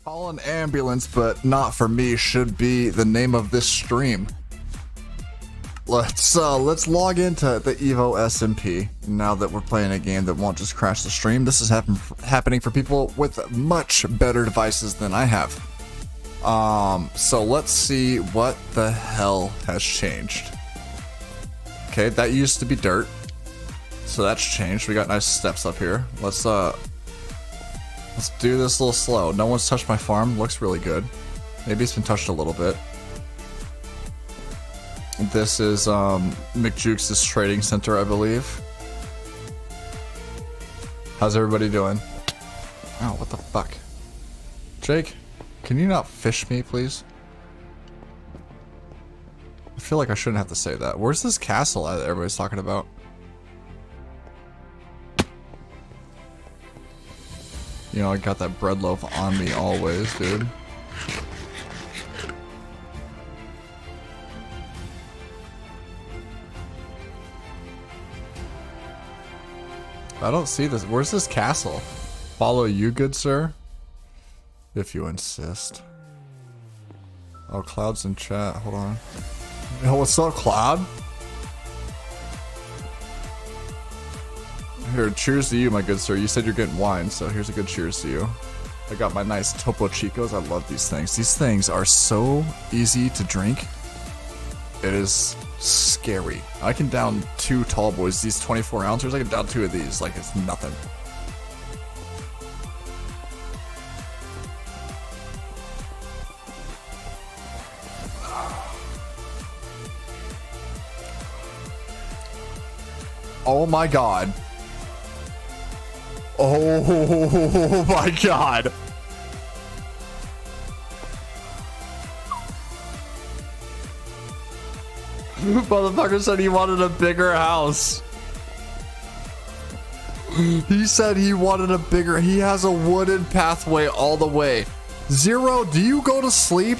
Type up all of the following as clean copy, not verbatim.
Call an ambulance, but not for me should be the name of this stream. Let's log into the EVO SMP now that we're playing a game that won't just crash the stream. This is happening for people with much better devices than I have. So let's see what the hell has changed. Okay, that used to be dirt. So that's changed. We got nice steps up here. Let's do this a little slow. No one's touched my farm. Looks really good. Maybe it's been touched a little bit. This is McJukes' trading center, I believe. How's everybody doing? Oh, what the fuck? Jake, can you not fish me, please? I feel like I shouldn't have to say that. Where's this castle that everybody's talking about? You know, I got that bread loaf on me always, dude. I don't see this. Where's this castle? Follow you, good sir? If you insist. Oh, Cloud's in chat. Hold on. Yo, what's up, Cloud? Here, cheers to you, my good sir. You said you're getting wine, so here's a good cheers to you. I got my nice Topo Chicos. I love these things. These things are so easy to drink. It is scary. I can down 2 tall boys. These 24 ounces, I can down 2 of these like it's nothing. Oh my god. Oh my god. Motherfucker said he wanted a bigger house. He said he wanted a bigger. He has a wooded pathway all the way. Zero, do you go to sleep?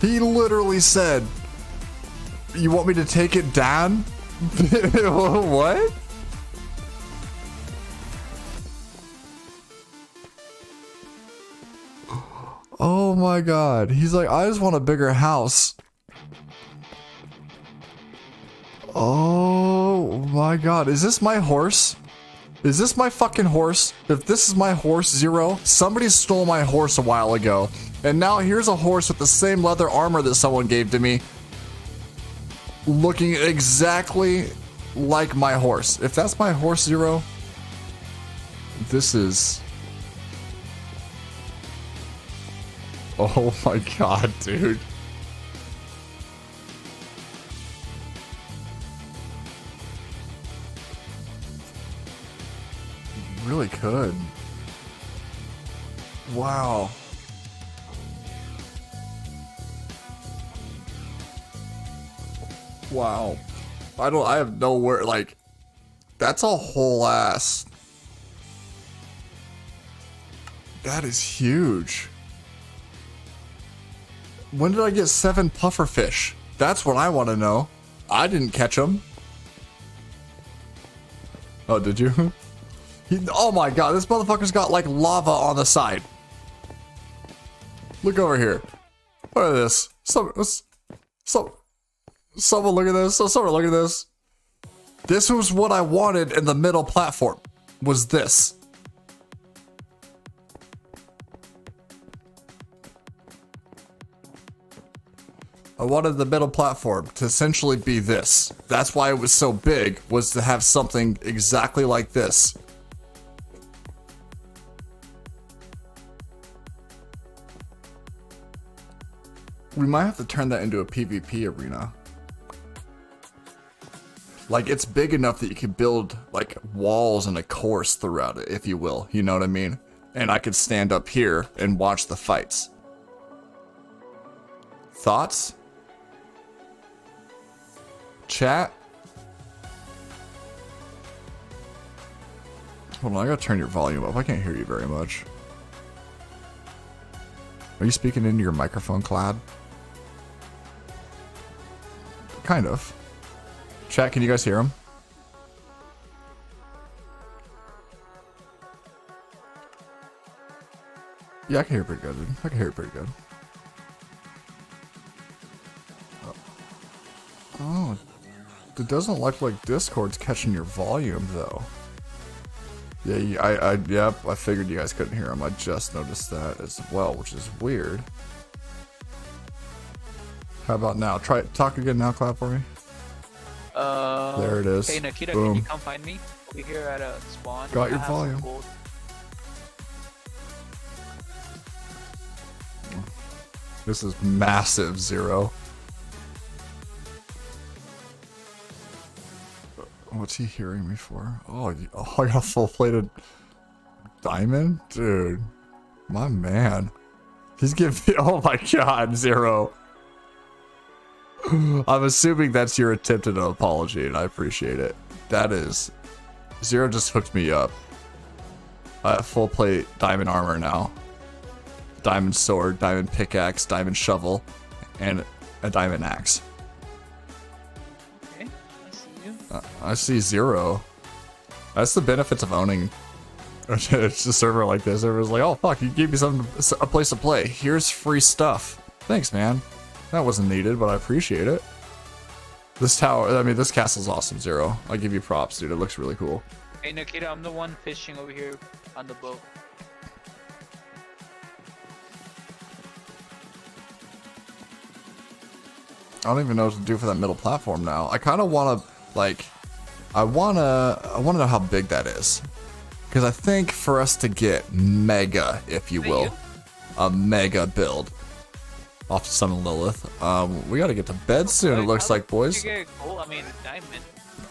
He literally said, you want me to take it down? What? Oh my god. He's like, I just want a bigger house. Oh my god. Is this my horse? Is this my fucking horse? If this is my horse, Zero, somebody stole my horse a while ago. And now here's a horse with the same leather armor that someone gave to me. Looking exactly like my horse. If that's my horse, Zero, this is... Oh my god, dude. You really could. Wow. Wow. I have no word, like, that's a whole ass. That is huge. When did I get 7 pufferfish? That's what I want to know. I didn't catch them. Oh, did you? Oh my god, this motherfucker's got like lava on the side. Look over here. Look at this. Someone look at this. Someone look at this. This was what I wanted in the middle platform. Was this. I wanted the middle platform to essentially be this. That's why it was so big, was to have something exactly like this. We might have to turn that into a PvP arena. Like, it's big enough that you can build, like, walls and a course throughout it, if you will. You know what I mean? And I could stand up here and watch the fights. Thoughts? Chat? Hold on, I gotta turn your volume up. I can't hear you very much. Are you speaking into your microphone, Cloud? Kind of. Chat, can you guys hear him? Yeah, I can hear pretty good, dude. I can hear it pretty good. Oh, it doesn't look like Discord's catching your volume though. Yeah, yep, I figured you guys couldn't hear him. I just noticed that as well, which is weird. How about now? Talk again now, clap for me. There it is. Hey Nikita, Boom. can you come find me? We're here at a spawn. Got your I have some volume. gold. This is massive, Zero. What's he hearing me for? Oh, I got a full-plated diamond? Dude, my man. He's giving me, oh my god, Zero. I'm assuming that's your attempt at an apology, and I appreciate it. That is... Zero just hooked me up. I have full plate diamond armor now. Diamond sword, diamond pickaxe, diamond shovel, and a diamond axe. Okay, I see you. I see Zero. That's the benefits of owning it's a server like this. Everyone's like, oh fuck, you gave me a place to play. Here's free stuff. Thanks, man. That wasn't needed, but I appreciate it. This tower, I mean, this castle's awesome, Zero. I'll give you props, dude. It looks really cool. Hey Nikita, I'm the one fishing over here on the boat. I don't even know what to do for that middle platform now. I kind of want to, like, I want to know how big that is. Because I think for us to get mega, if you will, a mega build off Sun and Lilith, we got to get to bed soon, it looks like, boys. You get gold, I mean, diamond.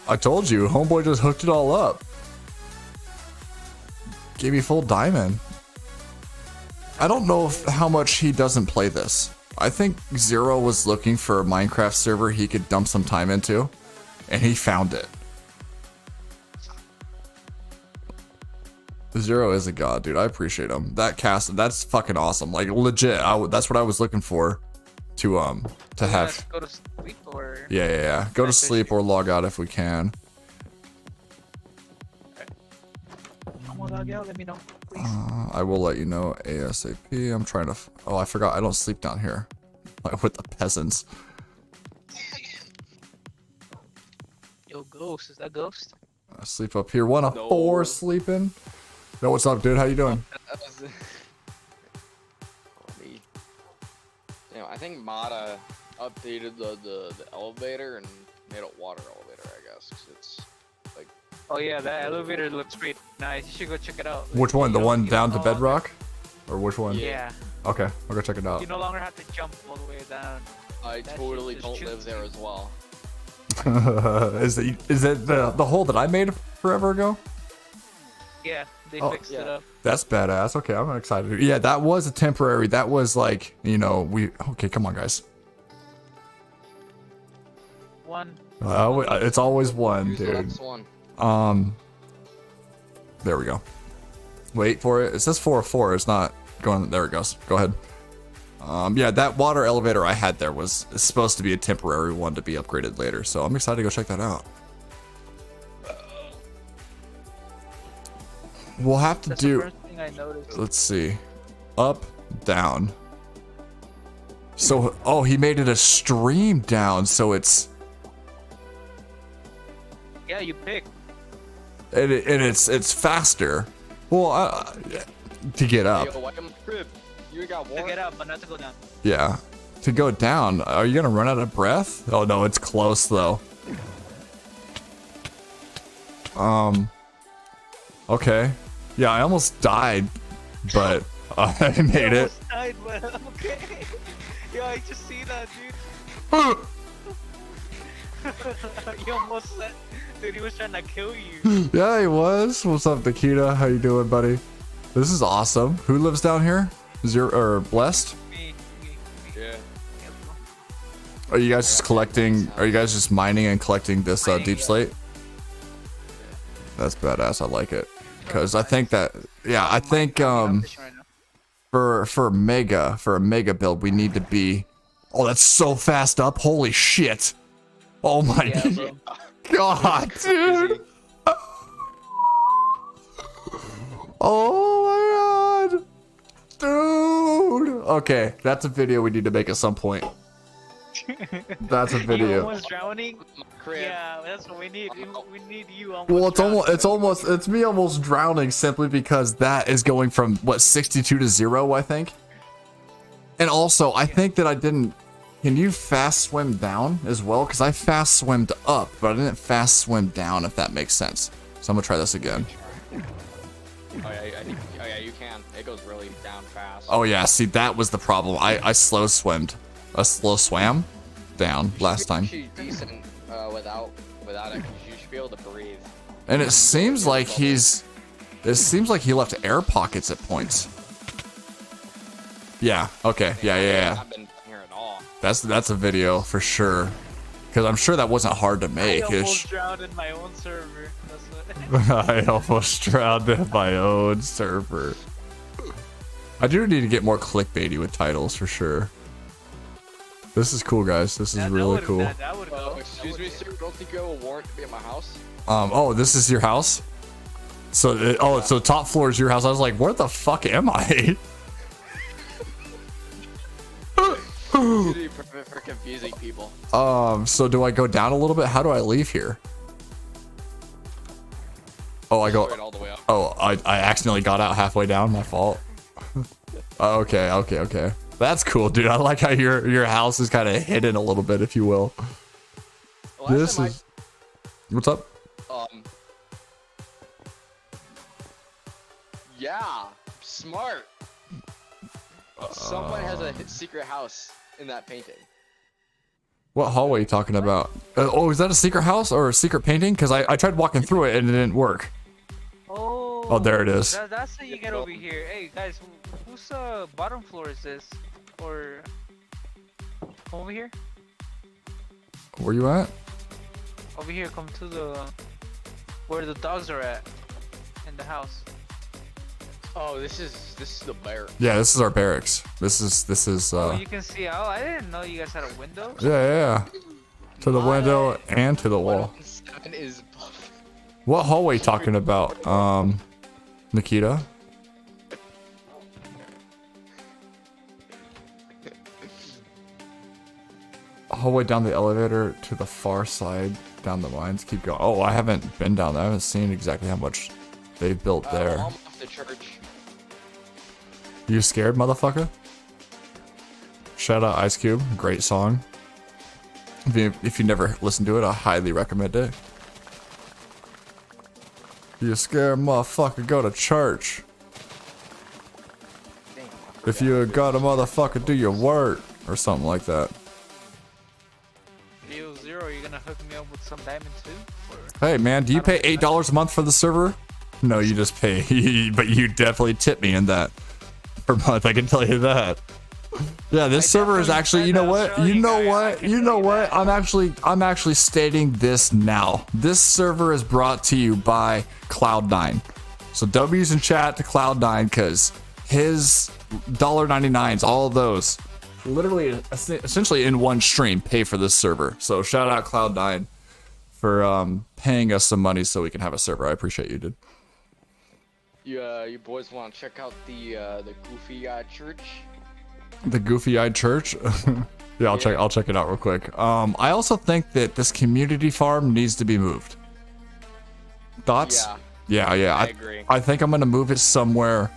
I told you, homeboy just hooked it all up. Gave me full diamond. I don't know how much he doesn't play this. I think Zero was looking for a Minecraft server he could dump some time into, and he found it. Zero is a god, dude. I appreciate him. That cast, that's fucking awesome. Like legit, that's what I was looking for to have. Go to sleep or? Yeah. Go to sleep or log out if we can. I'm gonna log out. Let me know, please. I will let you know ASAP. I'm trying to. Oh, I forgot. I don't sleep down here, like with the peasants. Yo, Ghost. Is that Ghost? I sleep up here. 1 of 4 sleeping. Yo, what's up, dude? How you doing? Damn, I think Mata updated the elevator and made it water elevator, I guess. 'Cause it's like. Oh yeah, that elevator looks pretty nice. You should go check it out. Which one? The one down to bedrock? Or which one? Yeah. Okay, I'll go check it out. You no longer have to jump all the way down. I totally don't live there as well. Is it the hole that I made forever ago? Yeah, they fixed it up. That's badass. Okay, I'm excited. Yeah, that was a temporary. That was like, you know, okay, come on, guys. One. It's always one, Here's the dude. next one. There we go. Wait for it. It says 4 of 4. It's not going. There it goes. Go ahead. Yeah, that water elevator I had there was supposed to be a temporary one to be upgraded later. So I'm excited to go check that out. We'll have to do. The first thing I noticed. Let's see. Up, down. So, oh, he made it a stream down, so it's. Yeah, you pick. And it's faster. Well, to get up. Hey, yo, welcome to the crib. You got To water? get up, but not to go down. Yeah. To go down, are you gonna run out of breath? Oh no, it's close though. Okay. Yeah, I almost died, but I made it. Almost died, but okay. Yo, I just see that, dude. You almost said, dude, he was trying to kill you. Yeah, he was. What's up, Nikita? How you doing, buddy? This is awesome. Who lives down here? Zero or Blessed? Me. Yeah. Are you guys just collecting? Are you guys just mining and collecting this deep slate? That's badass. I like it. Because I think that, yeah, I think for a mega build, we need to be. Oh, that's so fast up! Holy shit! Oh my god, dude! Oh my god! Dude. Okay, that's a video we need to make at some point. That's a You video. almost drowning? Crib. Yeah, that's what we need. We need you almost Well, drowning. it's me almost drowning simply because that is going from what 62 to 0, I think. And also, I think that I didn't. Can you fast swim down as well? Because I fast swimmed up, but I didn't fast swim down. If that makes sense. So I'm gonna try this again. Oh yeah, you can. It goes really down fast. Oh yeah, see that was the problem. I slow swimmed. I slow swam down last time. She's decent without it, 'cause you should be able to breathe. And it seems like he left air pockets at points. Yeah. Okay. Yeah. I've been here at all. That's a video for sure. Because I'm sure that wasn't hard to make. I almost drowned in my own server. That's what. I almost drowned in my own server. I do need to get more clickbaity with titles for sure. This is cool, guys. This is really cool. That would go. Excuse me, sir. Don't think you have a warrant to be at my house? Oh, this is your house? So, so top floor is your house. I was like, where the fuck am I? For confusing people. So do I go down a little bit? How do I leave here? Oh, I go. Straight all the way up. Oh, I accidentally got out halfway down. My fault. Okay. That's cool, dude. I like how your house is kind of hidden a little bit, if you will. This is. What's up? Yeah, smart. Someone has a secret house in that painting. What hallway are you talking about? Oh, is that a secret house or a secret painting? Because I tried walking through it and it didn't work. Oh, there it is. That's how you get over here. Hey guys, whose bottom floor is this? Or over here? Where you at? Over here, come to the where the dogs are at in the house. Oh, this is the bear. Yeah, this is our barracks. This is. Oh, you can see. Oh, I didn't know you guys had a window. Yeah. To the window and to the wall. Sven is. What hallway you talking about? Nikita? Hallway down the elevator to the far side, down the mines. Keep going. Oh, I haven't been down there. I haven't seen exactly how much they've built there. I'm off the church. You scared, motherfucker? Shout out Ice Cube. Great song. If you never listened to it, I highly recommend it. You scared, motherfucker, go to church. If you got a motherfucker, do your work. Or something like that. Yo, Zero, are you gonna hook me up with some diamond too? Hey man, do you pay $8 a month for the server? No, you just pay, but you definitely tip me in that per month. I can tell you that. Yeah, this server is actually, you know what? I'm actually stating this now. This server is brought to you by Cloud9. So W's in chat to Cloud9 because his $1.99s, all of those, literally, essentially in one stream, pay for this server. So shout out Cloud9 for paying us some money so we can have a server. I appreciate you, dude. You boys want to check out the goofy church? The goofy-eyed church. Yeah, I'll check it out real quick. I also think that this community farm needs to be moved. Thoughts? Yeah. I agree. I think I'm gonna move it somewhere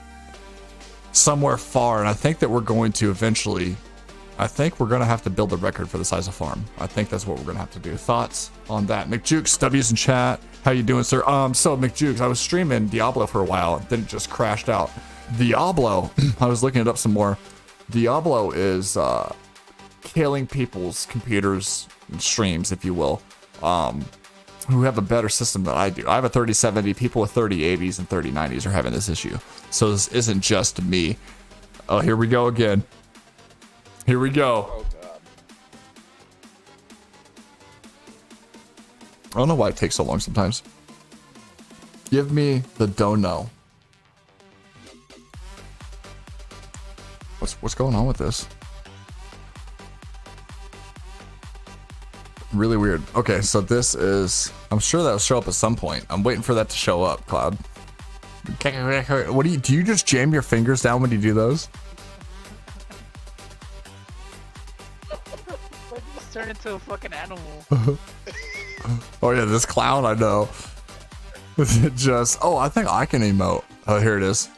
far, and I think that we're going to eventually. I think we're gonna have to build a record for the size of farm. I think that's what we're gonna have to do. Thoughts on that? McJukes, W's in chat. How you doing, sir? So McJukes, I was streaming Diablo for a while, then it just crashed out. Diablo, I was looking it up some more. Diablo is killing people's computers and streams, if you will, who have a better system than I do. I have a 3070. People with 3080s and 3090s are having this issue. So this isn't just me. Oh, here we go again. Here we go. Oh god. I don't know why it takes so long sometimes. Give me the dono. What's going on with this? Really weird. Okay, so this is. I'm sure that'll show up at some point. I'm waiting for that to show up, Cloud. What do you just jam your fingers down when you do those? Why did you just turn into a fucking animal? Oh yeah, this clown I know. Just I think I can emote. Oh, here it is.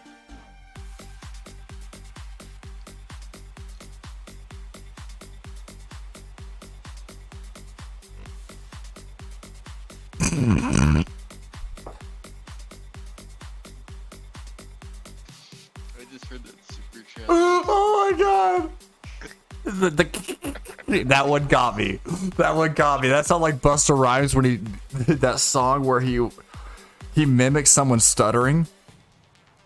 I just heard that super chat. Oh my god. That one got me. That one got me. That sounded like Busta Rhymes when he did that song where he mimics someone stuttering.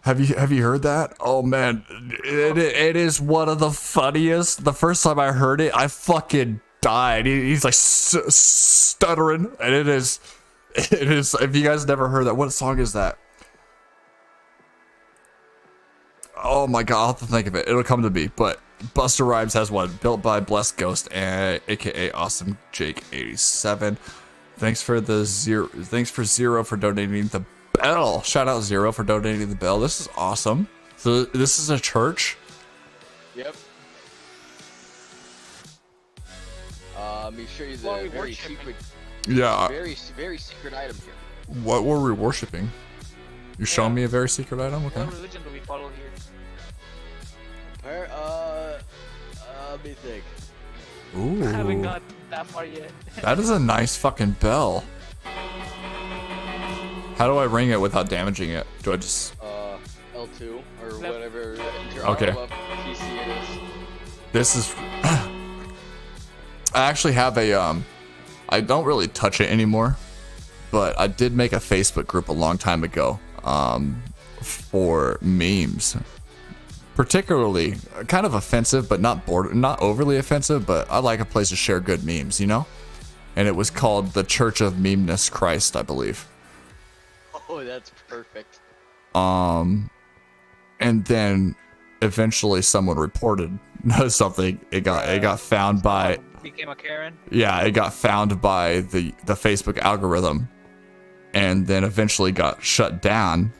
Have you heard that? Oh man, it is one of the funniest. The first time I heard it, I fucking died. He's like stuttering, and it is. If you guys never heard that, what song is that? Oh my god, I'll have to think of it. It'll come to me. But Busta Rhymes has one built by Blessed Ghost, aka Awesome Jake 87. Thanks for Zero for donating the bell. Shout out Zero for donating the bell. This is awesome. So this is a church. Yep. Let me show you the very secret. Yeah. Very secret item here. What were we worshiping? You showing me a very secret item? Okay. What religion do we follow here? Let me think. Ooh. I haven't got that far yet. That is a nice fucking bell. How do I ring it without damaging it? Do I just L2 or whatever Okay. PC it is. This is I actually have a I don't really touch it anymore, but I did make a Facebook group a long time ago for memes. Particularly kind of offensive, but not overly offensive, but I like a place to share good memes, you know? And it was called the Church of Memeness Christ, I believe. Oh, that's perfect. And then eventually someone reported something. It got found by Became a Karen. Yeah, it got found by the Facebook algorithm, and then eventually got shut down.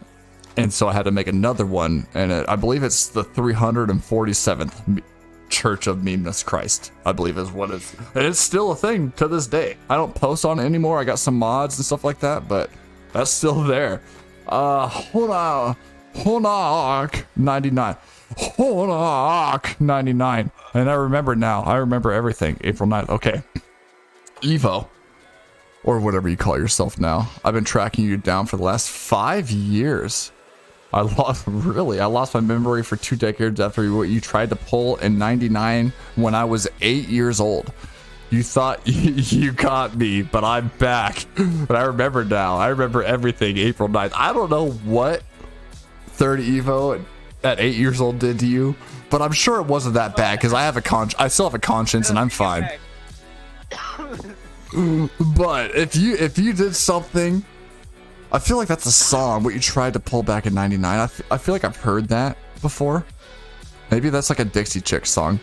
And so I had to make another one, and I believe it's the 347th Church of Memeness Christ, I believe is what it's. And it's still a thing to this day. I don't post on it anymore. I got some mods and stuff like that, but that's still there. Honok 99. Honok 99. And I remember now. I remember everything. April 9th. Okay. EVO. Or whatever you call yourself now. I've been tracking you down for the last 5 years. I lost my memory for 2 decades after what you tried to pull in 99 when I was 8 years old. You thought you got me, but I'm back. But I remember now. I remember everything. April 9th. I don't know what third EVO at 8 years old did to you, but I'm sure it wasn't that bad because I still have a conscience and I'm fine. But if you did something, I feel like that's a song, what you tried to pull back in 99. I feel like I've heard that before. Maybe that's like a Dixie Chicks song.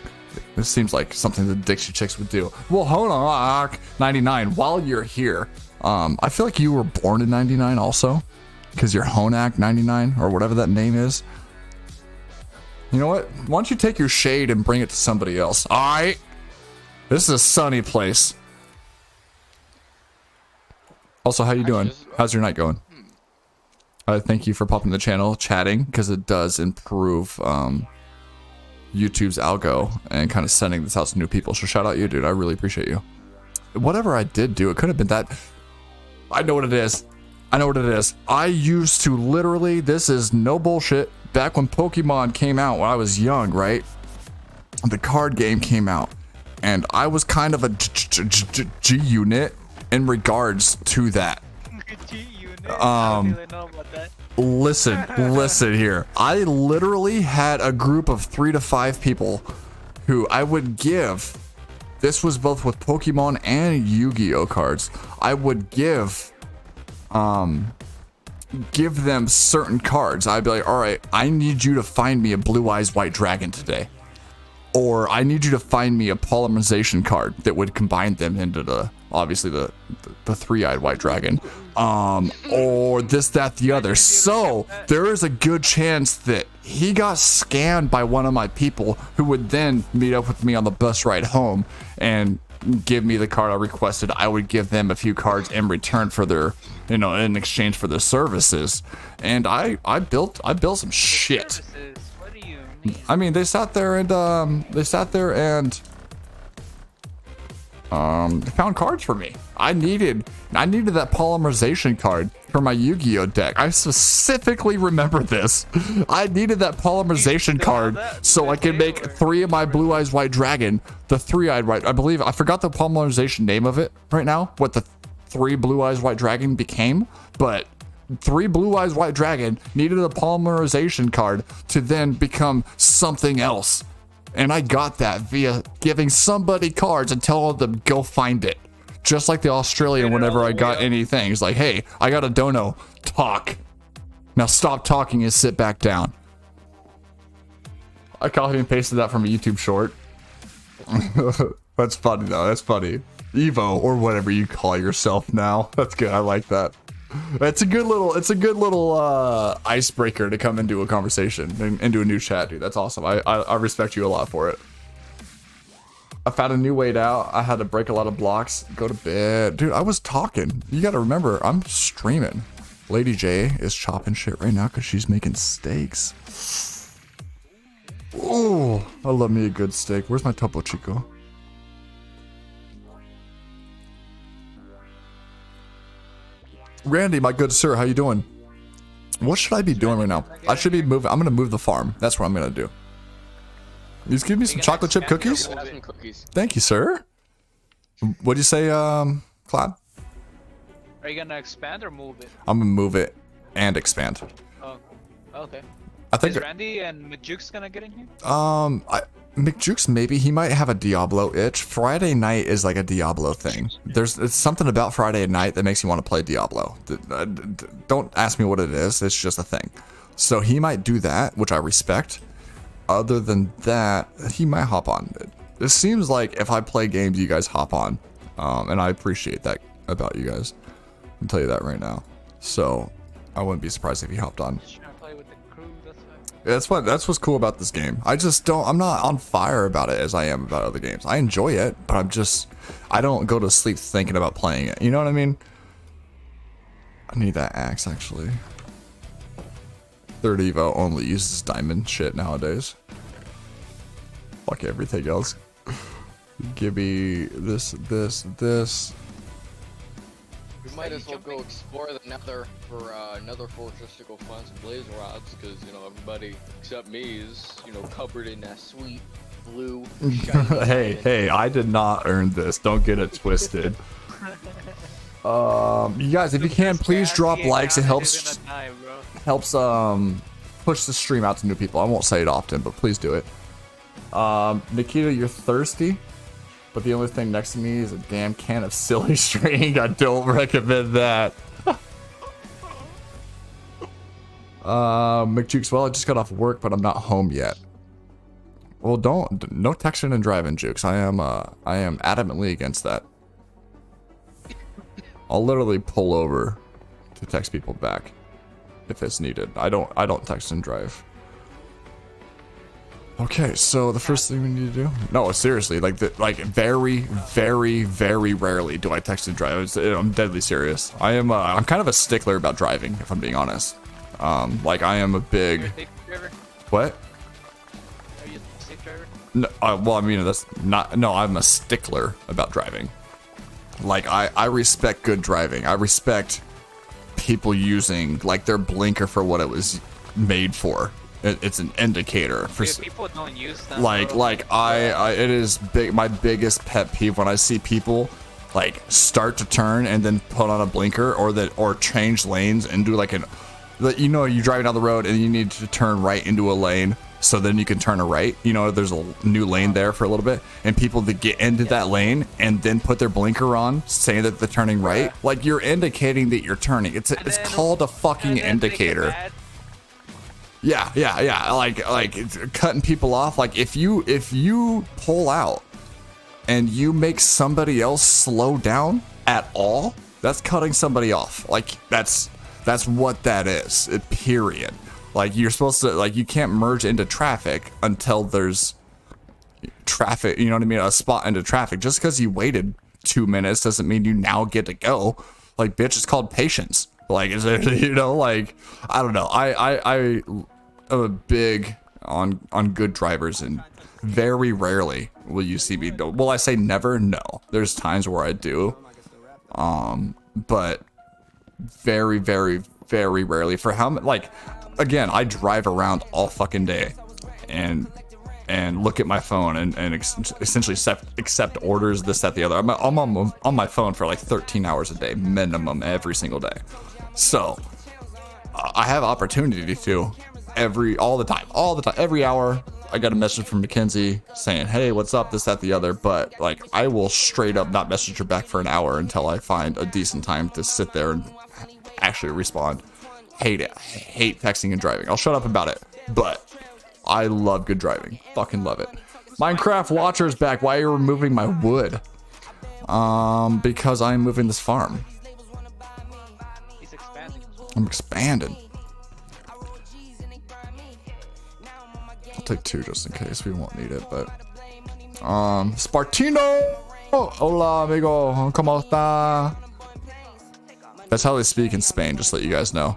This seems like something the Dixie Chicks would do. Well, hold on, 99, while you're here, I feel like you were born in 99 also, because you're Honak 99 or whatever that name is. You know what? Why don't you take your shade and bring it to somebody else? All right. This is a sunny place. Also, how you doing? How's your night going? Thank you for popping the channel, chatting, because it does improve YouTube's algo and kind of sending this out to new people. So shout out you, dude. I really appreciate you. Whatever I did do, it could have been that. I know what it is. I used to literally, this is no bullshit, back when Pokemon came out when I was young, right? The card game came out, and I was kind of a G unit in regards to that. Listen here. I literally had a group of 3 to 5 people who I would give, this was both with Pokemon and Yu-Gi-Oh cards, I would give them certain cards. I'd be like, all right, I need you to find me a Blue Eyes White Dragon today, or I need you to find me a polymerization card that would combine them into the obviously the three-eyed white dragon, or this, that, the other. So there is a good chance that he got scammed by one of my people who would then meet up with me on the bus ride home and give me the card I requested. I would give them a few cards in return for their, you know, in exchange for their services. And I built some shit. Services? What do you mean? I mean, they sat there and found cards for me. I needed that polymerization card for my Yu-Gi-Oh deck. I specifically remember this. I needed that polymerization card so I could make 3 of my Blue Eyes White Dragon, the 3-eyed white. I believe I forgot the polymerization name of it right now. What the 3 Blue Eyes White Dragon became, but 3 Blue Eyes White Dragon needed a polymerization card to then become something else. And I got that via giving somebody cards and telling them to go find it. Just like the Australian, whenever I got anything, it's like, hey, I got a dono. Talk. Now stop talking and sit back down. I copy and pasted that from a YouTube short. That's funny though. That's funny. Evo or whatever you call yourself now. That's good. I like that. It's a good little icebreaker to come into a conversation and into a new chat, dude. That's awesome. I respect you a lot for it. I found a new way out. I had to break a lot of blocks. Go to bed. Dude, I was talking. You gotta remember, I'm streaming. Lady J is chopping shit right now because she's making steaks. Oh, I love me a good steak. Where's my Topo Chico? Randy, my good sir, how you doing? What should I be doing right now? I should be moving. I'm gonna move the farm. That's what I'm gonna do. You just give me some chocolate chip cookies? Thank you, sir. What'd you say, Cloud? Are you gonna expand or move it? I'm gonna move it and expand. Oh, okay. I think Is Randy and Majukes gonna get in here? McJukes, maybe he might have a Diablo itch. Friday night is like a Diablo thing. It's something about Friday night that makes you want to play Diablo. Don't ask me what it is. It's just a thing. So he might do that, which I respect. Other than that, he might hop on. It seems like if I play games, you guys hop on, and I appreciate that about you guys. I'll tell you that right now. So I wouldn't be surprised if he hopped on. That's what's cool about this game. I'm not on fire about it as I am about other games. I enjoy it, but I don't go to sleep thinking about playing it. You know what I mean? I need that axe actually. Third Evo only uses diamond shit nowadays. Fuck everything else. Give me this. We might as well go explore the nether for another fortress to go find some blaze rods, because, you know, everybody except me is, you know, covered in that sweet blue shiny hey, I did not earn this. Don't get it twisted. You guys, if you can, please drop likes. It helps push the stream out to new people. I won't say it often, but please do it. Nikita, you're thirsty? But the only thing next to me is a damn can of silly string. I don't recommend that. McJukes, well, I just got off work, but I'm not home yet. Well, no texting and driving, Jukes. I am adamantly against that. I'll literally pull over to text people back if it's needed. I don't text and drive. Okay, so the first thing we need to do? No, seriously, like very, very, very rarely do I text and drive. I'm deadly serious. I'm kind of a stickler about driving, if I'm being honest. Like I am a big. What? Are you a safe driver? No, well, I mean that's not. No, I'm a stickler about driving. Like I respect good driving. I respect people using like their blinker for what it was made for. It's an indicator for people don't use them. Like it is big. My biggest pet peeve when I see people like start to turn and then put on a blinker or change lanes and do like you know, you're driving down the road and you need to turn right into a lane so then you can turn a right. You know, there's a new lane there for a little bit, and people that get into that lane and then put their blinker on, saying that they're turning right, like you're indicating that you're turning. It's called a fucking indicator. Yeah, like it's cutting people off. Like if you pull out and you make somebody else slow down at all, that's cutting somebody off. Like that's what that is. Period. Like you're supposed to, like, you can't merge into traffic until there's traffic, you know what I mean? A spot into traffic. Just because you waited 2 minutes doesn't mean you now get to go. Like, bitch, it's called patience. Like, is it, you know, like, I don't know. I am a big on good drivers, and very rarely will you see me. Will I say never? No. There's times where I do. But very, very, very rarely. For how, like, again, I drive around all fucking day and look at my phone and essentially accept orders, this, that, the other. I'm on my phone for like 13 hours a day minimum every single day. So I have opportunity to all the time, every hour. I got a message from Mackenzie saying, hey, what's up, this, that, the other. But like, I will straight up not message her back for an hour until I find a decent time to sit there and actually respond. Hate it. I hate texting and driving. I'll shut up about it, but I love good driving. Fucking love it. Minecraft Watcher's back. Why are you removing my wood? Because I'm moving this farm. He's expanding. I'm expanding. I'll take 2 just in case. We won't need it, but Spartino. Hola, amigo. ¿Cómo está? That's how they speak in Spain, just to let you guys know.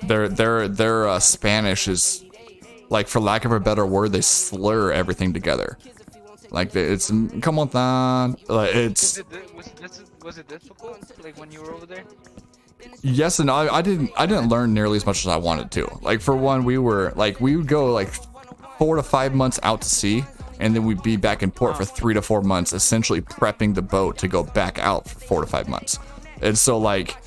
Their Spanish is, like, for lack of a better word, they slur everything together. Like, it's ¿cómo está? It's. Was it difficult? Like when you were over there? Yes and no. I didn't learn nearly as much as I wanted to. Like, for one, we would go like 4 to 5 months out to sea, and then we'd be back in port for 3 to 4 months, essentially prepping the boat to go back out for 4 to 5 months. And so, like,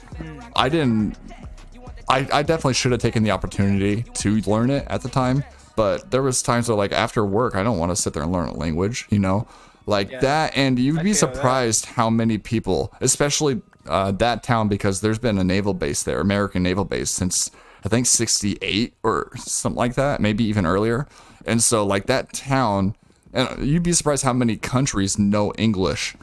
I definitely should have taken the opportunity to learn it at the time, but there was times where, like, after work, I don't want to sit there and learn a language, you know, like that. And you'd be surprised how many people, especially that town, because there's been a naval base there, American naval base, since I think 68 or something like that, maybe even earlier. And so, like, that town, and you'd be surprised how many countries know English.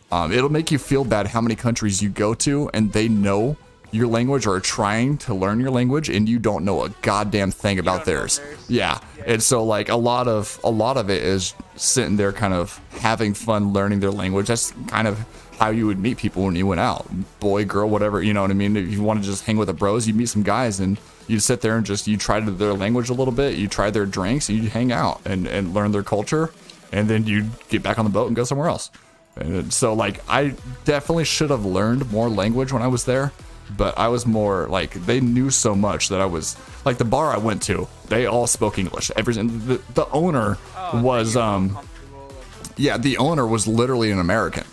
It'll make you feel bad how many countries you go to and they know your language or are trying to learn your language, and you don't know a goddamn thing about theirs. Yeah. And so, like, a lot of it is sitting there kind of having fun learning their language. That's kind of how you would meet people when you went out, boy, girl, whatever, you know what I mean? If you want to just hang with the bros, you meet some guys and you sit there and just, you try their language a little bit, you try their drinks, and you hang out and learn their culture, and then you get back on the boat and go somewhere else. And so, like, I definitely should have learned more language when I was there, but I was more like, they knew so much that I was like, the bar I went to, they all spoke English. The owner was the owner was literally an American,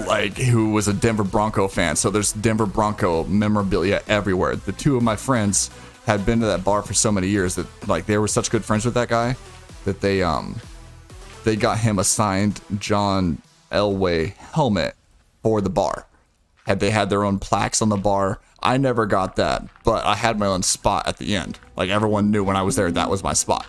like, who was a Denver Bronco fan. So there's Denver Bronco memorabilia everywhere. The 2 of my friends had been to that bar for so many years that, like, they were such good friends with that guy that they got him a signed John Elway helmet for the bar. They had their own plaques on the bar. I never got that, but I had my own spot at the end. Like, everyone knew when I was there, that was my spot.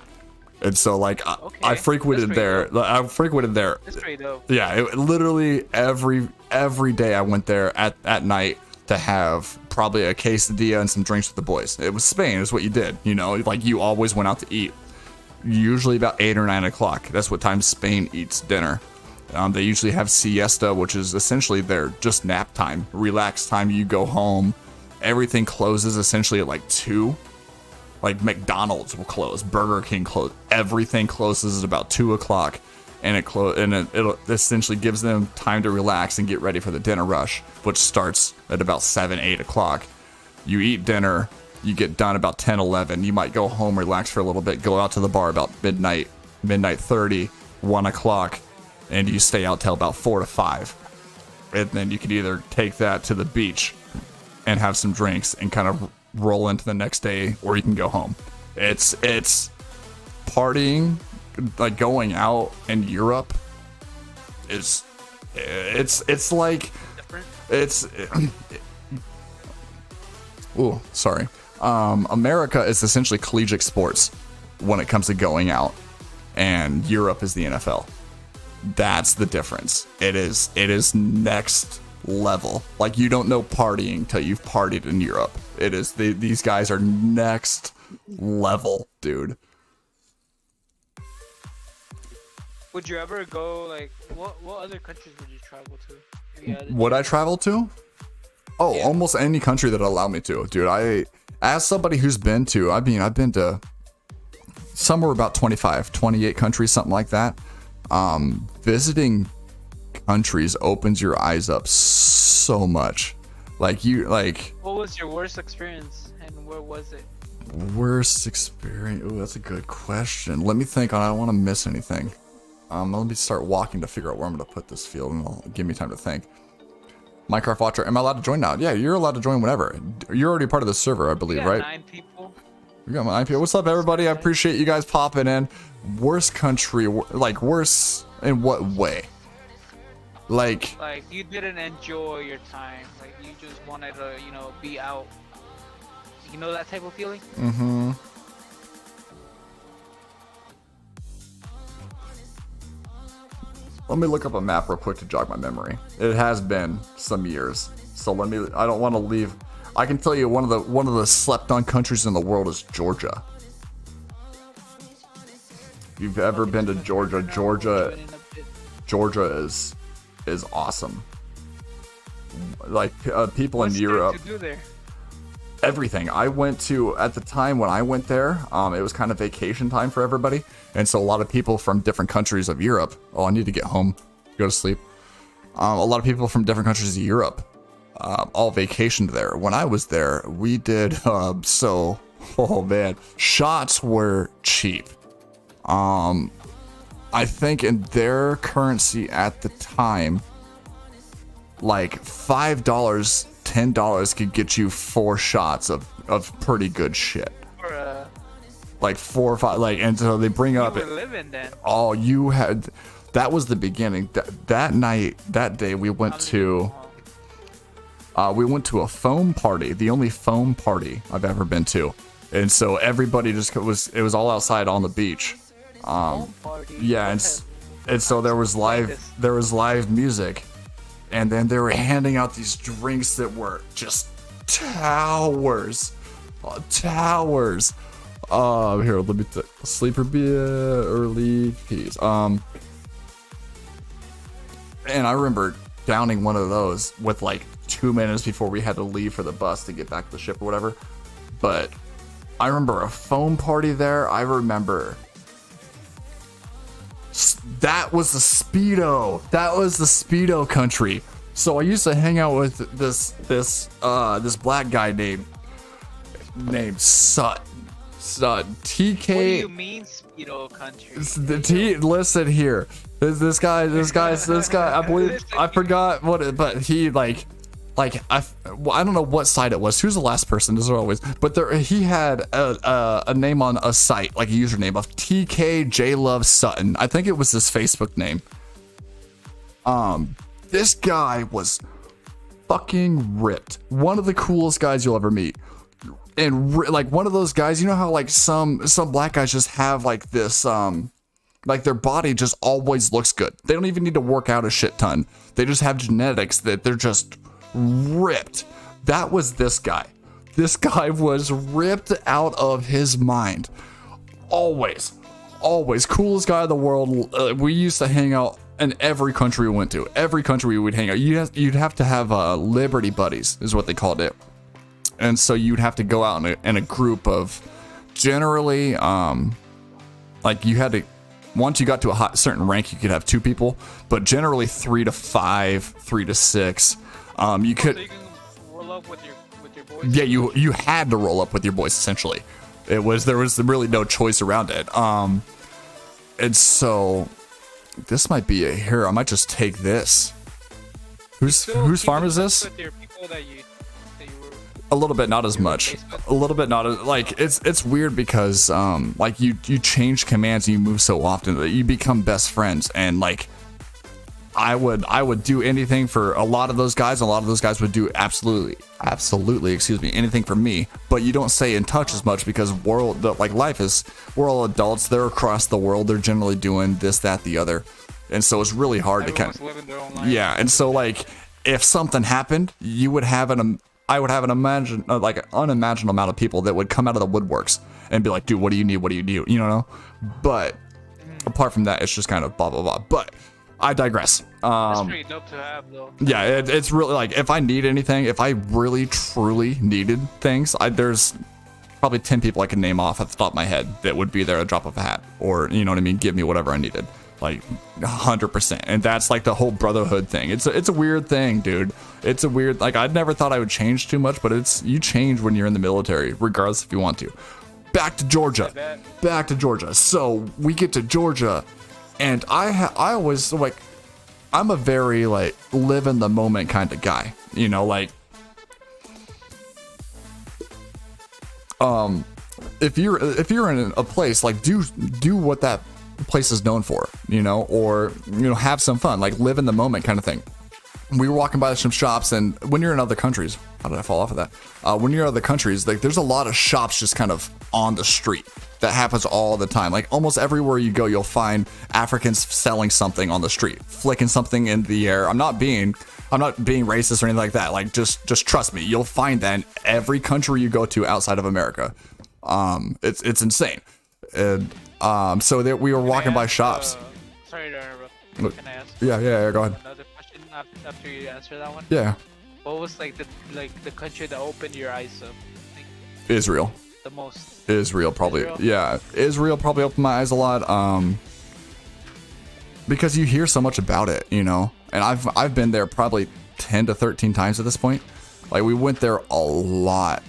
And so, like, I frequented there. That's pretty dope. Yeah, literally every day I went there at night to have probably a quesadilla and some drinks with the boys. It was Spain. It's what you did, you know? Like, you always went out to eat. Usually about 8 or 9 o'clock. That's what time Spain eats dinner. They usually have siesta, which is essentially their just nap time, relax time. You go home. Everything closes essentially at like 2. Like, McDonald's will close, Burger King close. Everything closes at about 2 o'clock, and it essentially gives them time to relax and get ready for the dinner rush, which starts at about 7, 8 o'clock. You eat dinner. You get done about 10, 11. You might go home, relax for a little bit, go out to the bar about midnight 30, 1 o'clock. And you stay out till about 4 to 5. And then you can either take that to the beach and have some drinks and kind of roll into the next day, or you can go home. It's partying, like, going out in Europe is, it's like, America is essentially collegiate sports when it comes to going out. and Europe is the NFL. That's the difference. It is next level. Like, you don't know partying till you've partied in Europe. It is these guys are next level, dude. Would you ever go, like, what other countries would you travel to? If you had Would I travel to? Oh, Yeah. almost any country that allow me to, dude. As somebody who's been to, I've been to somewhere about 25, 28 countries, something like that. Visiting countries opens your eyes up so much. What was your worst experience, and where was it? Worst experience? Oh, that's a good question. Let me think. I don't want to miss anything. Let me start walking to figure out where I'm going to put this field, and it'll give me time to think. Minecraft Watcher, am I allowed to join now? Yeah, you're allowed to join whenever. You're already part of the server, I believe, right? 9 people. We got 9 people. What's up, everybody? I appreciate you guys popping in. Worst country, like, worse in what way? Like you didn't enjoy your time. Like, you just wanted to, be out. You know that type of feeling? Mm-hmm. Let me look up a map real quick to jog my memory. It has been some years, so I don't want to leave. I can tell you one of the slept on countries in the world is Georgia. If you've ever been to Georgia, Georgia is awesome. Like, people in Europe. What's there to do there? Everything. I went to, at the time when I went there, it was kind of vacation time for everybody, and so a lot of people from different countries of Europe. Oh, I need to get home, go to sleep. A lot of people from different countries of Europe, all vacationed there. When I was there, we did oh man, shots were cheap. I think in their currency at the time, like $5, $10 could get you 4 shots of pretty good shit. Like 4 or 5, like, and so they bring up. You were living then. Oh, you had. That was the beginning. That night, that day, we went to a foam party. The only foam party I've ever been to, and so everybody just it was all outside on the beach. Yeah, and so there was live music. And then they were handing out these drinks that were just towers. Here, let me sleeper beer, early peas. And I remember downing one of those with like 2 minutes before we had to leave for the bus to get back to the ship or whatever. But I remember a foam party there. I remember that was the Speedo. That was the Speedo country. So I used to hang out with this black guy named Sutton. TK. What do you mean Speedo country? Listen here. This guy. I believe I forgot but he I don't know what site it was. Who's the last person? This is always. But he had a name on a site, like a username of TKJ Sutton. I think it was his Facebook name. This guy was fucking ripped. One of the coolest guys you'll ever meet. And like one of those guys, you know how like some black guys just have like this like their body just always looks good. They don't even need to work out a shit ton. They just have genetics that they're just ripped. That was this guy. This guy was ripped out of his mind. Always coolest guy in the world. We used to hang out in every country we went to. Every country we would hang out. You'd have to have Liberty buddies is what they called it. And so you'd have to go out in a group of generally like you had to, once you got to a certain rank, you could have 2 people, but generally 3 to 5, 3 to 6. You could. So you can roll up with your boys. Yeah, you had to roll up with your boys. Essentially, there was really no choice around it. And so this might be here. I might just take this. Whose farm is this? With your people that you were A little bit, not as much. A little bit, not as like it's weird because like you change commands and you move so often that you become best friends, and like I would do anything for a lot of those guys. A lot of those guys would do absolutely, excuse me, anything for me. But you don't stay in touch as much because life is, we're all adults. They're across the world. They're generally doing this, that, the other, and so it's really hard to kind of, living their own life. yeah. And so like if something happened, I would have an unimaginable amount of people that would come out of the woodworks and be like, dude, what do you need? What do you need? You know? But apart from that, it's just kind of blah, blah, blah. But I digress. That's pretty dope to have, though. Yeah, it's really like if I need anything, if I really truly needed things, there's probably 10 people I can name off at the top of my head that would be there at a drop of a hat, or you know what I mean, give me whatever I needed, like 100%. And that's like the whole brotherhood thing. It's a weird thing, dude. It's a weird, like, I never thought I would change too much, but you change when you're in the military, regardless if you want to. Back to Georgia. So we get to Georgia, and I always like, I'm a very like live in the moment kind of guy, you know, like if you're in a place, like do what that place is known for, you know, or you know, have some fun, like live in the moment kind of thing. We were walking by some shops, and when you're in other countries, how did I fall off of that? When you're in other countries, like there's a lot of shops just kind of on the street. That happens all the time. Like almost everywhere you go, you'll find Africans selling something on the street, flicking something in the air. I'm not being racist or anything like that. Like just trust me, you'll find that in every country you go to outside of America. It's insane. And so that we were walking by shops. Sorry to interrupt. Can I ask? Yeah. Go ahead. Another question after you answer that one. Yeah. What was like the country that opened your eyes up? Like, Israel. the most? Israel probably. Israel? Yeah. Israel probably opened my eyes a lot. Because you hear so much about it, you know, and I've been there probably 10 to 13 times at this point. Like we went there a lot.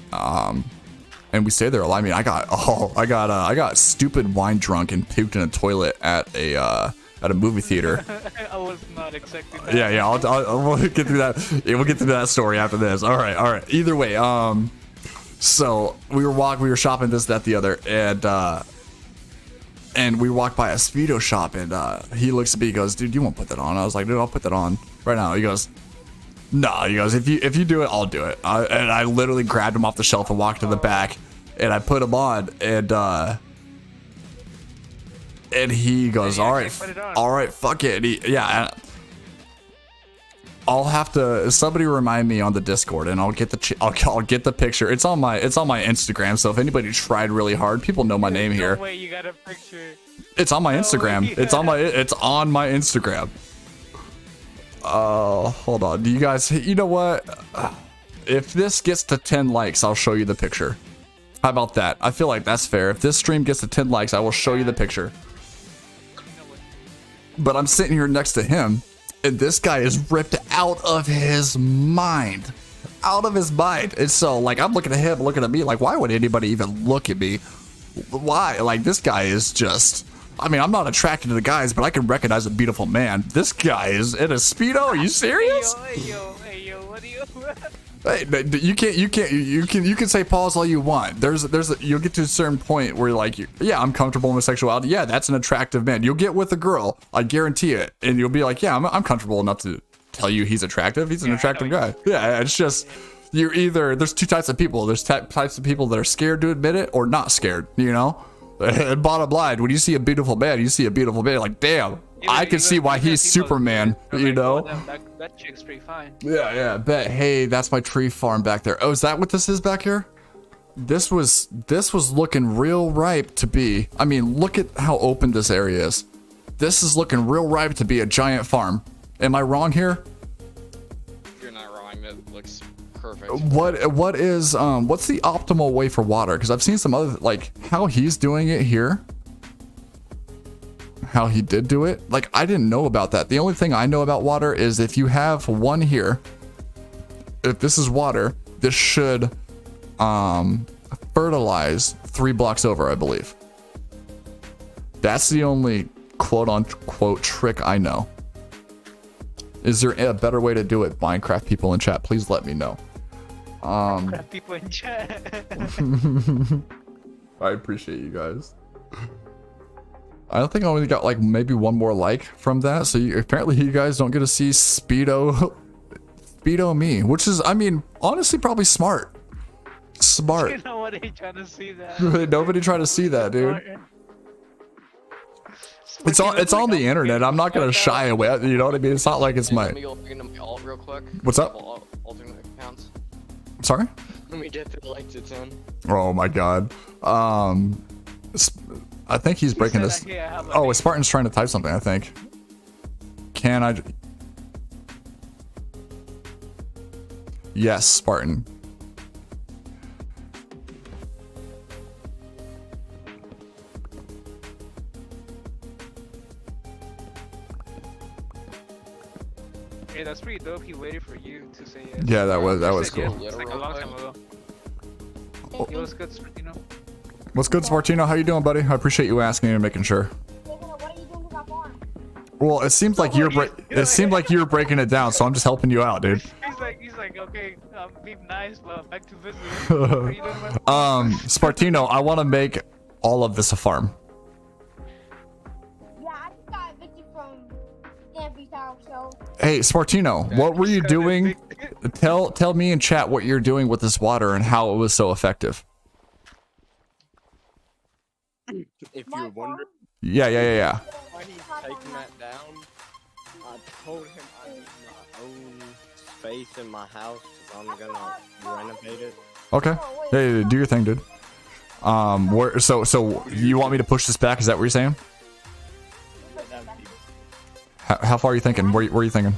And we stayed there a lot. I mean, I got stupid wine drunk and puked in a toilet at a movie theater. I was not expecting that. Yeah. We'll get through that. Yeah, we'll get through that story after this. All right. Either way, so we were shopping this, that, the other, and we walked by a Speedo shop, and he looks at me, he goes, dude, you won't put that on. I was like, dude, I'll put that on right now. He goes, no, he goes, if you do it, I'll do it. And I literally grabbed him off the shelf and walked to the back, and I put him on, and he goes, all right, fuck it. And I'll have to, somebody remind me on the Discord, and I'll get the picture. It's on my Instagram, so if anybody tried really hard, people know my name here. No way you got a picture. It's on my Instagram. It's on my Instagram. Hold on. Do you guys, you know what? If this gets to 10 likes, I'll show you the picture. How about that? I feel like that's fair. If this stream gets to 10 likes, I will show you the picture. But I'm sitting here next to him, and this guy is ripped out of his mind. And so, like, I'm looking at him, looking at me, like, why would anybody even look at me? Why? Like, this guy is just, I mean, I'm not attracted to the guys, but I can recognize a beautiful man. This guy is in a Speedo? Are you serious? Hey, yo, what do you... Hey, you can say pause all you want. You'll get to a certain point where you're like, yeah, I'm comfortable in my sexuality. Yeah, that's an attractive man. You'll get with a girl, I guarantee it, and you'll be like, yeah, I'm comfortable enough to tell you he's attractive. He's an attractive guy. Yeah, it's just there's two types of people. There's types of people that are scared to admit it or not scared. You know, and bottom line, when you see a beautiful man, like, damn. I can see why he's Superman, you know? That chick's pretty fine. Yeah, bet. Hey, that's my tree farm back there. Oh, is that what this is back here? This was looking real ripe to be. I mean, look at how open this area is. This is looking real ripe to be a giant farm. Am I wrong here? You're not wrong. That looks perfect. What's the optimal way for water? Because I've seen some other, like, how he's doing it here. How he did do it, like, I didn't know about that. The only thing I know about water is if you have one here, if this is water, this should fertilize 3 blocks over, I believe. That's the only quote unquote trick I know. Is there a better way to do it? Minecraft people in chat, please let me know. Minecraft people in chat. I appreciate you guys. I don't think I only got like maybe one more like from that. So apparently you guys don't get to see Speedo me, which is, I mean, honestly, probably smart. Smart. You know what? He trying to see that. Nobody tried to see that, dude. It's on the internet. I'm not gonna shy away. You know what I mean? It's not like it's my. Let me go into my alt real quick. What's up? Alternate accounts. Sorry. Let me get to the lights it's in. Oh my god. I think he's breaking this. Oh, Spartan's trying to type something, I think. Can I? Yes, Spartan. Hey, that's pretty dope. He waited for you to say yes. Yeah, that was cool. It's like a long time ago. It was good, you know. What's good, Spartino? How you doing, buddy? I appreciate you asking and making sure. Well, it seems like you're breaking it down, so I'm just helping you out, dude. He's like, okay, be nice, but back to business. What are you doing, man? Spartino, I want to make all of this a farm. Yeah, I just got evicted from Stanby's house, so. Hey, Spartino, what were you doing? Tell me in chat what you're doing with this water and how it was so effective. If you're wondering Yeah. why he's taking that down, I told him I need my own space in my house because I'm gonna renovate it. Okay. Hey, do your thing, dude. So you want me to push this back? Is that what you're saying? How far are you thinking? Where are you thinking?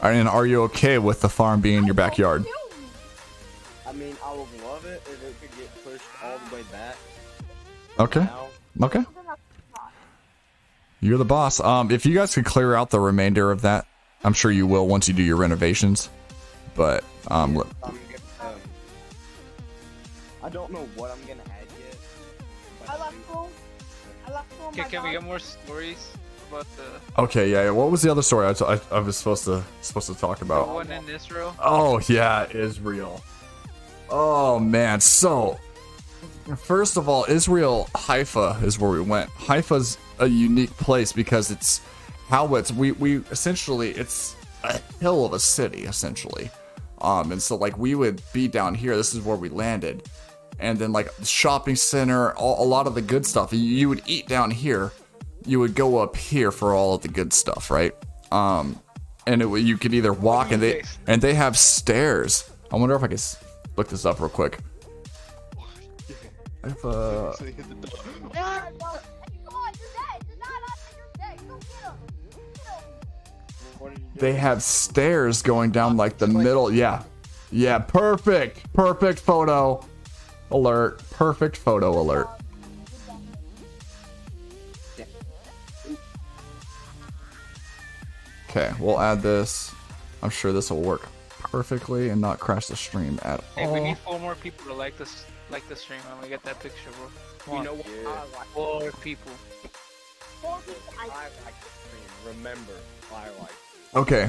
And are you okay with the farm being in your backyard? I mean, I would love it if it could get pushed all the way back. Okay. Now, Okay. You're the boss. If you guys could clear out the remainder of that, I'm sure you will once you do your renovations. But I don't know what I'm gonna add yet. I left school. Okay, can we get more stories about the okay, yeah. What was the other story I was supposed to talk about? one in Israel? Oh yeah, Israel. Oh man, so first of all, Israel, Haifa is where we went. Haifa's a unique place because it's how it's we essentially it's a hill of a city essentially. And so like we would be down here, this is where we landed. And then like the shopping center, a lot of the good stuff. You would eat down here, you would go up here for all of the good stuff, right? And you could either walk and they have stairs. I wonder if I can look this up real quick. If Come on, you're dead. You're dead. Go get him. they have stairs going down like the middle. Yeah, perfect photo alert. Perfect photo alert. Okay, we'll add this. I'm sure this will work perfectly and not crash the stream at Hey, all. we need 4 more people to like the stream when we get that picture, bro. Come on. You know what? Yeah. I like 4 people. I like the stream. Remember, I like it. Okay,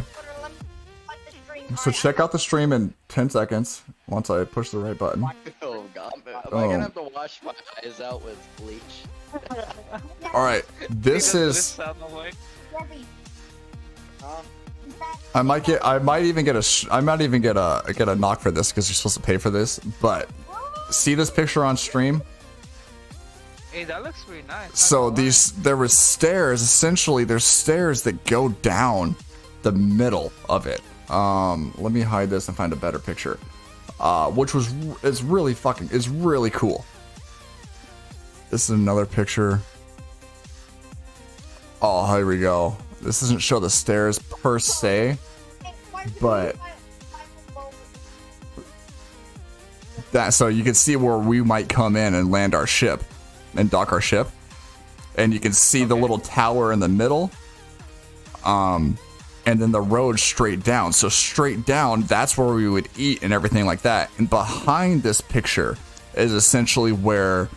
Like the stream. so check out the stream in 10 seconds once I push the right button. Oh god, am I Oh. gonna have to wash my eyes out with bleach? All right, this Hey, does is. sound like Debbie, Huh? is that- I might even get a knock for this because you're supposed to pay for this. But see this picture on stream. hey, that looks really nice. So there were stairs. Essentially, there's stairs that go down the middle of it. Let me hide this and find a better picture. It's really cool. This is another picture. Oh, here we go. This doesn't show the stairs per se, but so you can see where we might come in and land our ship and dock our ship, and you can see the little tower in the middle, and then the road straight down. So straight down, that's where we would eat and everything like that. And behind this picture is essentially where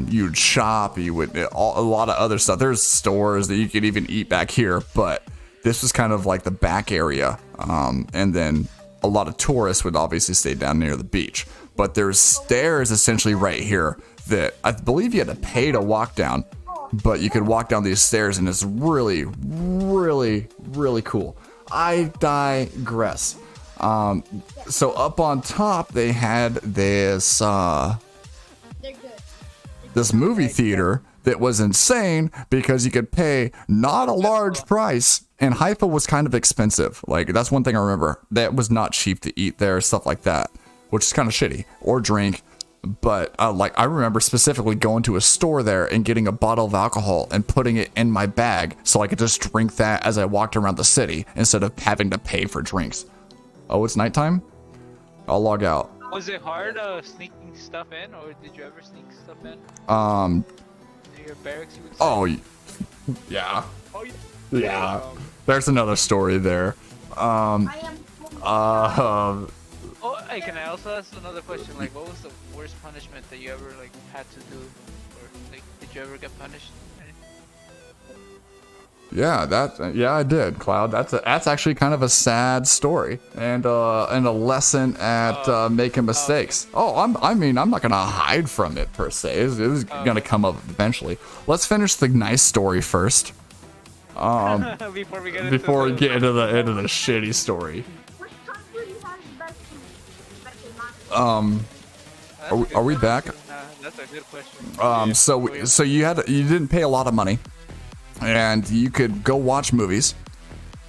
you'd shop. You would a lot of other stuff. There's stores that you could even eat back here, but this was kind of like the back area. And then a lot of tourists would obviously stay down near the beach. But there's stairs essentially right here that I believe you had to pay to walk down, but you could walk down these stairs, and it's really, really, really cool. I digress. So up on top, they had this this movie theater that was insane because you could pay not a large price, and Haifa was kind of expensive. Like, that's one thing I remember. That was not cheap to eat there, stuff like that, which is kind of shitty, or drink. But like, I remember specifically going to a store there and getting a bottle of alcohol and putting it in my bag so I could just drink that as I walked around the city instead of having to pay for drinks. Oh, it's nighttime? I'll log out. Was it hard sneaking stuff in, or did you ever sneak stuff in? To your barracks, you would say? Oh, yeah. Yeah. There's another story there. Oh, hey, can I also ask another question? Like, what was the worst punishment that you ever like had to do, or like, did you ever get punished? Yeah, I did, Cloud. That's actually kind of a sad story and a lesson at making mistakes. Oh, I'm not gonna hide from it per se. It was gonna come up eventually. Let's finish the nice story first. Before we get into the shitty story. Which country has best Are we back? That's a good question. So you didn't pay a lot of money, and you could go watch movies,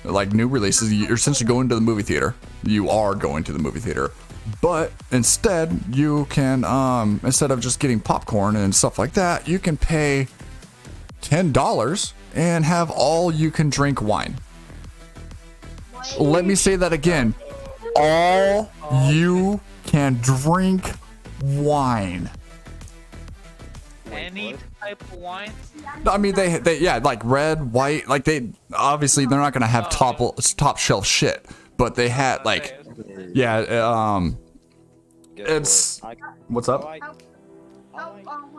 like new releases. You're essentially going to the movie theater. You are going to the movie theater, but instead you can instead of just getting popcorn and stuff like that, you can pay $10 and have all you can drink wine. Let me say that again. All you can drink wine. Any type of wine? I mean, they yeah, like red, white, like they're not gonna have top shelf shit, but they had like, yeah, it's what's up? hold on.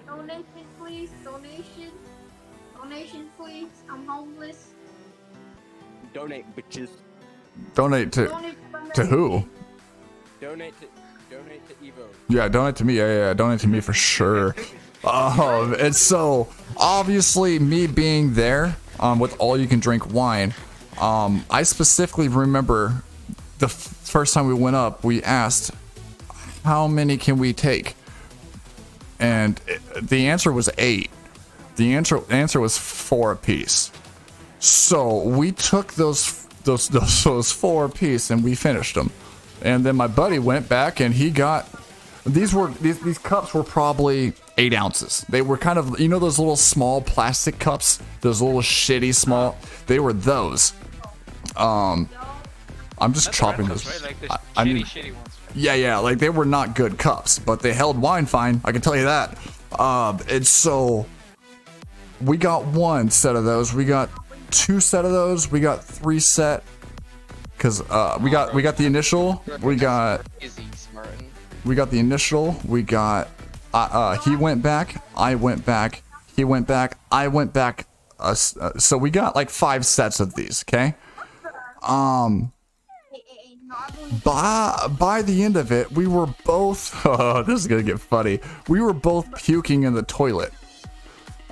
Donation, please. Donation, please. I'm homeless. Donate, bitches. Donate to who? Donate to EVO. Yeah, donate to me. Yeah, donate to me for sure. And so obviously me being there, with all you can drink wine, I specifically remember the first time we went up, we asked, how many can we take? And the answer was 8. The answer was 4 apiece. So we took those 4 apiece and we finished them. And then my buddy went back and he got these cups were probably 8 ounces. They were kind of, you know, those little small plastic cups, those little shitty small. They were those. I'm just chopping those. Right? Like the shitty ones. Yeah, like they were not good cups, but they held wine fine. I can tell you that. And so we got 1 set of those. We got 2 set of those. We got 3 set. Cause we got the initial. We got the initial. We got he went back. I went back. He went back. I went back. So we got like 5 sets of these. Okay. By the end of it, we were both. Oh, this is gonna get funny. We were both puking in the toilet.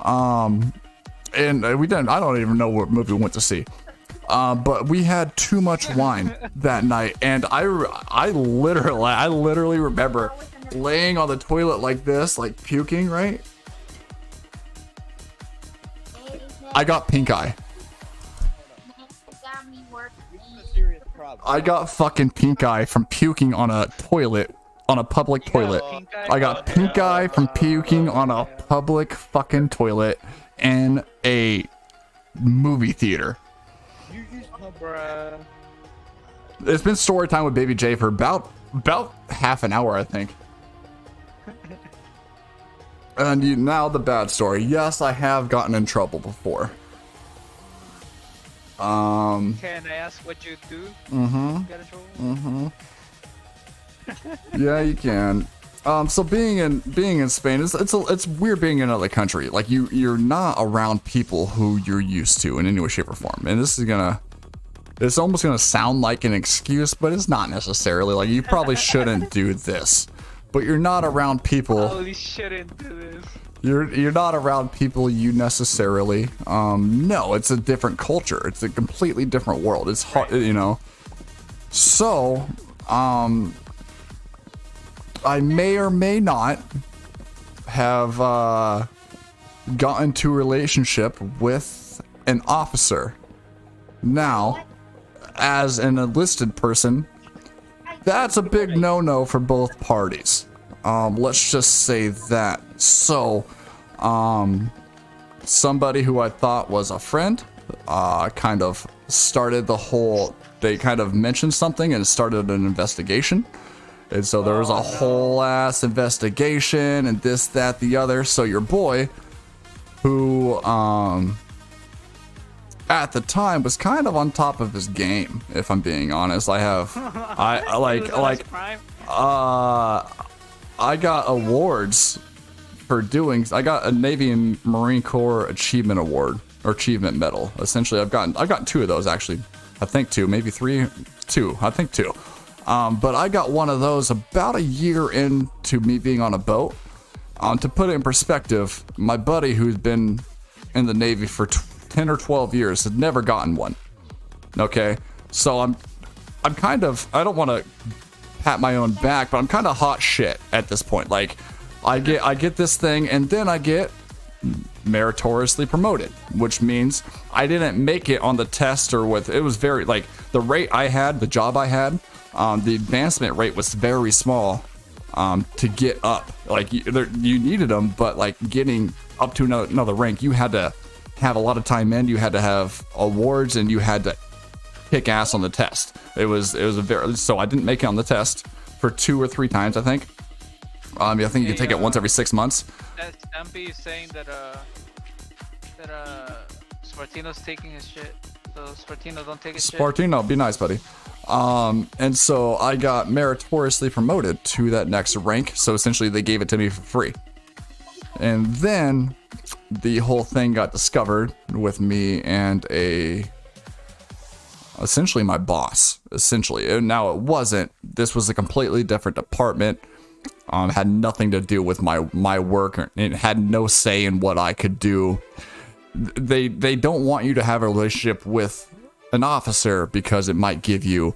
And we didn't. I don't even know what movie we went to see. But we had too much wine that night, and I literally remember laying on the toilet like this, like puking. Right? I got pink eye. I got fucking pink eye from puking on a toilet, on a public toilet. I got pink eye from puking on a public fucking toilet in a movie theater. It's been story time with Baby J for about half an hour, I think. And now the bad story. Yes, I have gotten in trouble before. Can I ask what you do? Yeah, you can. So being in Spain, it's weird being in another country. Like you're not around people who you're used to in any way, shape, or form. And it's almost gonna sound like an excuse, but it's not necessarily. Like, you probably shouldn't do this. but you're not around people. Holy shit into this. You're not around people you necessarily no, it's a different culture. It's a completely different world. It's hard, you know. So, I may or may not have gotten into a relationship with an officer. Now, as an enlisted person, that's a big no-no for both parties. Let's just say that. So, somebody who I thought was a friend, kind of started the whole, they kind of mentioned something and started an investigation. And so there was a whole ass investigation and this, that, the other. So your boy, who, at the time was kind of on top of his game, if I'm being honest. I got awards for doing. I got a Navy and Marine Corps Achievement Award or Achievement Medal. Essentially, I've gotten 2 of those actually. I think 2, maybe 3, 2. I think 2. But I got one of those about a year into me being on a boat. To put it in perspective, my buddy who's been in the Navy for 10 or 12 years had never gotten one. Okay, so I'm kind of, I don't want to pat my own back, but I'm kind of hot shit at this point. Like, I get this thing, and then I get meritoriously promoted, which means I didn't make it on the test or with, it was very, like, the rate I had, the job I had, the advancement rate was very small to get up. Like, you needed them, but like getting up to another rank, you had to have a lot of time in, you had to have awards, and you had to kick ass on the test. It was a very, so I didn't make it on the test for 2 or 3 times, I think. I think you can take it once every 6 months. That Stampy is saying that Spartino's taking his shit. So Spartino, don't take his shit. Spartino, be nice, buddy. And so I got meritoriously promoted to that next rank. So essentially they gave it to me for free. And then the whole thing got discovered with me and essentially my boss, essentially. And now it wasn't. This was a completely different department. Had nothing to do with my work. It had no say in what I could do. They don't want you to have a relationship with an officer because it might give you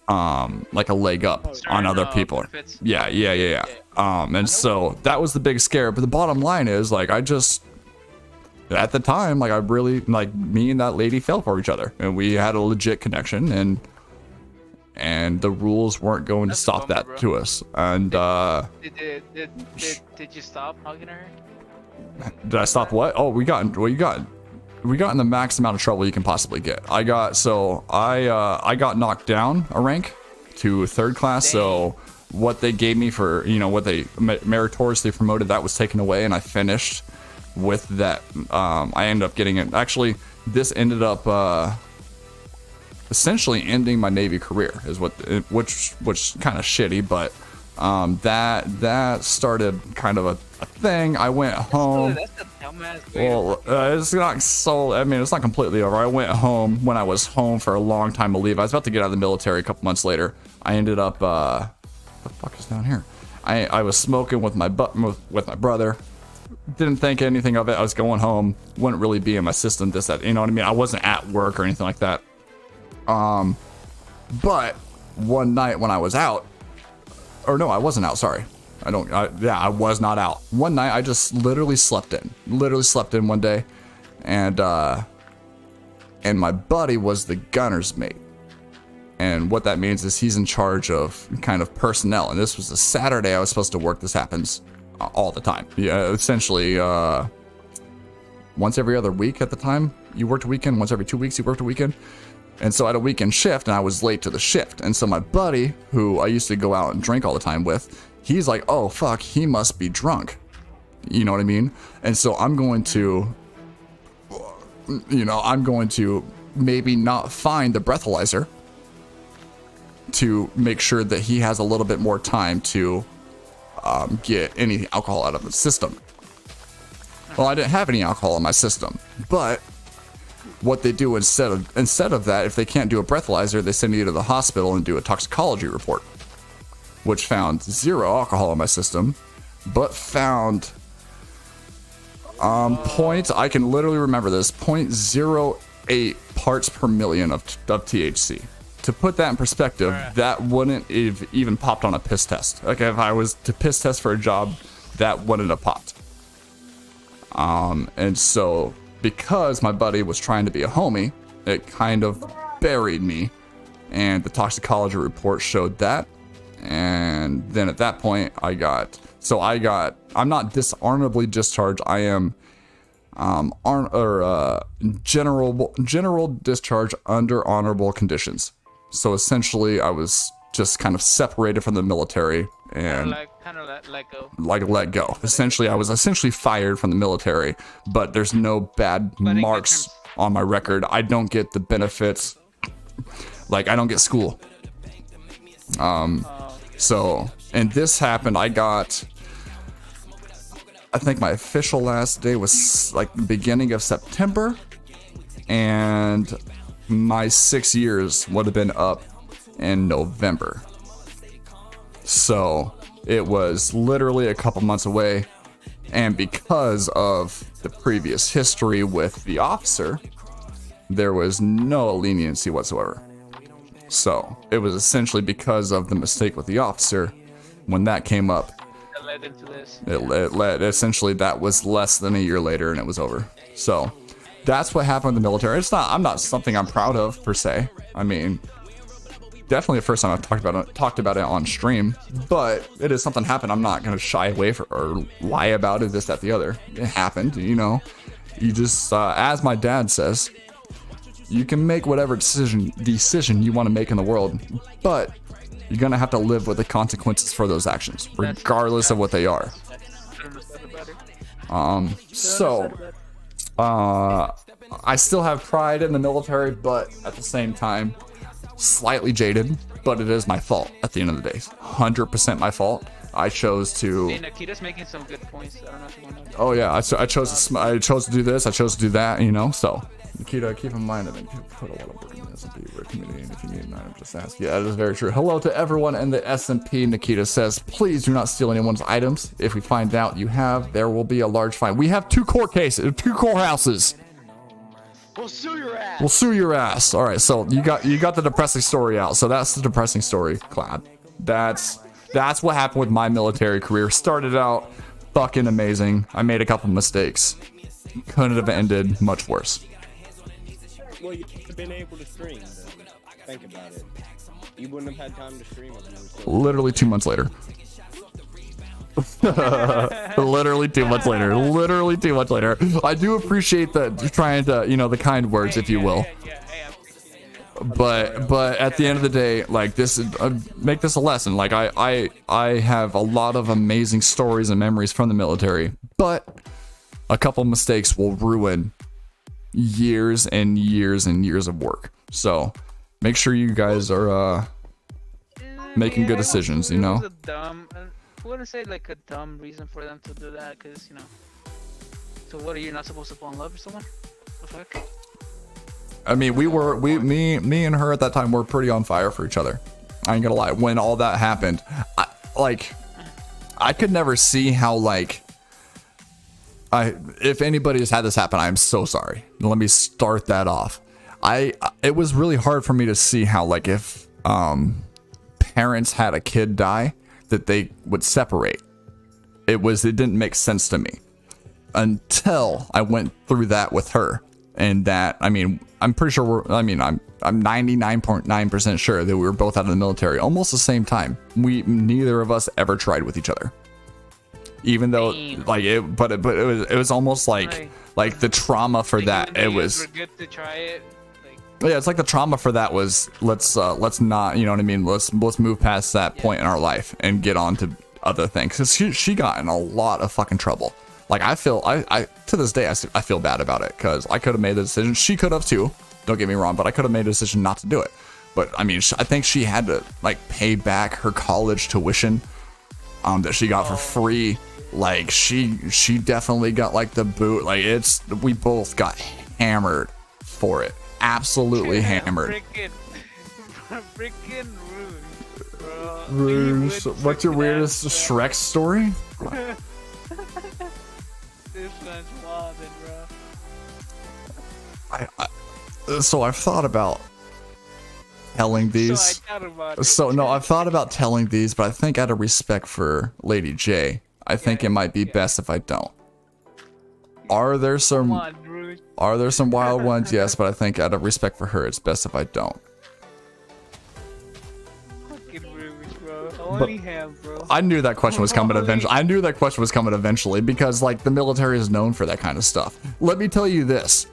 like a leg up on other people. Yeah. And so that was the big scare. But the bottom line is, like, I just, at the time, like, I really, like, me and that lady fell for each other, and we had a legit connection, and the rules weren't going to stop that to us. And did you stop hugging her? Did I stop what? Oh, we got in the max amount of trouble you can possibly get. I got knocked down a rank to 3rd class. Dang. So what they gave me for, what they meritoriously promoted, that was taken away, and I finished with that. I ended up getting it. Actually, this ended up essentially ending my Navy career, is which kind of shitty, but that started kind of a thing. I went home. That's a dumbass well, it's not so. I mean, it's not completely over. I went home when I was home for a long time to leave. I was about to get out of the military a couple months later. I ended up. What the fuck is down here? I was smoking with my brother. Didn't think anything of it. I was going home. Wouldn't really be in my system. This, that. You know what I mean? I wasn't at work or anything like that. But one night when I was out, or no, I wasn't out. Sorry. I was not out. One night I just literally slept in one day, and my buddy was the gunner's mate. And what that means is he's in charge of kind of personnel. And this was a Saturday I was supposed to work. This happens all the time. Yeah, essentially, once every other week at the time, you worked a weekend. Once every 2 weeks, you worked a weekend. And so I had a weekend shift, and I was late to the shift. And so my buddy, who I used to go out and drink all the time with, he's like, oh, fuck, he must be drunk. You know what I mean? And so I'm going to maybe not find the breathalyzer to make sure that he has a little bit more time to get any alcohol out of the system. Well, I didn't have any alcohol in my system, but what they do instead of that, if they can't do a breathalyzer, they send you to the hospital and do a toxicology report. which found 0 alcohol in my system, but found I can literally remember this, 0.08 parts per million of THC. To put that in perspective, that wouldn't have even popped on a piss test. Like if I was to piss test for a job, that wouldn't have popped. And so because my buddy was trying to be a homie, it kind of buried me, and the toxicology report showed that. And then at that point I'm not dishonorably discharged. I am general discharge under honorable conditions. So essentially I was just kind of separated from the military and kind of let go. Like let go. Essentially I was fired from the military, but there's no bad marks on my record. I don't get the benefits. Like I don't get school. So, and this happened, I think my official last day was like the beginning of September, and my 6 years would have been up in November. So it was literally a couple months away, and because of the previous history with the officer, there was no leniency whatsoever. So it was essentially because of the mistake with the officer. When that came up, That led into this. it led essentially, that was less than a year later and it was over. So that's what happened in the military. I'm not something I'm proud of per se. I mean, definitely the first time I've talked about it on stream, but it is something happened. I'm not gonna shy away or lie about it, this, that, the other. It happened, you know. You just as my dad says, you can make whatever decision you want to make in the world, but you're gonna have to live with the consequences for those actions, regardless of what they are. I still have pride in the military, but at the same time, slightly jaded. But it is my fault at the end of the day. 100% my fault. I chose to. Hey, Nikita's making some good points. I don't know if you want to. Oh yeah, I chose to do this. I chose to do that. You know, so. Nikita, keep in mind that people put a lot of work in the SMP community, and if you need an item, just ask. Yeah, that is very true. Hello to everyone in the SMP. Nikita says, please do not steal anyone's items. If we find out you have, there will be a large fine. We have 2 court cases, 2 courthouses. We'll sue your ass. We'll sue your ass. All right, so you got the depressing story out. So that's the depressing story, Clad. That's what happened with my military career. Started out fucking amazing. I made a couple mistakes. Couldn't have ended much worse. Well, you would have been able to stream, then. Think about it. You wouldn't have had time to stream if you were still... Literally 2 months later. Literally 2 months later. Literally 2 months later. I do appreciate that you're trying to, the kind words, if you will. But at the end of the day, like, this make this a lesson. Like, I have a lot of amazing stories and memories from the military, but a couple mistakes will ruin years and years and years of work. So make sure you guys are making good decisions, you know. I wouldn't say like a dumb reason for them to do that, because so what, are you not supposed to fall in love with someone? The fuck? I mean, me and her at that time were pretty on fire for each other. I ain't gonna lie. When all that happened, I could never see how, like, if anybody has had this happen, I'm so sorry. Let me start that off. It was really hard for me to see how, like, if parents had a kid die, that they would separate. It didn't make sense to me until I went through that with her. And that, I mean, I'm pretty sure I'm 99.9% sure that we were both out of the military almost the same time. Neither of us ever tried with each other. Even though, like, it was almost like the trauma for that. It was good to try it. Yeah, it's like the trauma for that was let's not, you know what I mean? Let's move past that point in our life and get on to other things. Cause she got in a lot of fucking trouble. Like, I to this day I feel bad about it, because I could have made the decision. She could have too. Don't get me wrong, but I could have made a decision not to do it. But I mean, I think she had to, like, pay back her college tuition that she got for free. Like, she definitely got, like, the boot. Like, we both got hammered for it. Absolutely hammered. Freaking rude. bro. Rouge. What's your weirdest Shrek story? This one's wildin', bro. So I've thought about telling these. So I thought about it. So no, I've thought about telling these, but I think out of respect for Lady J, I think it might be best if I don't. Are there some wild ones? Yes, but I think out of respect for her, it's best if I don't. Fucking Rouge, bro. Only him, bro. I knew that question was coming eventually. I knew that question was coming eventually because like the military is known for that kind of stuff. Let me tell you this.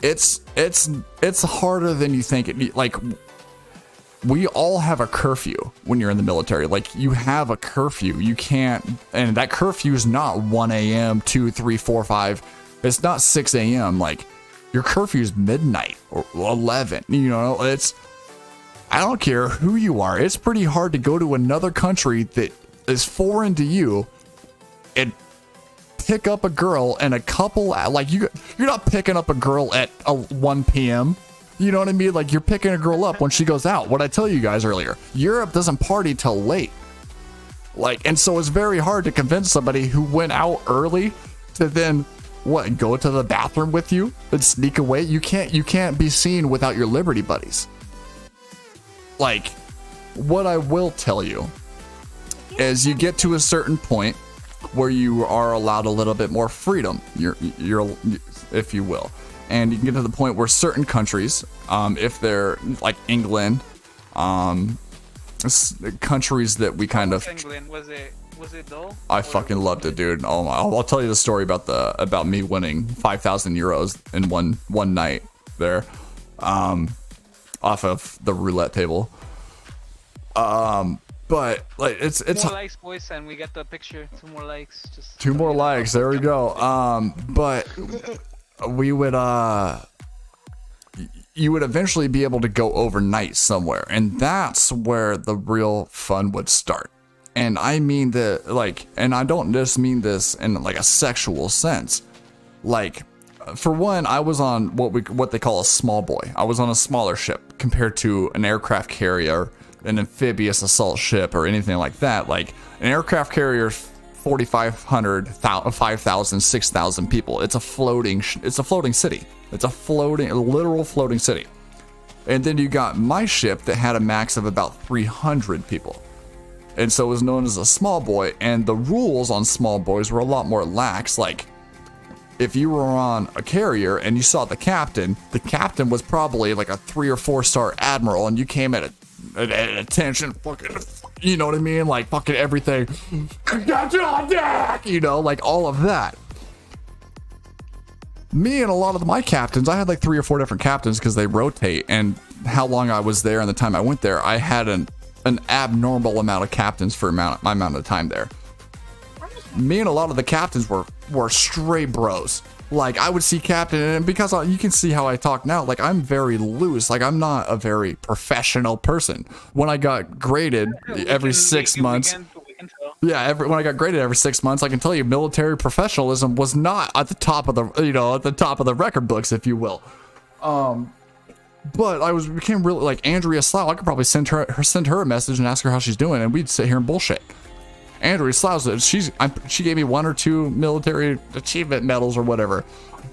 It's harder than you think it. Like, we all have a curfew when you're in the military. Like, you have a curfew. You can't, and that curfew is not 1 a.m., 2, 3, 4, 5. It's not 6 a.m. Like, your curfew is midnight or 11. You know, I don't care who you are. It's pretty hard to go to another country that is foreign to you and pick up a girl and a couple, like, you're not picking up a girl at 1 p.m. You know what I mean? Like, you're picking a girl up when she goes out. What I tell you guys earlier, Europe doesn't party till late. Like, and so it's very hard to convince somebody who went out early to then go to the bathroom with you and sneak away. You can't be seen without your Liberty buddies. Like, what I will tell you is you get to a certain point where you are allowed a little bit more freedom, if you will. And you can get to the point where certain countries, if they're like England, countries that we kind of. England, was it dull? I fucking loved it, dude. Oh my! I'll tell you the story about me winning 5,000 euros in one night there, off of the roulette table. But like it's more likes, boys, and we get the picture. 2 more likes. Just 2 more likes. There we go. But we would you would eventually be able to go overnight somewhere, and that's where the real fun would start. And I mean and I don't just mean this in like a sexual sense. Like, for one, I was on what they call a small boy. I was on a smaller ship compared to an aircraft carrier, an amphibious assault ship, or anything like that. Like, an aircraft carrier, 4,500, 5,000, 6,000 people. It's a floating city. It's a literal floating city. And then you got my ship that had a max of about 300 people. And so it was known as a small boy, and the rules on small boys were a lot more lax. Like, if you were on a carrier and you saw the captain was probably like a 3 or 4 star admiral, and you came at attention, fucking, you know what I mean? Like, fucking everything. Got you on deck! You know, like all of that. Me and a lot of my captains, I had like 3 or 4 different captains because they rotate, and how long I was there and the time I went there, I had an abnormal amount of captains for my amount of time there. Me and a lot of the captains were straight bros. Like, I would see captain, and because you can see how I talk now, like, I'm very loose. Like, I'm not a very professional person. When I got graded every 6 months, when I got graded every 6 months, I can tell you military professionalism was not at the top of the record books, if you will. But I became really like Andrea Slough. I could probably send her a message and ask her how she's doing, and we'd sit here and bullshit. Andrea Slough, she gave me 1 or 2 military achievement medals or whatever,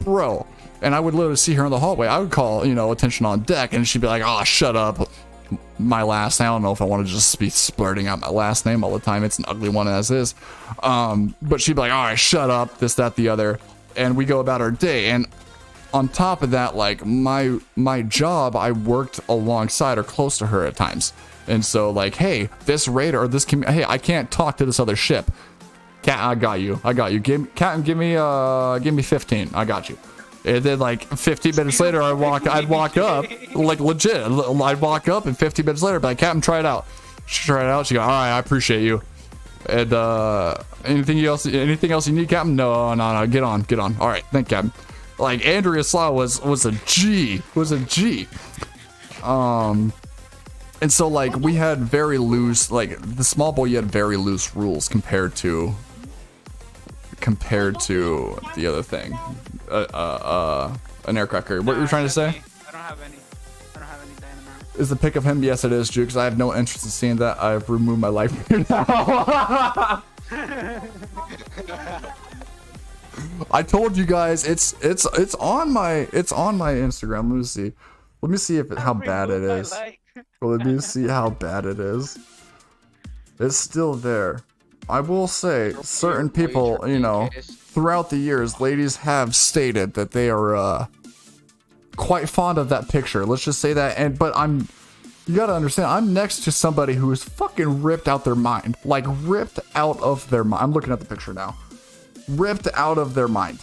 bro. And I would literally see her in the hallway. I would call, attention on deck, and she'd be like, "Oh, shut up." My last name. I don't know if I want to just be splurting out my last name all the time. It's an ugly one as is. But she'd be like, "All right, shut up." This, that, the other, and we go about our day. And on top of that, like my job, I worked alongside or close to her at times. And so, like, hey, this raider or hey, I can't talk to this other ship. I got you. Captain, give me 15. I got you. And then, like, 15 minutes later, I'd walk up, like, legit. I'd walk up, and 15 minutes later, I'd be like, "Captain, try it out." She tried it out. She go, "All right, I appreciate you." And anything else you need, Captain? No. Get on. All right, thank you, Captain. Like, Andrea Slough was a G. And so, like, we had very loose, like, the small boy, you had very loose rules compared to the other thing, an aircraft carrier. What were you trying to say? I don't have any dynamite. Is the pic of him? Yes, it is, Jukes. I have no interest in seeing that. I've removed my life now. I told you guys it's on my Instagram. Let me see how bad it is. Let me see how bad it is. It's still there. I will say certain people, you know, throughout the years, ladies have stated that they are quite fond of that picture. Let's just say that. But you gotta understand, I'm next to somebody who is fucking ripped out their mind. Like ripped out of their mind. I'm looking at the picture now. Ripped out of their mind.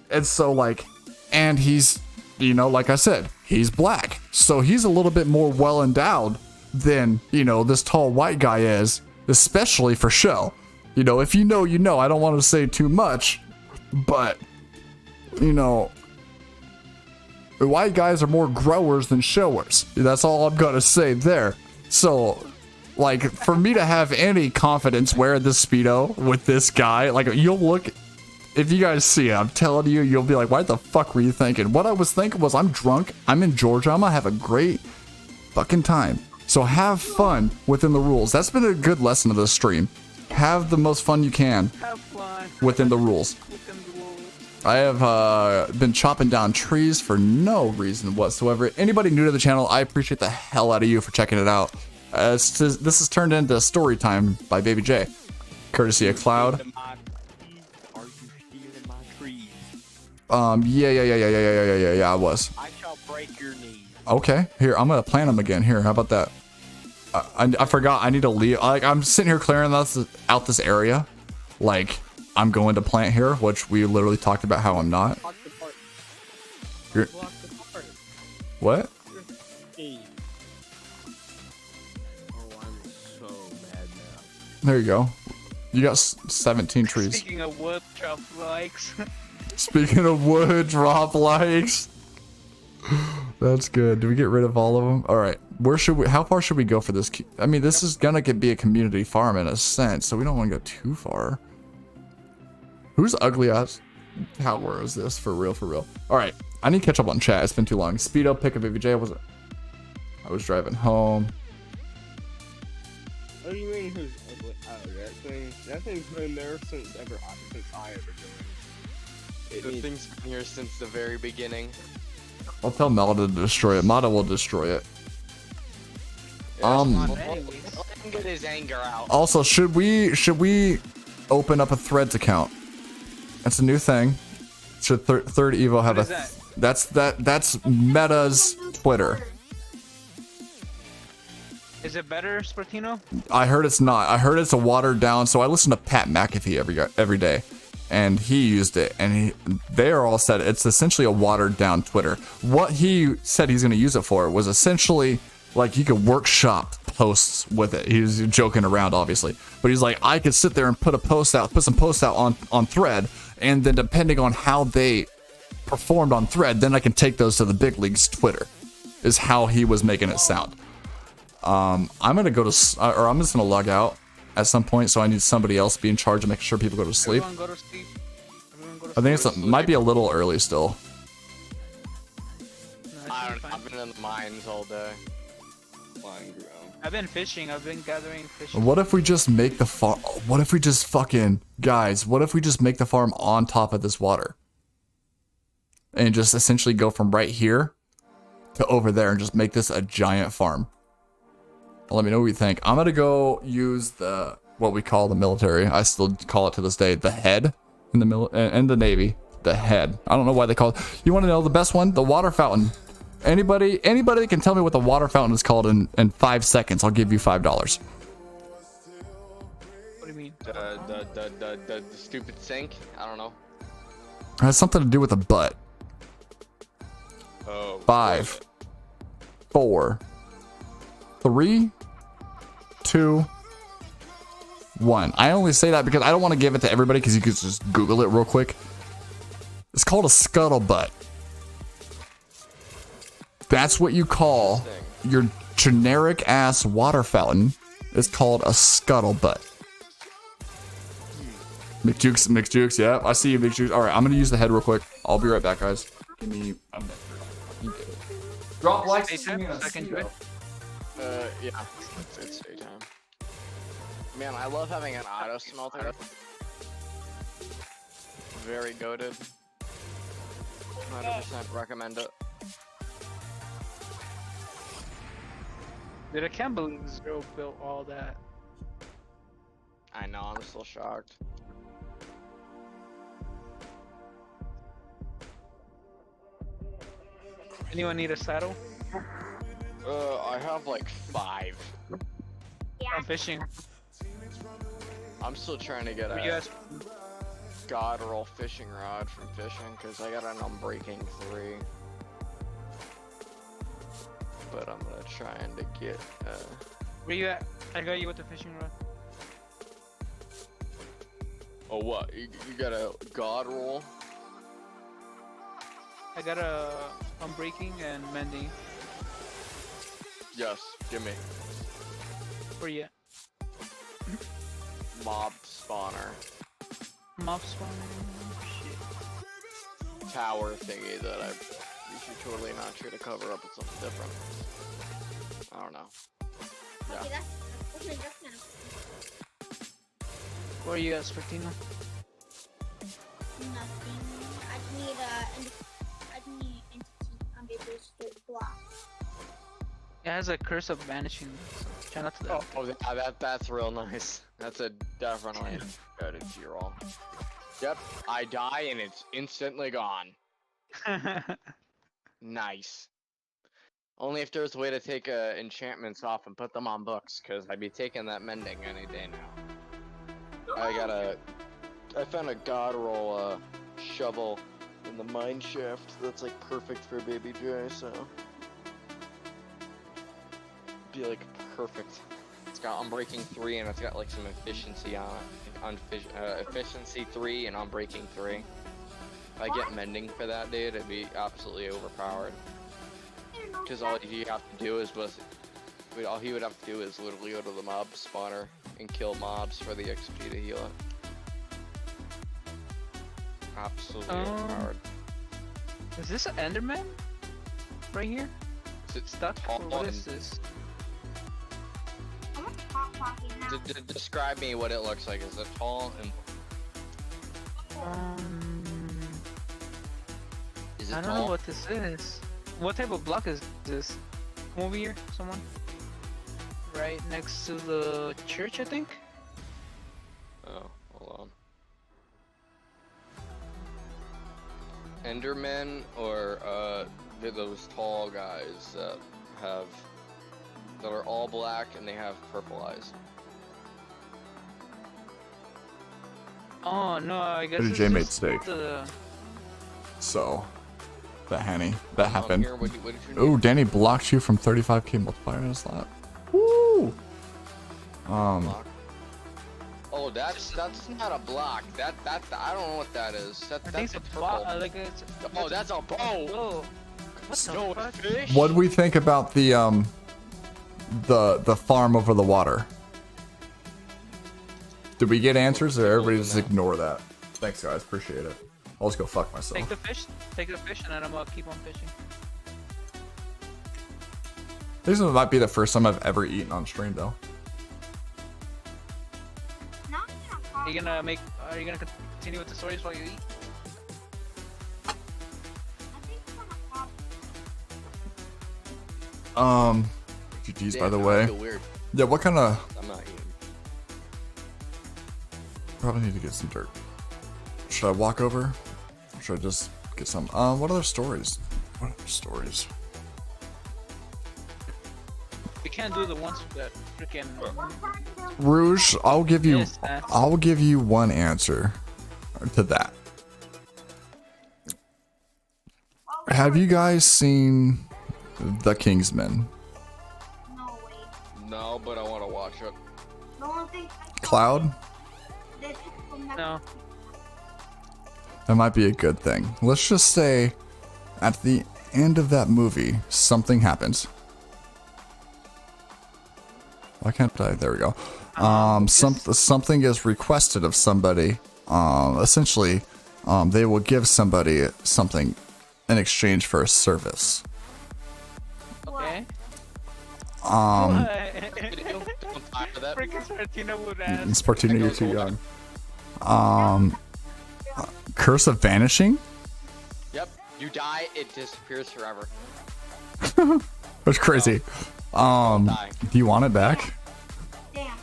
And so like, and he's, you know, like I said, he's black. So he's a little bit more well endowed than, you know, this tall white guy is, especially for show. You know, if you know, you know. I don't want to say too much, but, you know, white guys are more growers than showers. That's all I'm gonna say there. So, like, for me to have any confidence wearing this Speedo with this guy, like, you'll look, if you guys see it, I'm telling you, you'll be like, what the fuck were you thinking? What I was thinking was, I'm drunk, I'm in Georgia, I'm gonna have a great fucking time. So have fun within the rules. That's been a good lesson of this stream. Have the most fun you can within the rules. I have been chopping down trees for no reason whatsoever. Anybody new to the channel, I appreciate the hell out of you for checking it out. This has turned into story time by Baby J, courtesy of Cloud. Are you stealing my trees? Yeah, I was. I shall break your knees. Okay, here, I'm gonna plant them again. Here, how about that? I forgot, I need to leave. Like, I'm sitting here clearing out this area. Like, I'm going to plant here, which we literally talked about how I'm not. You're, what? Oh, I'm so mad now. There you go. You got 17 trees. Speaking of wood, drop likes. Speaking of wood, drop likes. That's good. Do we get rid of all of them? All right. How far should we go for this? I mean, this is gonna be a community farm in a sense, so we don't want to go too far. Who's ugly ass? How where is this? For real, for real. All right. I need to catch up on chat. It's been too long. Speedo pick of AVJ. I was driving home. What do you mean who's ugly? Oh, that thing's been there since I ever joined. The thing's been here since the very beginning. I'll tell Melda to destroy it. Mata will destroy it. Let him get his anger out. Also, should we open up a Threads account? That's a new thing. Should third Evo have that's Meta's Twitter. Is it better, Sportino? I heard it's not. I heard it's a watered down. So I listen to Pat McAfee every day, and he used it, and they are all said it's essentially a watered down Twitter. What he said he's going to use it for was essentially like you could workshop posts with it. He was joking around, obviously, but he's like, I could sit there and put some posts out on Thread, and then depending on how they performed on Thread, then I can take those to the big leagues Twitter. Is how he was making it sound. I'm gonna I'm just gonna log out at some point, so I need somebody else to be in charge of making sure people go to sleep. Everyone go to sleep. I think it might be a little early still. I've been in the mines all day. I've been fishing. I've been gathering fishing. What if we just make the farm? What if we just fucking guys? What if we just make the farm on top of this water, and just essentially go from right here to over there, and just make this a giant farm? Let me know what you think. I'm gonna go use what we call the military. I still call it to this day the head in the Navy. The head. I don't know why they call it. You want to know the best one? The water fountain. Anybody that can tell me what the water fountain is called in 5 seconds, I'll give you $5. What do you mean? The stupid sink? I don't know. It has something to do with a butt. Oh. 5, 4, 3, 2, 1. I only say that because I don't want to give it to everybody because you could just Google it real quick. It's called a scuttlebutt. That's what you call your generic ass water fountain. It's called a scuttlebutt. McJukes, yeah, I see you, McJukes. All right, I'm gonna use the head real quick. I'll be right back, guys. Give me a minute. Drop likes. Second, Yeah, it's daytime. Man, I love having an auto smelter. Very goated. 100% recommend it. Dude, I can't believe Zero built all that. I know, I'm still shocked. Anyone need a saddle? I have like 5. I'm fishing. I'm still trying to get Where you a guys? god roll fishing rod from fishing because I got an Unbreaking 3. But I'm gonna trying to get Where you at? I got you with the fishing rod. oh what? You got a god roll? I got a Unbreaking and Mending. Yes, give me. Where you at? Mob spawner. Mob spawner. Shit. Tower thingy that you should totally not try to cover up with something different. I don't know. Okay, Yeah. that's kind of Where you at, Spartino? nothing. I just need entity. I'm able to block. It has a curse of vanishing. So try not to die. Oh, that's real nice. That's a definitely good roll. Yep, I die and it's instantly gone. Nice. Only if there's a way to take enchantments off and put them on books, because I'd be taking that mending any day now. I found a god roll shovel in the mine shaft that's like perfect for Baby J, so be like perfect. It's got Unbreaking 3 and it's got like some efficiency on it. Efficiency 3 and Unbreaking 3. If I get mending for that, dude, it'd be absolutely overpowered. Because all you have to do is all he would have to do is literally go to the mob spawner and kill mobs for the XP to heal it. Absolutely overpowered. Is this an Enderman? Right here? Is it Stuck? Or what is this? I'm hot pocket now. Describe me what it looks like. Is it tall and is it I don't tall? know what this is. What type of block is this? Come over here, someone. Right next to the church, I think. Oh, hold on. Endermen or they're those tall guys that are all black and they have purple eyes. Oh no, I guess Pretty it's J-made just steak. the... So, that Hanny, that happened. Here, what did you Oh, need? Danny blocked you from 35k multiplier in his lap. Woo! Block. Oh, that's not a block. That I don't know what that is. I think That's it's a a purple. like it's... Oh, that's a bow. Whoa. What the No, fuck? fish. What do we think about the farm over the water? Did we get answers, or everybody just ignore that? Thanks, guys. Appreciate it. I'll just go fuck myself. Take the fish, and then I'm gonna keep on fishing. This might be the first time I've ever eaten on stream, though. Now I'm Are you gonna continue with the stories while you eat? I think I'm gonna GG's, by Damn, the now I way. feel weird. Yeah, what kind of... I'm not eating. Probably need to get some dirt. Should I walk over? Or should I just get some... what other stories? What other stories? We can't do the ones that freaking... Rouge, I'll give you... Yes, that's- I'll give you one answer to that. Have you guys seen The Kingsman? No way. No, but I want to watch it. The only thing Cloud? No. That might be a good thing. Let's just say at the end of that movie, something happens. Why can't I? There we go. Something is requested of somebody. Essentially, they will give somebody something in exchange for a service. Okay. Freaking Spartino would ask. Spartino, you're too young. Curse of Vanishing? Yep. You die, it disappears forever. That's crazy. Do you want it back? Damn.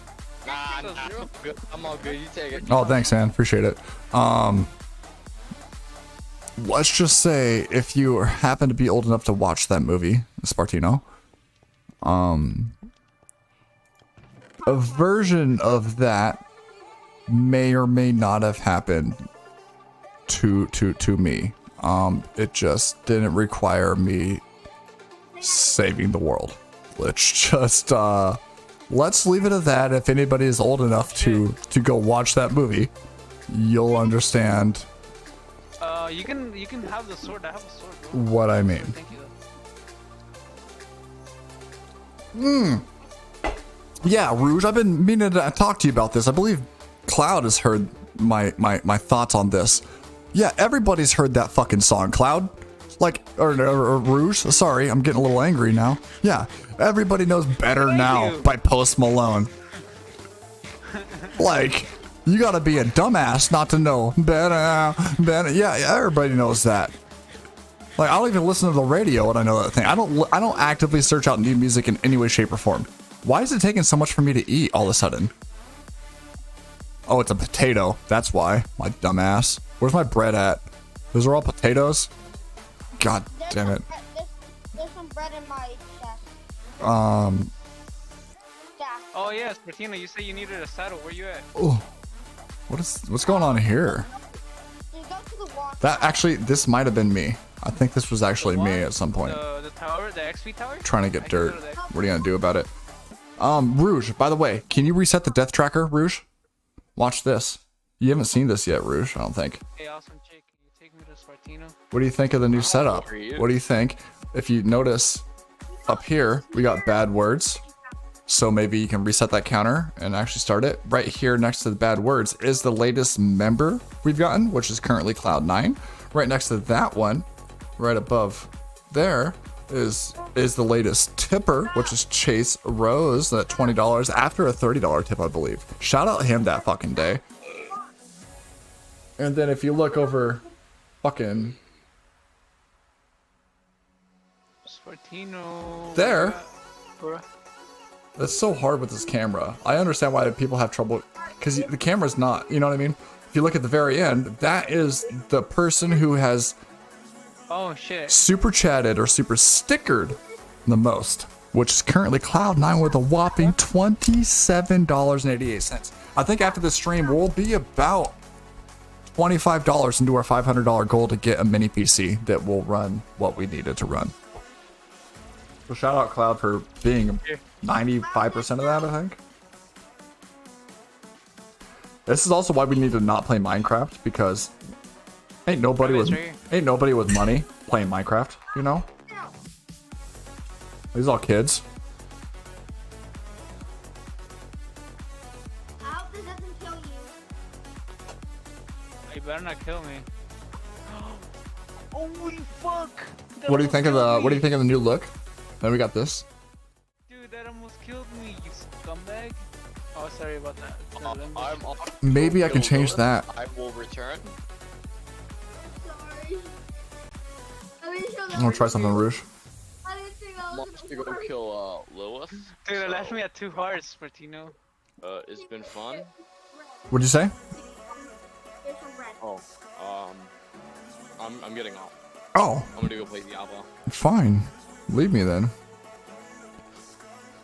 Nah, I'm good. I'm all good. You take it. Oh, thanks, man. Appreciate it. Let's just say if you happen to be old enough to watch that movie, Spartino, a version of that may or may not have happened to me. It just didn't require me saving the world. Let's leave it at that. If anybody is old enough to go watch that movie, you'll understand You can have the sword. I have a sword, bro. what I mean. Thank you. Yeah, Rouge, I've been meaning to talk to you about this. I believe Cloud has heard my thoughts on this. Yeah, everybody's heard that fucking song, Cloud. Like, or Rouge. Sorry, I'm getting a little angry now. Yeah, everybody knows Better Now by Post Malone. Like, you gotta be a dumbass not to know Better Now, Better. Yeah, everybody knows that. Like, I don't even listen to the radio and I know that thing. I don't actively search out new music in any way, shape, or form. Why is it taking so much for me to eat all of a sudden? Oh, it's a potato. That's why. My dumbass. Where's my bread at? Those are all potatoes? God damn it. There's some bread in my chest. Oh yeah, Spartino, you say you needed a saddle. Where you at? Oh, what's going on here? Just go to the water. That actually, this might have been me. I think this was actually me at some point. The tower, the XP tower? Trying to get dirt. What are you gonna do about it? Rouge, by the way, can you reset the death tracker, Rouge? Watch this. You haven't seen this yet, Rouge, I don't think. Hey, awesome chick, can you take me to Spartino? What do you think of the new setup? What do you think? If you notice up here, we got bad words. So maybe you can reset that counter and actually start it. Right here next to the bad words is the latest member we've gotten, which is currently Cloud9. Right next to that one, right above there, is the latest tipper, which is Chase Rose at $20 after a $30 tip, I believe. Shout out him that fucking day. And then if you look over fucking Spartino. there, that's so hard with this camera. I understand why people have trouble, because the camera's not, you know what I mean? If you look at the very end, that is the person who has Oh shit. super chatted or super stickered the most, which is currently Cloud9 with a whopping $27.88. I think after the stream, we'll be about $25 into our $500 goal to get a mini PC that will run what we need it to run. So shout out Cloud for being 95% of that, I think. This is also why we need to not play Minecraft, because ain't nobody with money playing Minecraft, you know? These all kids. I hope this doesn't kill you. You better not kill me. Holy fuck! What do you think of the new look? Then we got this. Dude, that almost killed me, you scumbag. Oh, sorry about that. Maybe I can change that. I will return. Sorry. I'm gonna try something, Rouge. I didn't think that was Wants to go kill Lilith. Dude, it left me at 2 hearts, Martino. It's been fun. What'd you say? There's some bread. Oh, I'm getting off. Oh, I'm gonna go play Diablo. fine. Leave me then.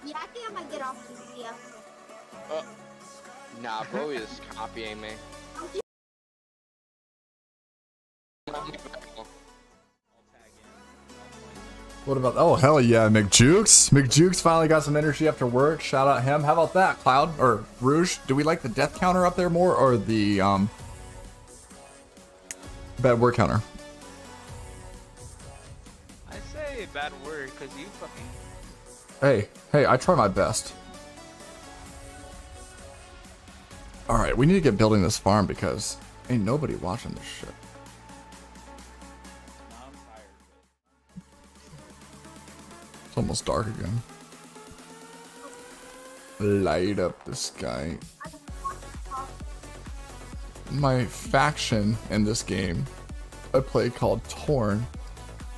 Yeah, I think I might get off this video. Nah, bro is copying me. What about, oh hell yeah, McJukes. McJukes finally got some energy after work. Shout out him. How about that, Cloud or Rouge? Do we like the death counter up there more, or the bad word counter? I say bad word, cause you fucking. Hey, I try my best. All right, we need to get building this farm because ain't nobody watching this shit. It's almost dark again. light up the sky. My faction in this game, I play called Torn,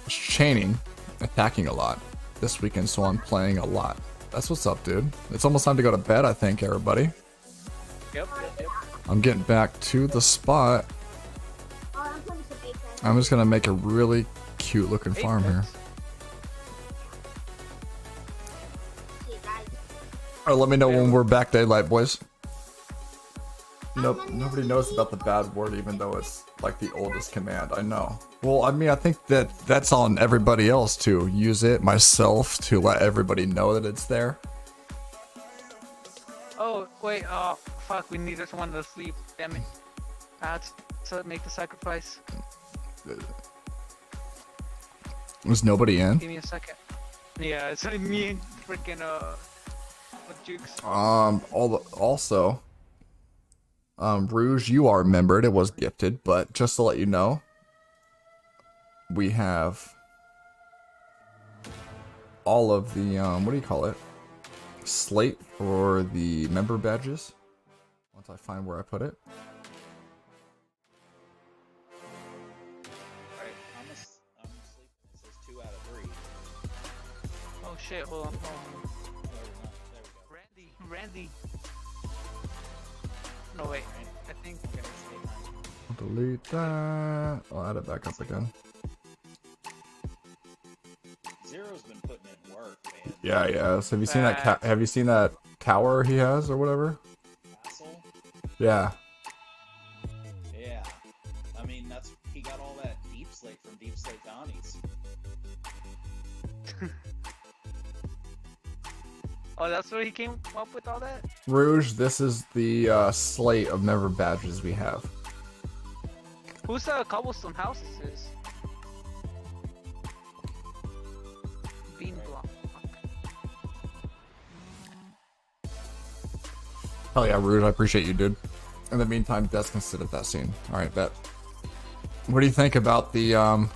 is chaining, attacking a lot this weekend, so I'm playing a lot. That's what's up, dude. It's almost time to go to bed, I think, everybody. Yep. I'm getting back to the spot. I'm just gonna make a really cute looking farm here. Alright, let me know when we're back daylight, boys. Nope, nobody knows about the bad word, even though it's like the oldest command. I know. Well, I mean, I think that that's on everybody else to use it, myself, to let everybody know that it's there. Oh, wait, oh, fuck, we need someone to sleep, damn it. I had to make the sacrifice. Was nobody in? Give me a second. Yeah, it's only me and freaking, with Jukes. Also, Rouge, you are remembered. It was gifted, but just to let you know, we have all of the, what do you call it? Slate for the member badges. Once I find where I put it. I'm asleep. It says 2 out of 3. Oh shit, hold on. No, there we go. Randy. No, wait, I think. I'll delete that. I'll add it back up again. Zero's been putting in work, man. Yeah, yeah. So have you seen that? Have you seen that tower he has or whatever? Castle? Yeah. Yeah. I mean, he got all that Deep Slate from Deep Slate Donnies. Oh, that's where he came up with all that? Rouge, this is the slate of member badges we have. Who's cobblestone houses is? Bean block. Hell yeah, Rouge, I appreciate you, dude. In the meantime, Des can sit at that scene. Alright, bet. What do you think about the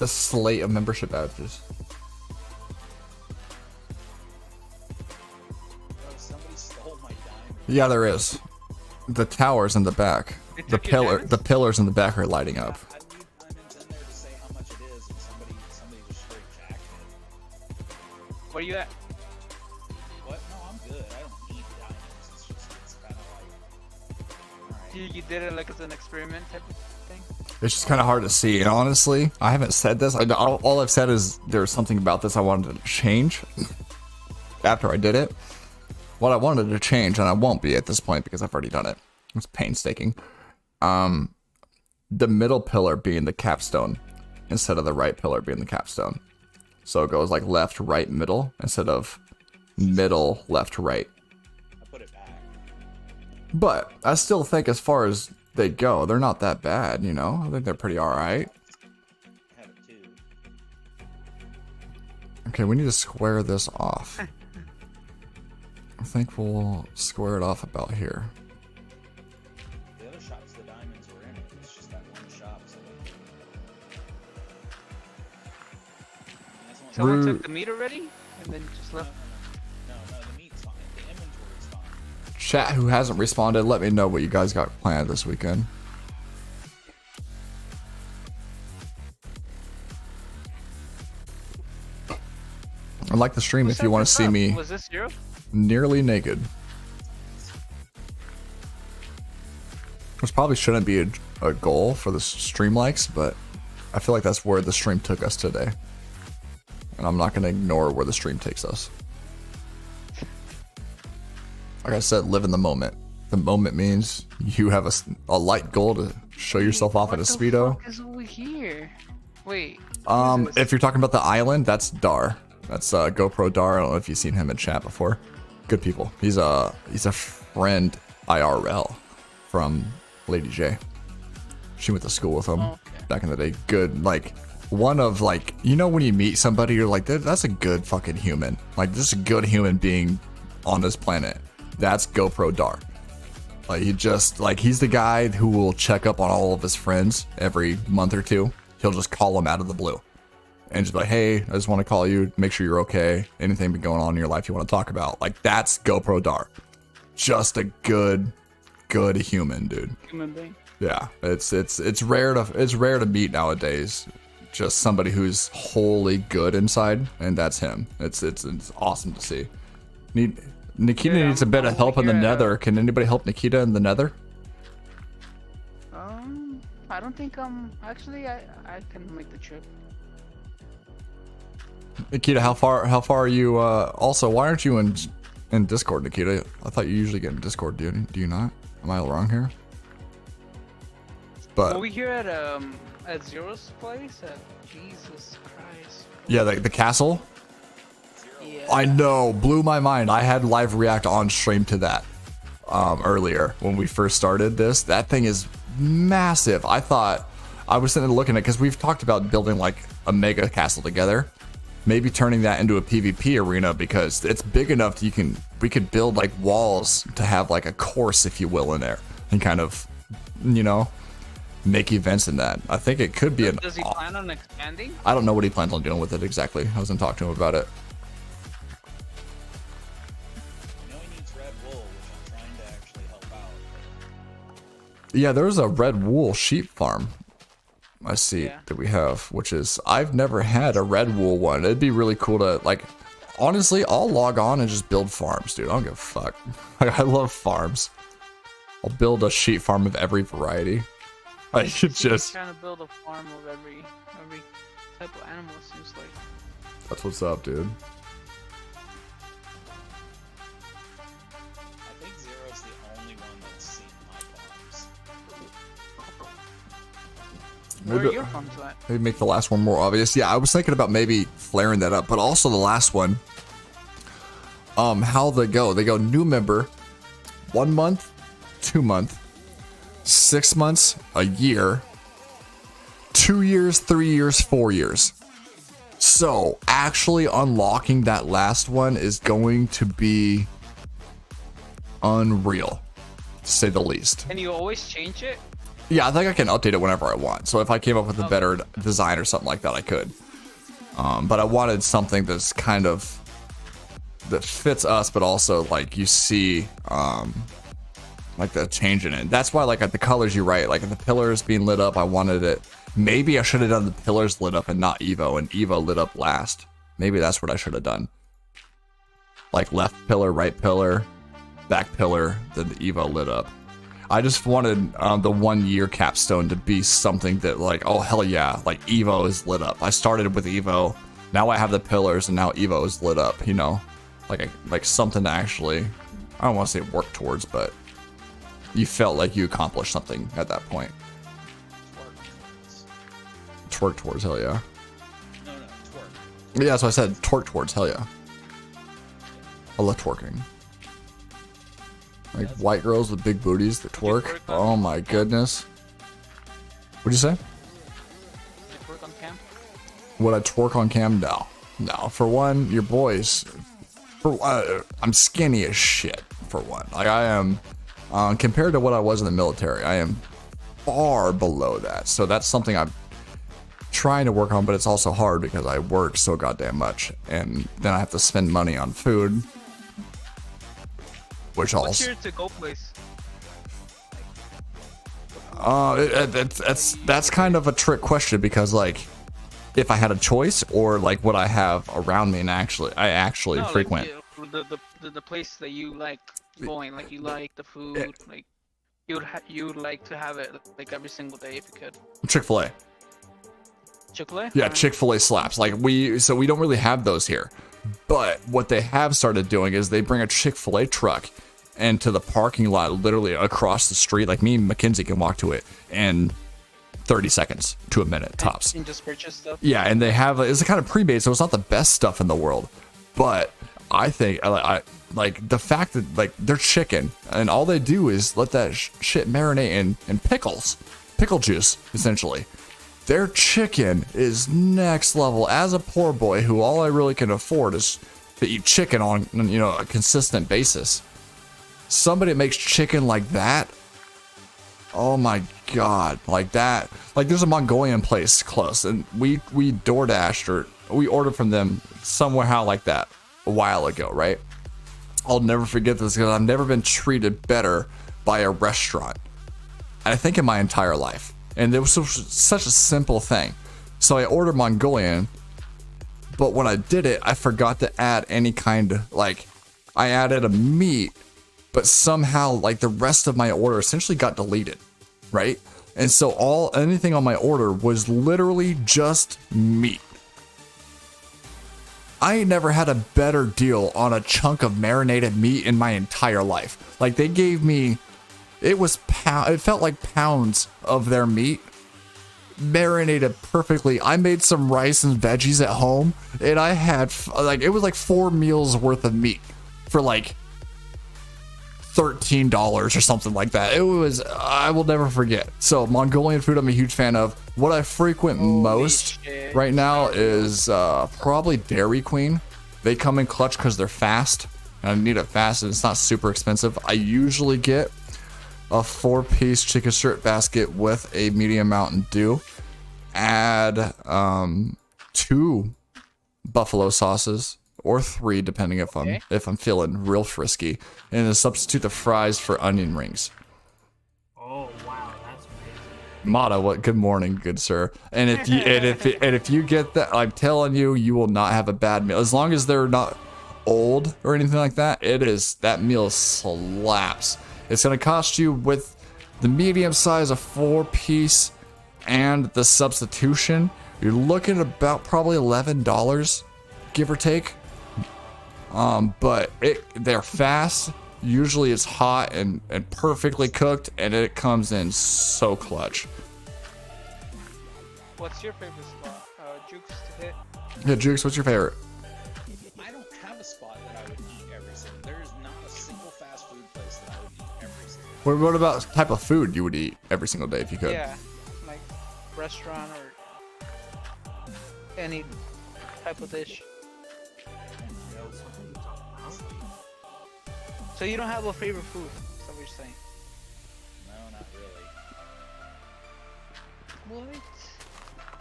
slate of membership badges? Somebody stole my diamond. Yeah, there is. The towers in the back. The pillars in the back are lighting up. I leave diamonds in there to say how much it is, and somebody just straight jacked it. Where you at? What? No, I'm good. I don't need diamonds. It's kind of like, alright. You did it like as an experiment type of thing? It's just kind of hard to see. And honestly, I haven't said this. All I've said is there's something about this I wanted to change after I did it. What I wanted to change, and I won't be at this point because I've already done it. It's painstaking. The middle pillar being the capstone instead of the right pillar being the capstone. So it goes like left, right, middle instead of middle, left, right. I put it back. But I still think as far as they go, they're not that bad, you know? I think they're pretty alright. I have it too. Okay, we need to square this off. I think we'll square it off about here. The other shops, the diamonds were in it. It's just that one shop. So Someone took the meat already? And then just left? no, the meat's fine. The inventory's fine. Chat who hasn't responded, let me know what you guys got planned this weekend. I like the stream if you want to see me Was this Zero? nearly naked. Which probably shouldn't be a goal for the stream likes, but I feel like that's where the stream took us today. And I'm not going to ignore where the stream takes us. Like I said, live in the moment. The moment means you have a light goal to show yourself off at a speedo. What is over here? Wait. If you're talking about the island, that's Dar. That's GoPro Dar. I don't know if you've seen him in chat before. Good people. He's a friend IRL from Lady J. She went to school with him back in the day. Good, like one of like, you know when you meet somebody, you're like, that's a good fucking human. Like this is a good human being on this planet. That's GoPro Dar. Like he's the guy who will check up on all of his friends every month or two. He'll just call them out of the blue. and just be like, hey, I just want to call you, make sure you're okay. Anything been going on in your life you want to talk about? Like, that's GoPro Dar. Just a good human, dude. Human being. Yeah, it's rare to meet nowadays. Just somebody who's wholly good inside, and that's him. It's awesome to see. Nikita needs a bit of help in the Nether. Can anybody help Nikita in the Nether? I don't think actually I can make the trip. Nikita, how far are you? Also, why aren't you in Discord, Nikita? I thought you usually get in Discord. Do you not? Am I wrong here? But Are we here at Zero's place? Jesus Christ. Yeah, the castle. Yeah. I know, blew my mind. I had live react on stream to that earlier when we first started this. That thing is massive. I was sitting there looking at it because we've talked about building like a mega castle together. Maybe turning that into a PvP arena because it's big enough we could build like walls to have like a course, if you will, in there and kind of, make events in that. I think it could be Does he plan on expanding? I don't know what he plans on doing with it exactly. I wasn't talking to him about it. I know he needs red wool, which I'm trying to actually help out. Yeah, there's a red wool sheep farm I see that we have, which is, I've never had a red wool one. It'd be really cool to, like, honestly, I'll log on and just build farms, dude. I don't give a fuck. Like, I love farms. I'll build a sheep farm of every variety. I could just trying to build a farm of every type of animal, it seems like. That's what's up, dude. I think Zero's the only one that's seen my farms. Where are your farms at? Maybe make the last one more obvious. Yeah, I was thinking about maybe flaring that up, but also the last one. How they go? They go new member, 1 month, 2 month, 6 months, a year, 2 years, 3 years, 4 years. So actually unlocking that last one is going to be unreal, to say the least. Can you always change it? Yeah, I think I can update it whenever I want. So if I came up with a better design or something like that, I could. But I wanted something that's kind of that fits us, but also like you see like the change in it. That's why, like, at the colors, you're right, like the pillars being lit up, I wanted it. Maybe I should have done the pillars lit up and not Evo, and Evo lit up last. Maybe that's what I should have done. Like left pillar, right pillar, back pillar, then the Evo lit up. I just wanted the 1 year capstone to be something that, like, oh hell yeah, like Evo is lit up. I started with Evo, now I have the pillars, and now Evo is lit up, like something to actually, I don't want to say work towards, but you felt like you accomplished something at that point. Twerk towards, hell yeah. No, twerk. Yeah, that's what I said, twerk towards, hell yeah. I love twerking. Like white girls with big booties that twerk. Oh my goodness. What'd you say? Twerk on cam? Would I twerk on cam? No. No. For one, your boys. I'm skinny as shit, for one. Like, I am, compared to what I was in the military, I am far below that. So that's something I'm trying to work on, but it's also hard because I work so goddamn much. And then I have to spend money on food. Which What's also, your to-go place? that's kind of a trick question because, like, if I had a choice or like what I have around me and I actually frequent. Like, the place that you like going, like you like the food, like you'd like to have it like every single day if you could. Chick-fil-A. Chick-fil-A? Yeah, Chick-fil-A slaps. Like we don't really have those here. But what they have started doing is they bring a Chick-fil-A truck into the parking lot literally across the street. Like me and Mackenzie can walk to it in 30 seconds to a minute tops. And just purchase stuff? Yeah, and they have, it's a kind of pre-made, so it's not the best stuff in the world. But I think, I like the fact that, like, they're chicken and all they do is let that shit marinate in pickles, pickle juice, essentially. Their chicken is next level. As a poor boy who all I really can afford is to eat chicken on, a consistent basis. Somebody that makes chicken like that, Oh my god, like that. Like there's a Mongolian place close, and we DoorDashed or we ordered from them somehow like that a while ago, right? I'll never forget this because I've never been treated better by a restaurant, I think, in my entire life. And it was such a simple thing. So I ordered Mongolian, but when I did it, I forgot to add any kind of, like, I added a meat, but somehow like the rest of my order essentially got deleted, right? And so anything on my order was literally just meat. I ain't never had a better deal on a chunk of marinated meat in my entire life. Like they gave me, it felt like pounds of their meat marinated perfectly. I made some rice and veggies at home, and I had like, it was like 4 meals worth of meat for like $13 or something like that. It was, I will never forget. So Mongolian food I'm a huge fan of. What I frequent most right now is probably Dairy Queen. They come in clutch because they're fast, and I need it fast, and it's not super expensive. I usually get a 4-piece chicken strip basket with a medium Mountain Dew. Add 2 buffalo sauces, or 3 depending if I'm feeling real frisky, and then substitute the fries for onion rings. Oh wow, that's amazing. Mata, what? Good morning, good sir. And if you get that, I'm telling you, you will not have a bad meal as long as they're not old or anything like that. That meal slaps. It's gonna cost you, with the medium size, a 4-piece and the substitution, you're looking at about probably $11, give or take. But they're fast. Usually it's hot and perfectly cooked, and it comes in so clutch. What's your favorite spot? Jukes to hit? Yeah, Jukes, what's your favorite? I don't have a spot that I would eat every single. There is not a single fast food place that I would eat every single. What about type of food you would eat every single day if you could? Yeah, like restaurant or any type of dish. So you don't have a favorite food? Is that what you're saying? No, not really. What?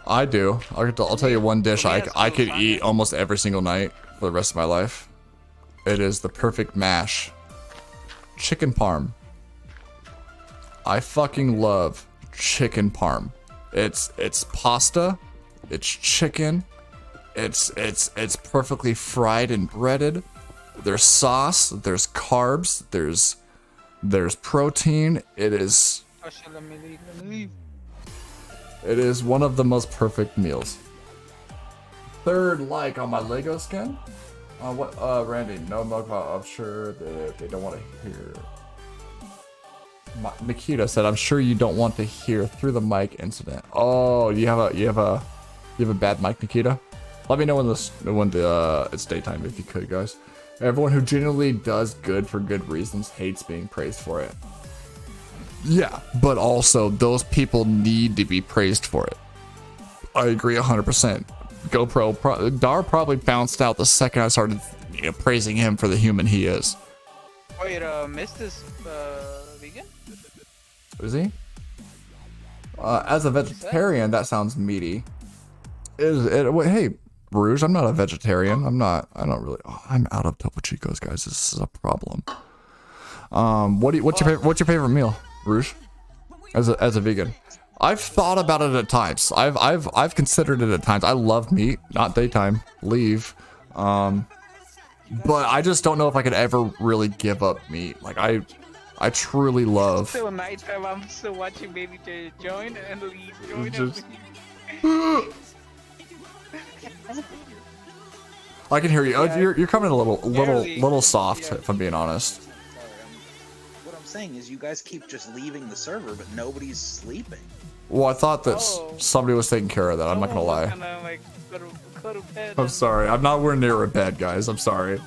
I do. I'll tell you one dish I could eat almost every single night for the rest of my life. It is the perfect mash. Chicken parm. I fucking love chicken parm. It's pasta. It's chicken. It's perfectly fried and breaded. There's sauce, there's carbs, there's protein. It is one of the most perfect meals. 3rd like on my Lego skin. Randy, no mugwell. I'm sure that they don't want to hear. Nikita said, "I'm sure you don't want to hear through the mic incident." Oh, you have a bad mic, Nikita. Let me know when it's daytime if you could, guys. Everyone who genuinely does good for good reasons hates being praised for it. Yeah, but also those need to be praised for it. I agree 100%. Dar probably bounced out the second I started praising him for the human he is. Wait, Mist is vegan? Is he? As a vegetarian, that sounds meaty. Hey, Rouge, I'm not a vegetarian. I'm out of Topo Chicos, guys. This is a problem. What's your favorite meal, Rouge? As a vegan, I've thought about it at times. I've considered it at times. I love meat, not daytime. Leave. But I just don't know if I could ever really give up meat. Like I truly love. Still nighttime. I'm still watching Baby J join and leave. Just. I can hear you. Yeah, You're coming a little soft, if I'm being honest. Sorry, what I'm saying is you guys keep just leaving the server, but nobody's sleeping. Well, I thought that somebody was taking care of that. I'm not gonna lie. I'm sorry. I'm not near a bed, guys. I'm sorry.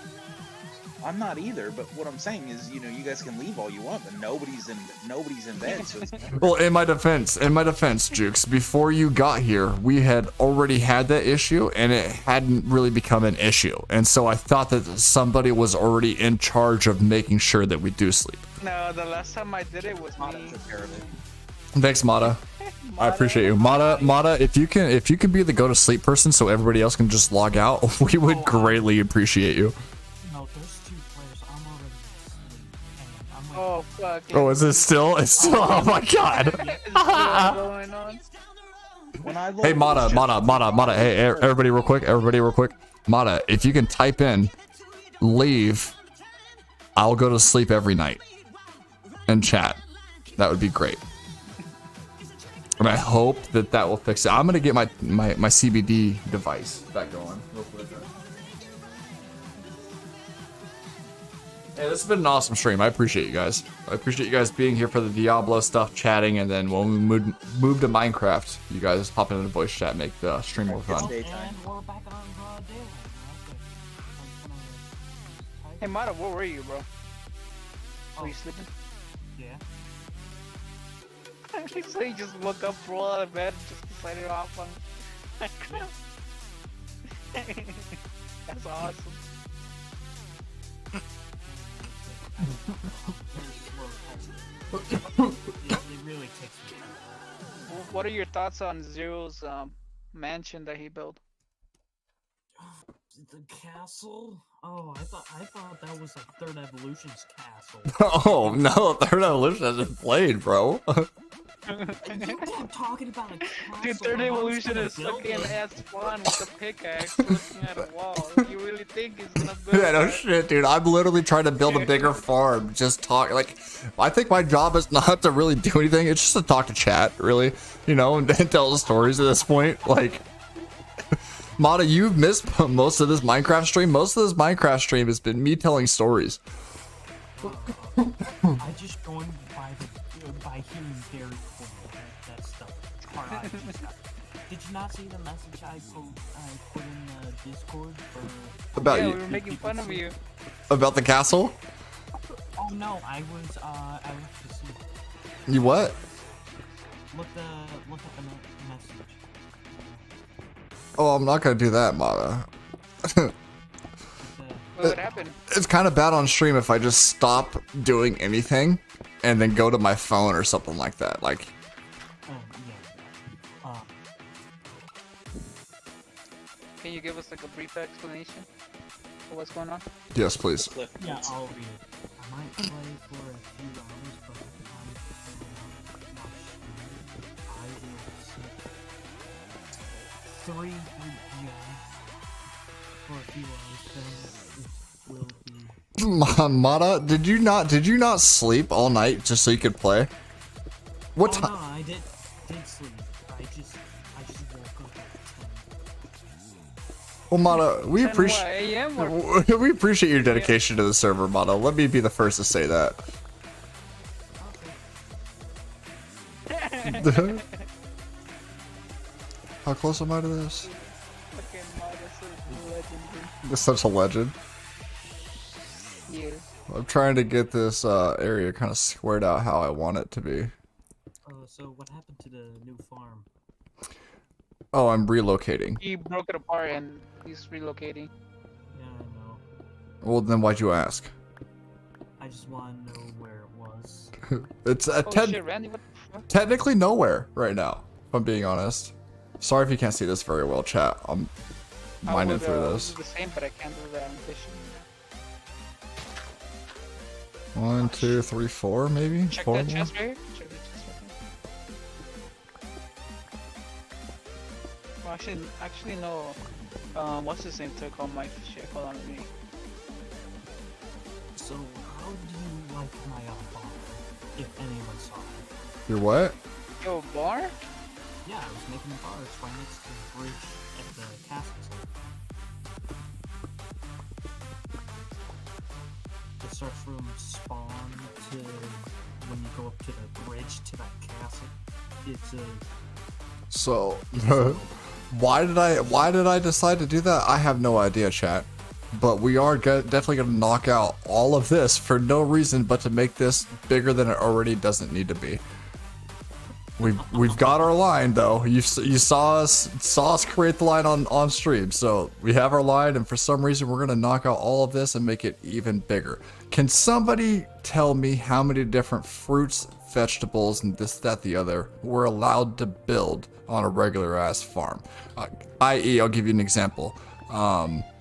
I'm not either, but what I'm saying is, you guys can leave all you want, but nobody's in bed. So it's Well, in my defense, Jukes, before you got here, we had already had that issue, and it hadn't really become an issue. And so I thought that somebody was already in charge of making sure that we do sleep. No, the last time I did it was me. Thanks, Mata. I appreciate you, Mata. If you can be the go to sleep person, so everybody else can just log out, we would greatly appreciate you. No, there's 2 players. I'm already asleep, and I'm like, Oh fuck. Oh, is it still? It's still. Oh my god. Going on? Hey, Mata. Hey, everybody, real quick. Mata, if you can type in leave, I'll go to sleep every night and chat. That would be great. And I hope that will fix it. I'm gonna get my CBD device back going real quick. Hey, this has been an awesome stream. I appreciate you guys. I appreciate you guys being here for the Diablo stuff, chatting, and then when we move to Minecraft, you guys pop into the voice chat, make the stream more fun. and we're back on daylight. Hey Mata, where were you, bro? Were you sleeping? Yeah. So you just woke up, roll out of bed, just decided off on. That's awesome. It really takes me. What are your thoughts on Zero's mansion that he built? The castle? Oh, I thought that was like Third Evolution's castle. Oh no, Third Evolution hasn't played, bro. You kept talking about a castle. Dude, Third Evolution is fucking ass fun with the pickaxe looking at a wall. You really think he's gonna build Yeah, no that? shit, dude. I'm literally trying to build a bigger farm. Just talk. Like, I think my job is not to really do anything. It's just to talk to chat, really. You know, and tell the stories at this point. Like, Mata, you've missed most of this Minecraft stream. Most of this Minecraft stream has been me telling stories. I just joined by hearing very cool. That stuff. Did you not see the message I put in the Discord for? About Yeah, you. we were making fun of you. About the castle? Oh no, I was to see. You what? Look at the message. Oh, I'm not gonna do that, Mata. What happened? It's kind of bad on stream if I just stop doing anything and then go to my phone or something like that. Like, Yeah. Can you give us like a brief explanation of what's going on? yes, please. Yeah, I'll read it. I might play for a few hours, but I will sit 3 p.m. for a few hours, then it will be. Mata, did you not sleep all night just so you could play? What Oh time? no, I did sleep. I just woke up at 10. Well, Mata, we 10 appreciate what, AM or we appreciate your dedication to the server, Mata. Let me be the first to say that. How close am I to this? fucking Mata's a legend. It's such a legend. Yeah. I'm trying to get this area kind of squared out how I want it to be. So what happened to the new farm? Oh, I'm relocating. He broke it apart and he's relocating. Yeah, I know. Well, then why'd you ask? I just want to know where it was. It's Oh shit, Randy, what the fuck? technically nowhere right now, if I'm being honest. Sorry if you can't see this very well, chat. I'm minding through this. Do the same, but I can't do that on fishing. 1, 2, 3, 4, maybe? Check 4 that more? chest right here. Check that chest right here. Well, actually no. What's his name took all my shit? Hold on, let me. So how do you like my bar? If anyone saw it. You're what? Yo, bar? Yeah, I was making a bar. It's right next to the bridge at the castle. It starts from spawn to when you go up to the bridge to that castle. It's a So, why did I decide to do that? I have no idea, chat. But we are definitely going to knock out all of this for no reason but to make this bigger than it already doesn't need to be. We've got our line though. You saw us create the line on stream, so we have our line, and for some reason we're gonna knock out all of this and make it even bigger. Can somebody tell me how many different fruits, vegetables, and this, that, the other we're allowed to build on a regular ass farm? I.e., I'll give you an example.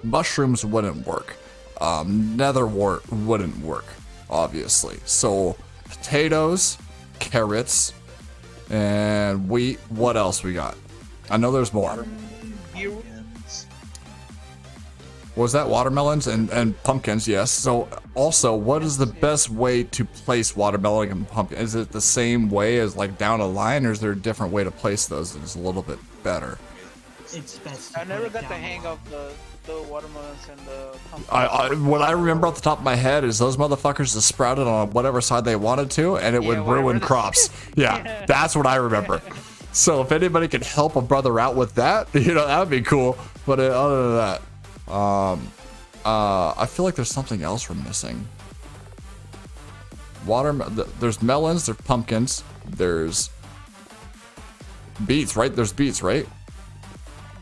Mushrooms wouldn't work. Netherwort wouldn't work, obviously. So potatoes, carrots, and wheat. What else we got? I know there's more. Was that watermelons and pumpkins? Yes. So also, what is the best way to place watermelon and pumpkin? Is it the same way as like down a line, or is there a different way to place those that's a little bit better? It's best. I never got the hang of the watermelons and the pumpkins. What I remember off the top of my head is those motherfuckers just sprouted on whatever side they wanted to, and it would ruin crops. Yeah, that's what I remember. So if anybody could help a brother out with that, that would be cool. But other than that, I feel like there's something else we're missing. There's melons, there's pumpkins, there's beets, right? There's beets, right?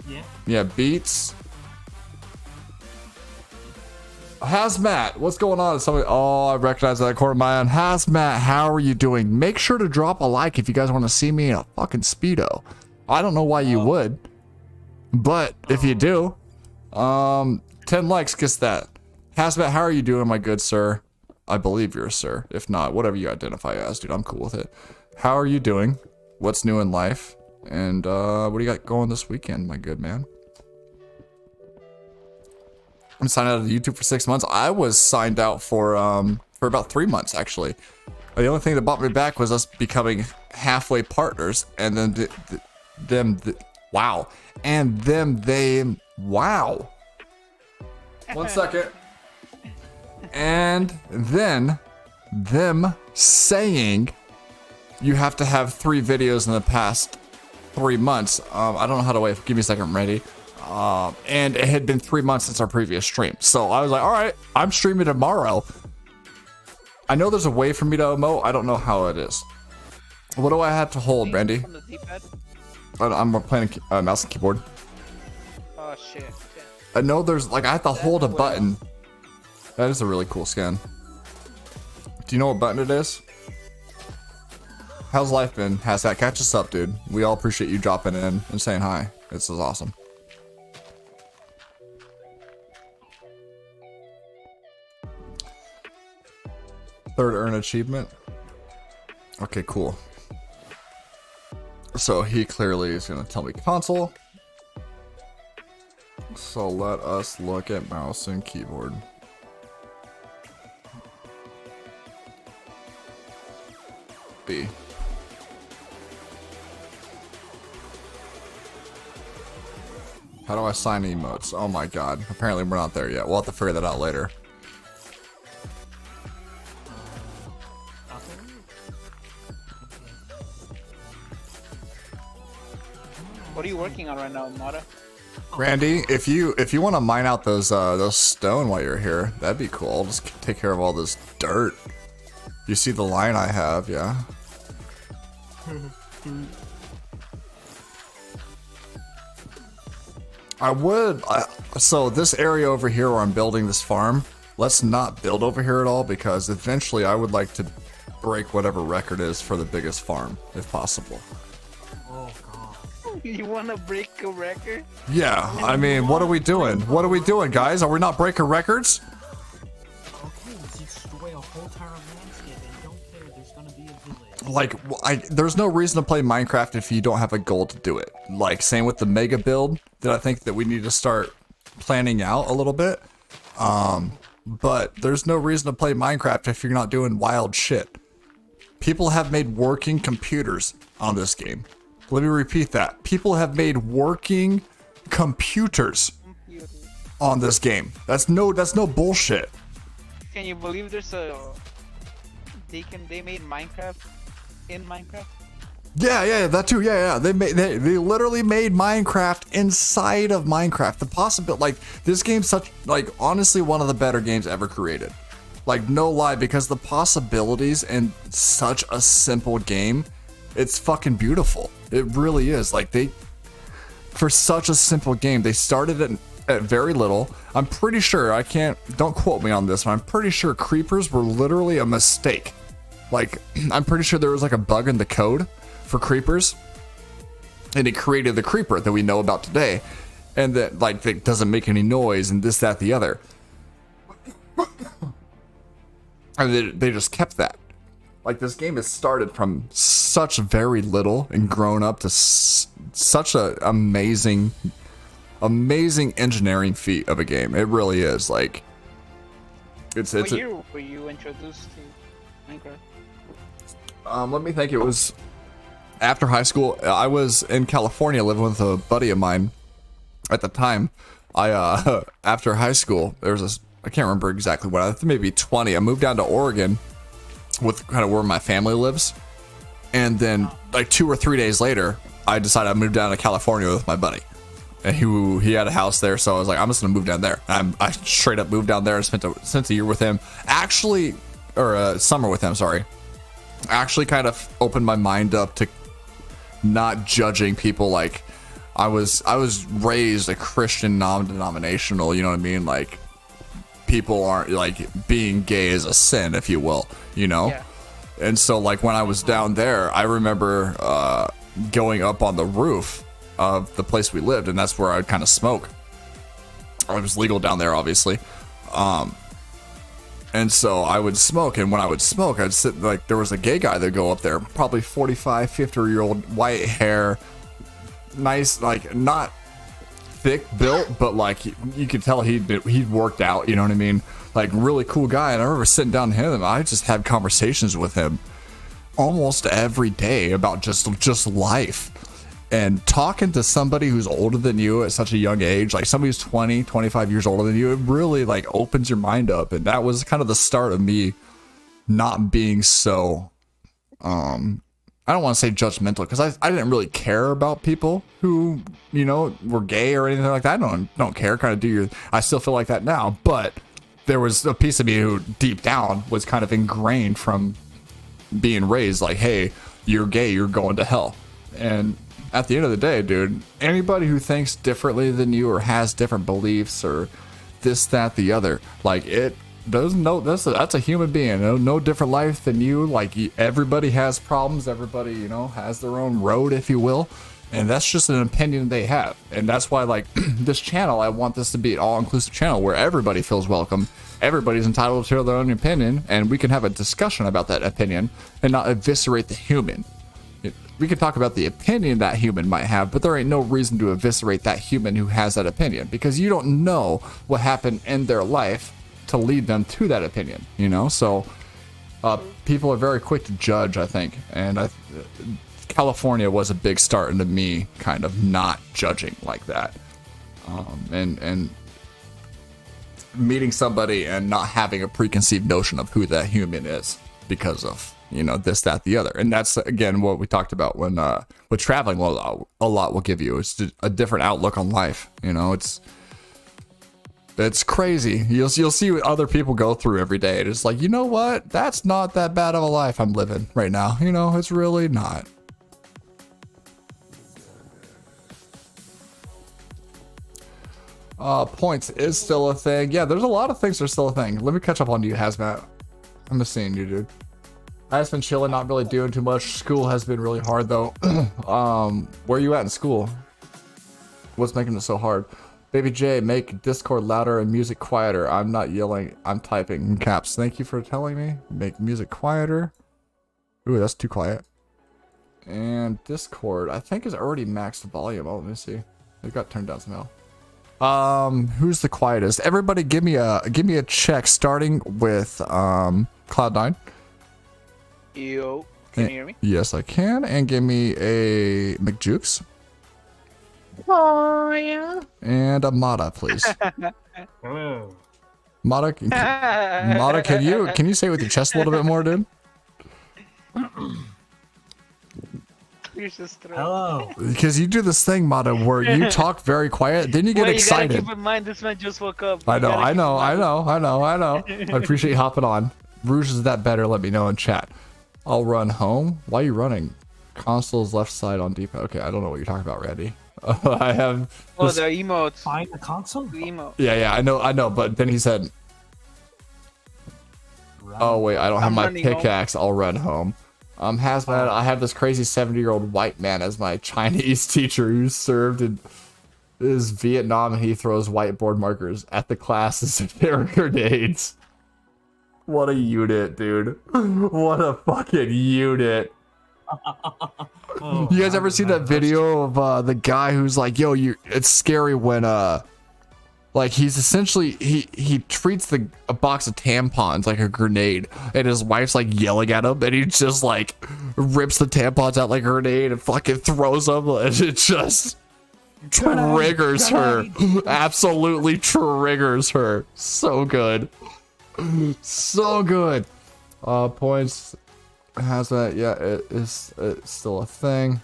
Yeah. Yeah, beets. Hazmat, what's going on? Somebody, I recognize that corner of my own. Hazmat, how are you doing? Make sure to drop a like if you guys want to see me in a fucking Speedo. I don't know why you would, but if you do, 10 likes gets that. Hazmat, how are you doing, my good sir? I believe you're a sir. If not, whatever you identify as, dude, I'm cool with it. How are you doing? What's new in life? And what do you got going this weekend, my good man? I'm signed out of YouTube for 6 months. I was signed out for about 3 months, actually. The only thing that brought me back was us becoming halfway partners, and then wow. One second. And then them saying you have to have 3 videos in the past 3 months. I don't know how to wait. Give me a second. I'm ready. And it had been 3 months since our previous stream. So I was like, all right, I'm streaming tomorrow. I know there's a way for me to emote. I don't know how it is. What do I have to hold, Randy? I'm playing mouse and keyboard. Oh, shit. I know there's, like, I have to hold a button. That is a really cool skin. Do you know what button it is? How's life been? Has that catch us up, dude? We all appreciate you dropping in and saying hi. This is awesome. Third earn achievement. Okay, cool. So he clearly is gonna tell me console. So let us look at mouse and keyboard. B. How do I assign emotes? Oh my god. Apparently we're not there yet. We'll have to figure that out later. What are you working on right now, Mara? Randy, if you want to mine out those stone while you're here, that'd be cool. I'll just take care of all this dirt. You see the line I have, yeah? So this area over here where I'm building this farm, let's not build over here at all, because eventually I would like to break whatever record is for the biggest farm, if possible. Oh god. You wanna break a record? Yeah, I mean, what are we doing? What are we doing, guys? Are we not breaking records? Okay, let's destroy a whole entire landscape and don't care, there's gonna be a village. Like, there's no reason to play Minecraft if you don't have a goal to do it. Like, same with the mega build that I think that we need to start planning out a little bit. But there's no reason to play Minecraft if you're not doing wild shit. People have made working computers on this game. Let me repeat that. People have made working computers on this game. That's no bullshit. Can you believe there's a... They made Minecraft in Minecraft? Yeah, that too. Yeah. They literally made Minecraft inside of Minecraft. The possibility, like, this game's such, like, honestly one of the better games ever created. Like, no lie, because the possibilities in such a simple game It's fucking beautiful. It really is. Like, for such a simple game, they started at very little. I'm pretty sure, don't quote me on this, but I'm pretty sure creepers were literally a mistake. Like, I'm pretty sure there was like a bug in the code for creepers, and it created the creeper that we know about today, and that like it doesn't make any noise and this, that, the other. And they just kept that. Like, this game has started from such very little and grown up to such a amazing engineering feat of a game. It really is. Like, it's What year were you introduced to Minecraft? Let me think. It was after high school. I was in California living with a buddy of mine at the time. After high school, there was I can't remember exactly what, I think maybe 20. I moved down to Oregon with kind of where my family lives. And then like 2 or 3 days later, I decided I moved down to California with my buddy. And he had a house there, so I was like, I'm just gonna move down there. I straight up moved down there and spent a year with him. Actually, or a summer with him, sorry. Actually kind of opened my mind up to not judging people. Like, I was raised a Christian non-denominational, you know what I mean? Like, people aren't, like, being gay is a sin, if you will, you know? Yeah. And so, like, when I was down there, I remember going up on the roof of the place we lived, and that's where I'd kind of smoke. It was legal down there, obviously. And so I would smoke, and when I would smoke, I'd sit, like, there was a gay guy that'd go up there, probably 45, 50-year-old, white hair, nice, like, not thick built, but like you could tell he'd worked out, you know what I mean? Like, really cool guy. And I remember sitting down to him, I just had conversations with him almost every day about just life. And talking to somebody who's older than you at such a young age, like somebody who's 20, 25 years older than you, it really like opens your mind up. And that was kind of the start of me not being so I don't want to say judgmental, because I didn't really care about people who, you know, were gay or anything like that. I don't care. Kind of I still feel like that now, but there was a piece of me who deep down was kind of ingrained from being raised like, hey, you're gay, you're going to hell. And at the end of the day, dude, anybody who thinks differently than you or has different beliefs or this, that, the other, like, that's a human being. No different life than you. Like, everybody has problems. Everybody, you know, has their own road, if you will. And that's just an opinion they have. And that's why, like, this channel, I want this to be an all-inclusive channel where everybody feels welcome. Everybody's entitled to their own opinion, and we can have a discussion about that opinion and not eviscerate the human. We can talk about the opinion that human might have, but there ain't no reason to eviscerate that human who has that opinion, because you don't know what happened in their life to lead them to that opinion, you know? So people are very quick to judge, I think, and California was a big start into me kind of not judging like that, and meeting somebody and not having a preconceived notion of who that human is because of, you know, this, that, the other. And that's, again, what we talked about when with traveling. A lot will give you is a different outlook on life. You know, it's crazy. You'll see what other people go through every day. It's like, you know what? That's not that bad of a life I'm living right now. You know, it's really not. Points is still a thing. Yeah, there's a lot of things that are still a thing. Let me catch up on you, Hazmat. I'm just seeing you, dude. I've just been chilling, not really doing too much. School has been really hard, though. Where are you at in school? What's making it so hard? Baby J, make Discord louder and music quieter. I'm not yelling, I'm typing in caps. Thank you for telling me. Make music quieter. Ooh, that's too quiet. And Discord, I think, is already maxed volume. Oh, let me see. It got turned down somehow. Who's the quietest? Everybody give me a check, starting with Cloud9. Yo, can you hear me? Yes, I can. And give me a McJukes. Oh, yeah. And a Mata, please. Hello. Mata, can you say it with your chest a little bit more, dude? Hello. Because you do this thing, Mata, where you talk very quiet, then you get excited. You gotta keep in mind, this man just woke up. I know. I appreciate you hopping on. Rouge, is that better? Let me know in chat. I'll run home. Why are you running? Console's left side on D-pad. Okay, I don't know what you're talking about, Randy. I have. Oh, this- the emotes. Find the console. The emote. Yeah, I know. But then he said, "Oh wait, I don't have I'm my running home. pickaxe. I'll run home." Hazmat, I have this crazy 70-year-old white man as my Chinese teacher who served in Vietnam, and he throws whiteboard markers at the classes if there are grenades. What a unit, dude! What a fucking unit! Oh, You guys ever seen that video of the guy who's like, "Yo, it's scary when like he's essentially he treats a box of tampons like a grenade, and his wife's like yelling at him, and he just like rips the tampons out like a grenade and fucking throws them, and it just triggers her, absolutely triggers her. So good, so good. Points has that? Yeah, it's still a thing.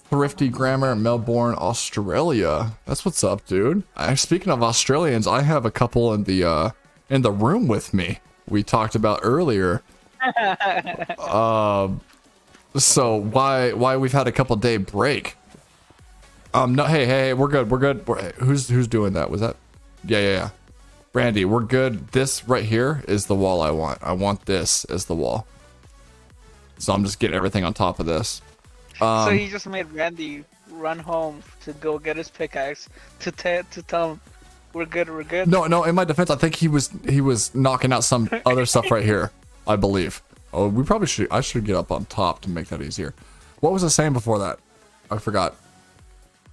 Thrifty Grammar, Melbourne, Australia. That's what's up, dude. Speaking of Australians, I have a couple in the room with me. We talked about earlier. So why we've had a couple day break? No, hey, we're good. Who's doing that? Was that? Yeah. Randy, we're good. This right here is the wall I want. I want this as the wall. So I'm just getting everything on top of this. So he just made Randy run home to go get his pickaxe to tell him we're good. No. In my defense, I think he was knocking out some other stuff right here. I believe. Oh, we probably should. I should get up on top to make that easier. What was I saying before that? I forgot.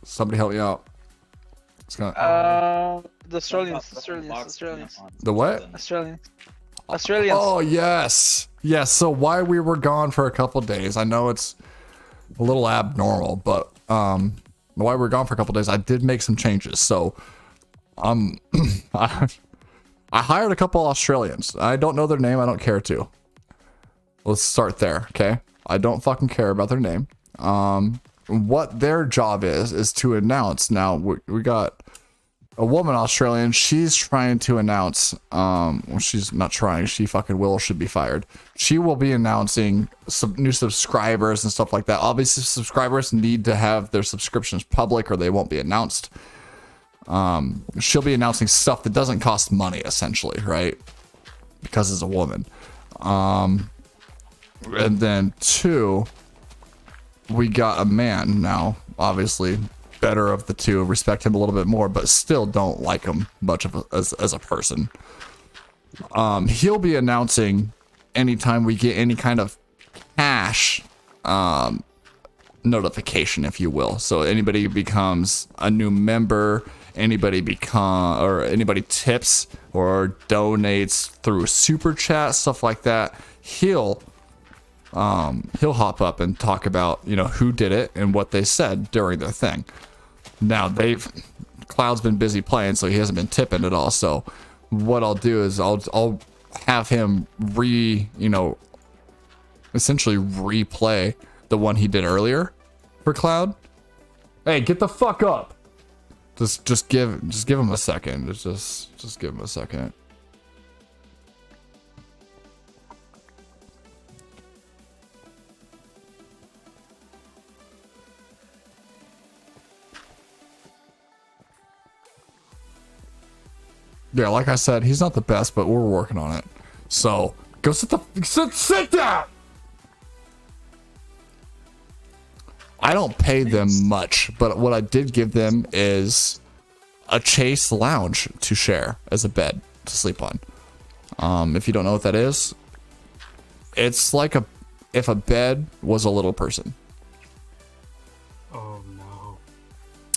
Somebody help me out. It's gonna. The Australians. The what? Australians. Oh yes. So why we were gone for a couple days? I know it's a little abnormal, but why we were gone for a couple days, I did make some changes. So I hired a couple Australians. I don't know their name. I don't care to. Let's start there, okay? I don't fucking care about their name. What their job is to announce. Now we got a woman Australian. She's trying to announce. Well, she's not trying. She fucking will. Should be fired. She will be announcing some new subscribers and stuff like that. Obviously, subscribers need to have their subscriptions public, or they won't be announced. She'll be announcing stuff that doesn't cost money, essentially, right? Because it's a woman. And then 2, we got a man now. Obviously, better of the 2. Respect him a little bit more, but still don't like him much as a person. He'll be announcing anytime we get any kind of cash notification, if you will. So anybody becomes a new member, anybody tips or donates through super chat, stuff like that, he'll hop up and talk about, who did it and what they said during their thing. Now Cloud's been busy playing, so he hasn't been tipping at all. So what I'll do is I'll have him essentially replay the one he did earlier for Cloud. Hey, get the fuck up. Just give him a second. Just give him a second. Yeah, like I said, he's not the best, but we're working on it. So go sit down. I don't pay them much, but what I did give them is a Chase lounge to share as a bed to sleep on. If you don't know what that is, it's like if a bed was a little person. Oh no.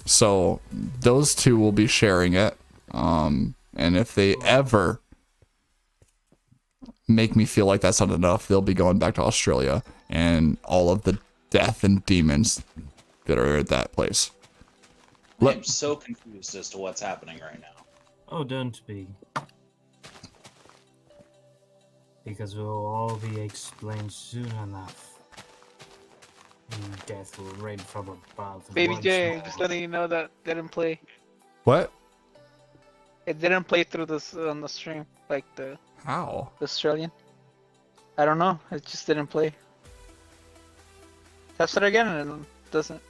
So those 2 will be sharing it. And if they ever make me feel like that's not enough, they'll be going back to Australia and all of the death and demons that are at that place. I'm so confused as to what's happening right now. Oh, don't be. Because it will all be explained soon enough. Death will rain from above. Baby once J, more. just letting you know that didn't play. What? It didn't play through this on the stream, like the How? Australian. I don't know. It just didn't play. Test it again and it doesn't.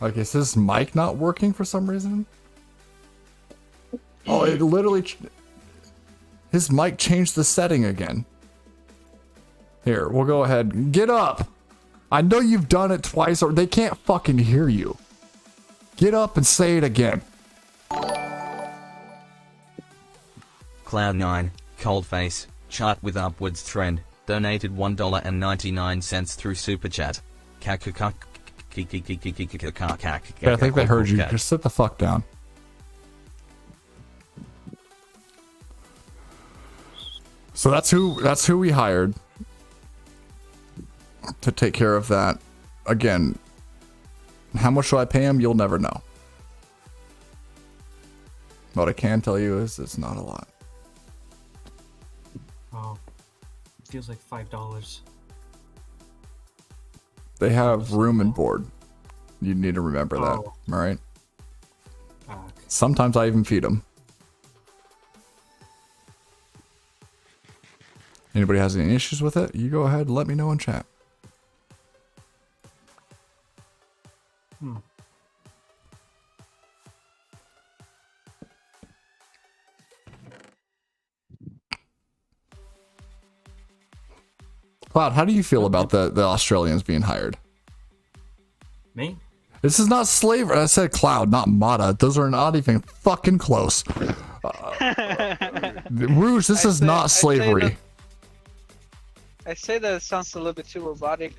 Like, is his mic not working for some reason? Oh, it literally... His mic changed the setting again. Here, we'll go ahead. Get up! I know you've done it twice, or they can't fucking hear you. Get up and say it again. Cloud9, Coldface, chart with upwards trend, donated $1.99 through Super Chat. Yeah, I think they heard you. Just sit the fuck down. So that's who we hired to take care of that. Again, how much do I pay him? You'll never know. What I can tell you is it's not a lot. Oh, feels like $5. They have room and board. You need to remember that. Oh. All right. Okay. Sometimes I even feed them. Anybody has any issues with it? You go ahead and let me know in chat. Cloud, how do you feel about the Australians being hired? Me? This is not slavery. I said Cloud, not Mata. Those are not even fucking close. Rouge, this is not slavery. I say that it sounds a little bit too robotic.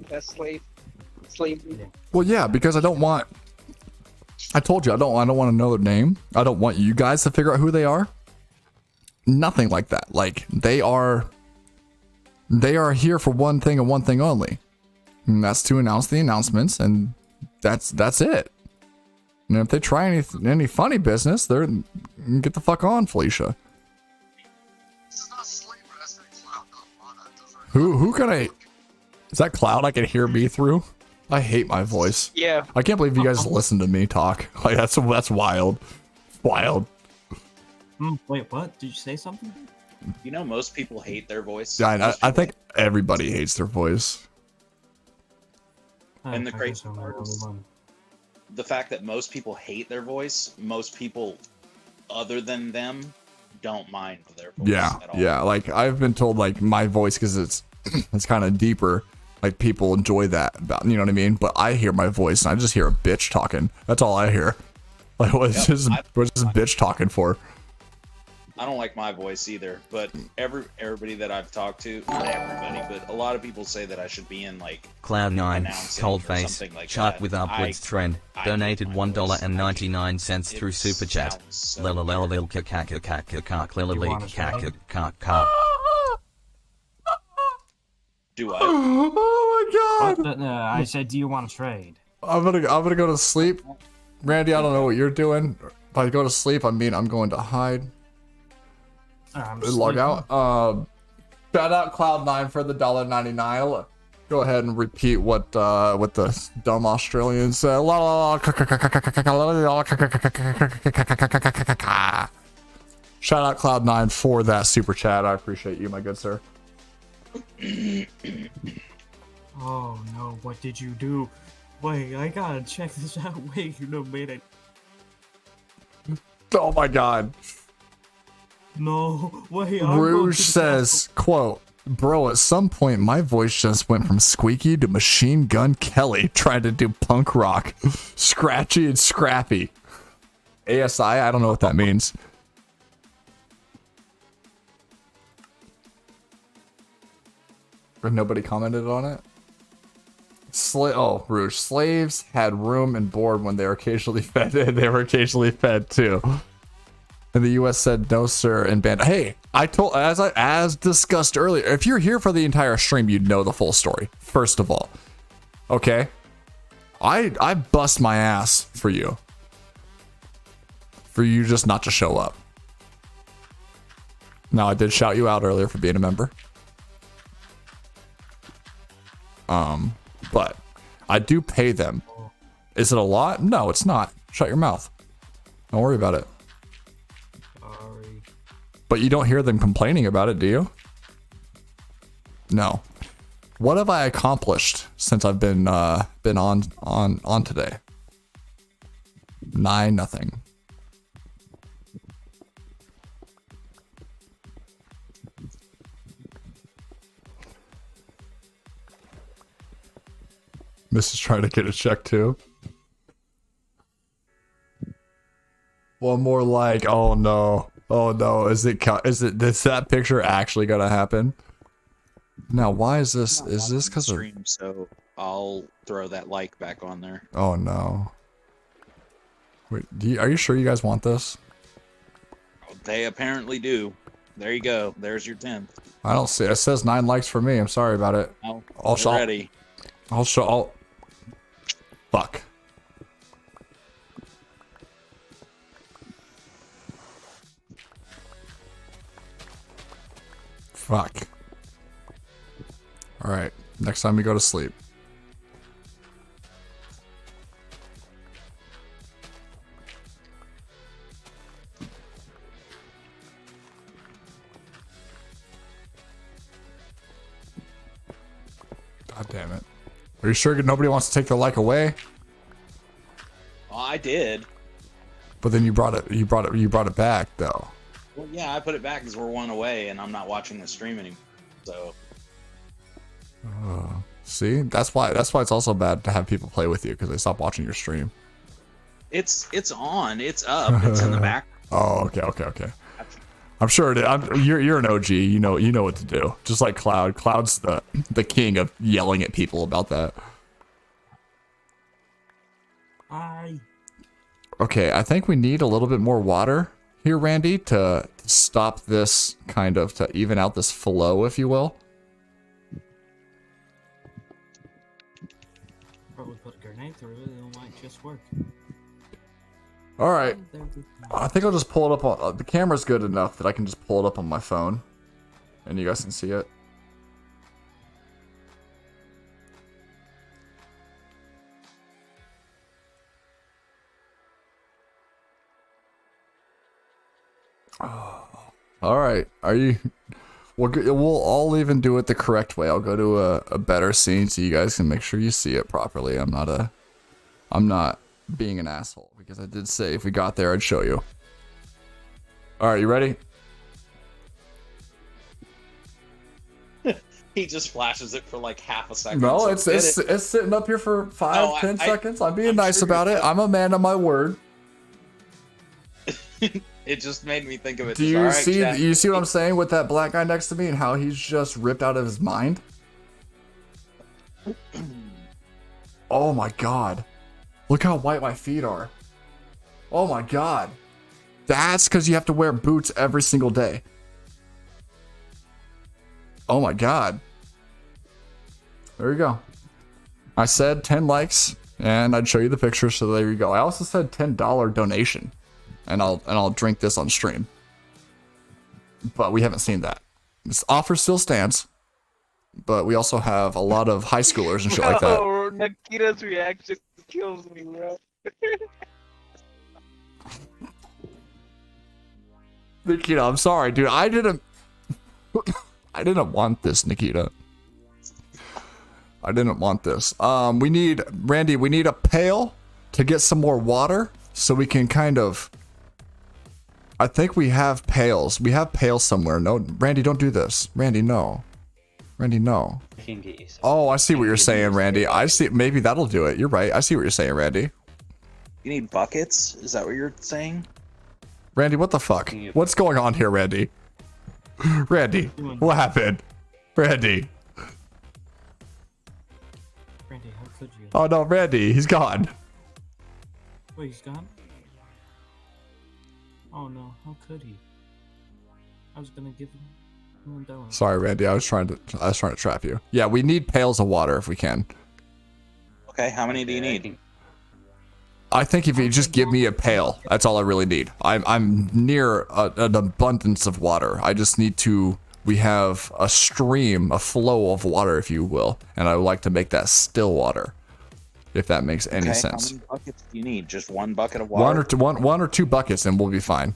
As slavery. Well, yeah, because I don't want. I told you I don't want another name. I don't want you guys to figure out who they are. Nothing like that. Like they are here for one thing and one thing only, and that's to announce the announcements, and that's it. And if they try any funny business, they're get the fuck on, Felicia. Who can I? Is that Cloud I can hear me through? I hate my voice. Yeah. I can't believe you guys listen to me talk. Like that's wild. Wild. Wait, what? Did you say something? You know, most people hate their voice. Yeah, I think everybody hates their voice. And the crazy part is the fact that most people hate their voice. Most people, other than them, don't mind their voice at all. Yeah. Like I've been told, like my voice, because it's kind of deeper. Like people enjoy that about, you know what I mean? But I hear my voice and I just hear a bitch talking. That's all I hear. Like what's this bitch talking for? I don't like my voice either, but everybody that I've talked to, not everybody, but a lot of people say that I should be in like Cloud9, announcing Coldface, or like chart that. with upwards trend, donated $1.99 through Super Chat. Do I? Oh my god! I said, do you want to trade? I'm gonna go to sleep. Randy, I don't know what you're doing. If I go to sleep, I'm going to hide. Log out. Shout out Cloud9 for the $1.99. Go ahead and repeat what the dumb Australians said. Shout out Cloud9 for that super chat. I appreciate you, my good sir. Oh no, what did you do? Wait, I gotta check this out. Wait a minute. Oh my god. No, wait. Rouge says, quote, bro, at some point my voice just went from squeaky to Machine Gun Kelly trying to do punk rock. Scratchy and scrappy. ASI, I don't know what that means. But nobody commented on it? Rouge. Slaves had room and board when they were occasionally fed. They were occasionally fed too. And the U.S. said no, sir, and banned. Hey, I told as discussed earlier. If you're here for the entire stream, you'd know the full story. First of all, okay, I bust my ass for you just not to show up. Now I did shout you out earlier for being a member. But I do pay them. Is it a lot? No, it's not. Shut your mouth. Don't worry about it. Sorry. But you don't hear them complaining about it, do you? No. What have I accomplished since I've been on today? 9-0. Mrs. trying to get a check too. One more like, oh no. Oh no, is that picture actually gonna happen? Now, why is this? Is this because of stream? So I'll throw that like back on there. Oh no. Wait, are you sure you guys want this? They apparently do. There you go. There's your 10th. I don't see it. It says 9 likes for me. I'm sorry about it. Oh, I'll show. ready. I'll show. Fuck. Fuck. All right. Next time we go to sleep. God damn it. Are you sure nobody wants to take the like away? Oh, I did. But then you brought it back though. Well, yeah, I put it back because we're 1 away and I'm not watching the stream anymore. So. See, that's why it's also bad to have people play with you because they stop watching your stream. It's on. It's up. It's in the back. Oh, okay. I'm sure you're an OG. You know what to do. Just like Cloud. Cloud's the king of yelling at people about that. Okay, I think we need a little bit more water here, Randy, to stop this to even out this flow, if you will. Probably put a grenade through it. It might just work. All right. I think I'll just pull it up on the camera's good enough that I can just pull it up on my phone, and you guys can see it. All right. Are you? We'll all even do it the correct way. I'll go to a better scene so you guys can make sure you see it properly. I'm not being an asshole because I did say if we got there I'd show you. All right, you ready? He just flashes it for like half a second. No, so it's sitting up here for 5-10 seconds. I'm being nice about it. I'm a man of my word. It just made me think of it. Do you see what I'm saying with that black guy next to me and how he's just ripped out of his mind? Oh my god. Look how white my feet are. Oh my god. That's because you have to wear boots every single day. Oh my god. There you go. I said 10 likes and I'd show you the picture, so there you go. I also said $10 donation. And I'll drink this on stream. But we haven't seen that. This offer still stands. But we also have a lot of high schoolers and shit like that. Oh, Nikita's reaction kills me, bro. Nikita, I'm sorry, dude. I didn't want this, Nikita. I didn't want this. Randy, we need a pail to get some more water so we can I think we have pails. We have pails somewhere. No, Randy, don't do this. Randy, no. Randy, no. Oh, I see what you're saying, Randy. I see. Maybe that'll do it. You're right. I see what you're saying, Randy. You need buckets? Is that what you're saying? Randy, what the fuck? What's going on here, Randy? Randy, what happened? Randy. Randy, how could you? Oh no, Randy, he's gone. Wait, he's gone? Oh no, how could he? I was gonna give him a donut. Sorry, Randy. I was trying to trap you. Yeah, we need pails of water if we can. Okay, how many do you need? I think if you just give me a pail, that's all I really need. I'm near an abundance of water. I just need to. We have a stream, a flow of water, if you will, and I would like to make that still water. If that makes any sense. How many buckets do you need? Just one bucket of water? One or two buckets, and we'll be fine.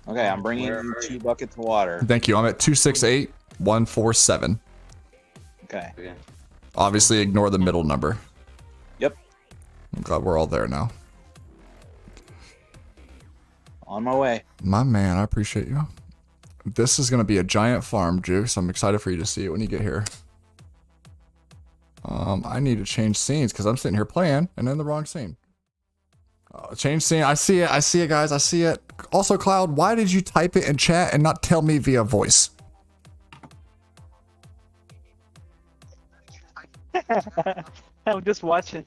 Okay, I'm bringing you 2 buckets of water. Thank you. I'm at 268-147. Okay. Obviously, ignore the middle number. Yep. I'm glad we're all there now. On my way. My man, I appreciate you. This is going to be a giant farm, Juice. I'm excited for you to see it when you get here. I need to change scenes because I'm sitting here playing and in the wrong scene. Change scene. I see it. I see it, guys. I see it. Also, Cloud, why did you type it in chat and not tell me via voice? I'm just watching.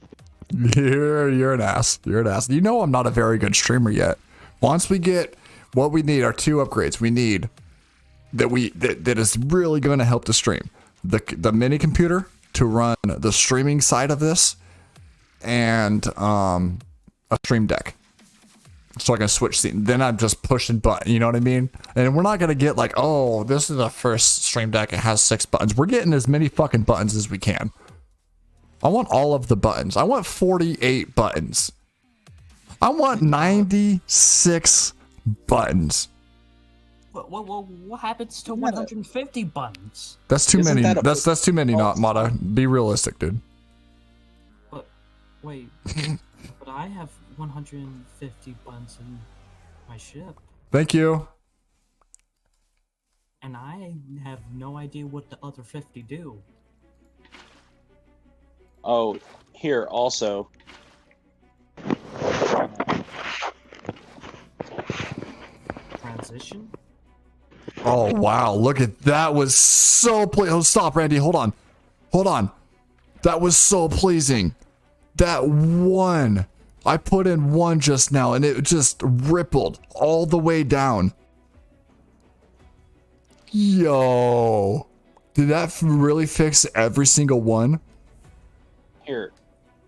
You're an ass. You're an ass. You know I'm not a very good streamer yet. Once we get what we need are 2 upgrades. We need that is really going to help the stream. The mini computer to run the streaming side of this, and a stream deck, so I can switch scene. Then I'm just pushing button. You know what I mean? And we're not gonna get like, oh, this is the first stream deck. It has 6 buttons. We're getting as many fucking buttons as we can. I want all of the buttons. I want 48 buttons. I want 96 buttons. What happens to 150 buttons? That's too many. That's too many. Not Mata. Be realistic, dude. But wait, but I have 150 buttons in my ship. Thank you. And I have no idea what the other 50 do. Oh, here also. Transition? Oh wow, look at that. Was so oh, stop, Randy. Hold on. Hold on. That was so pleasing. That one. I put in 1 just now and it just rippled all the way down. Yo. Did that really fix every single one? Here.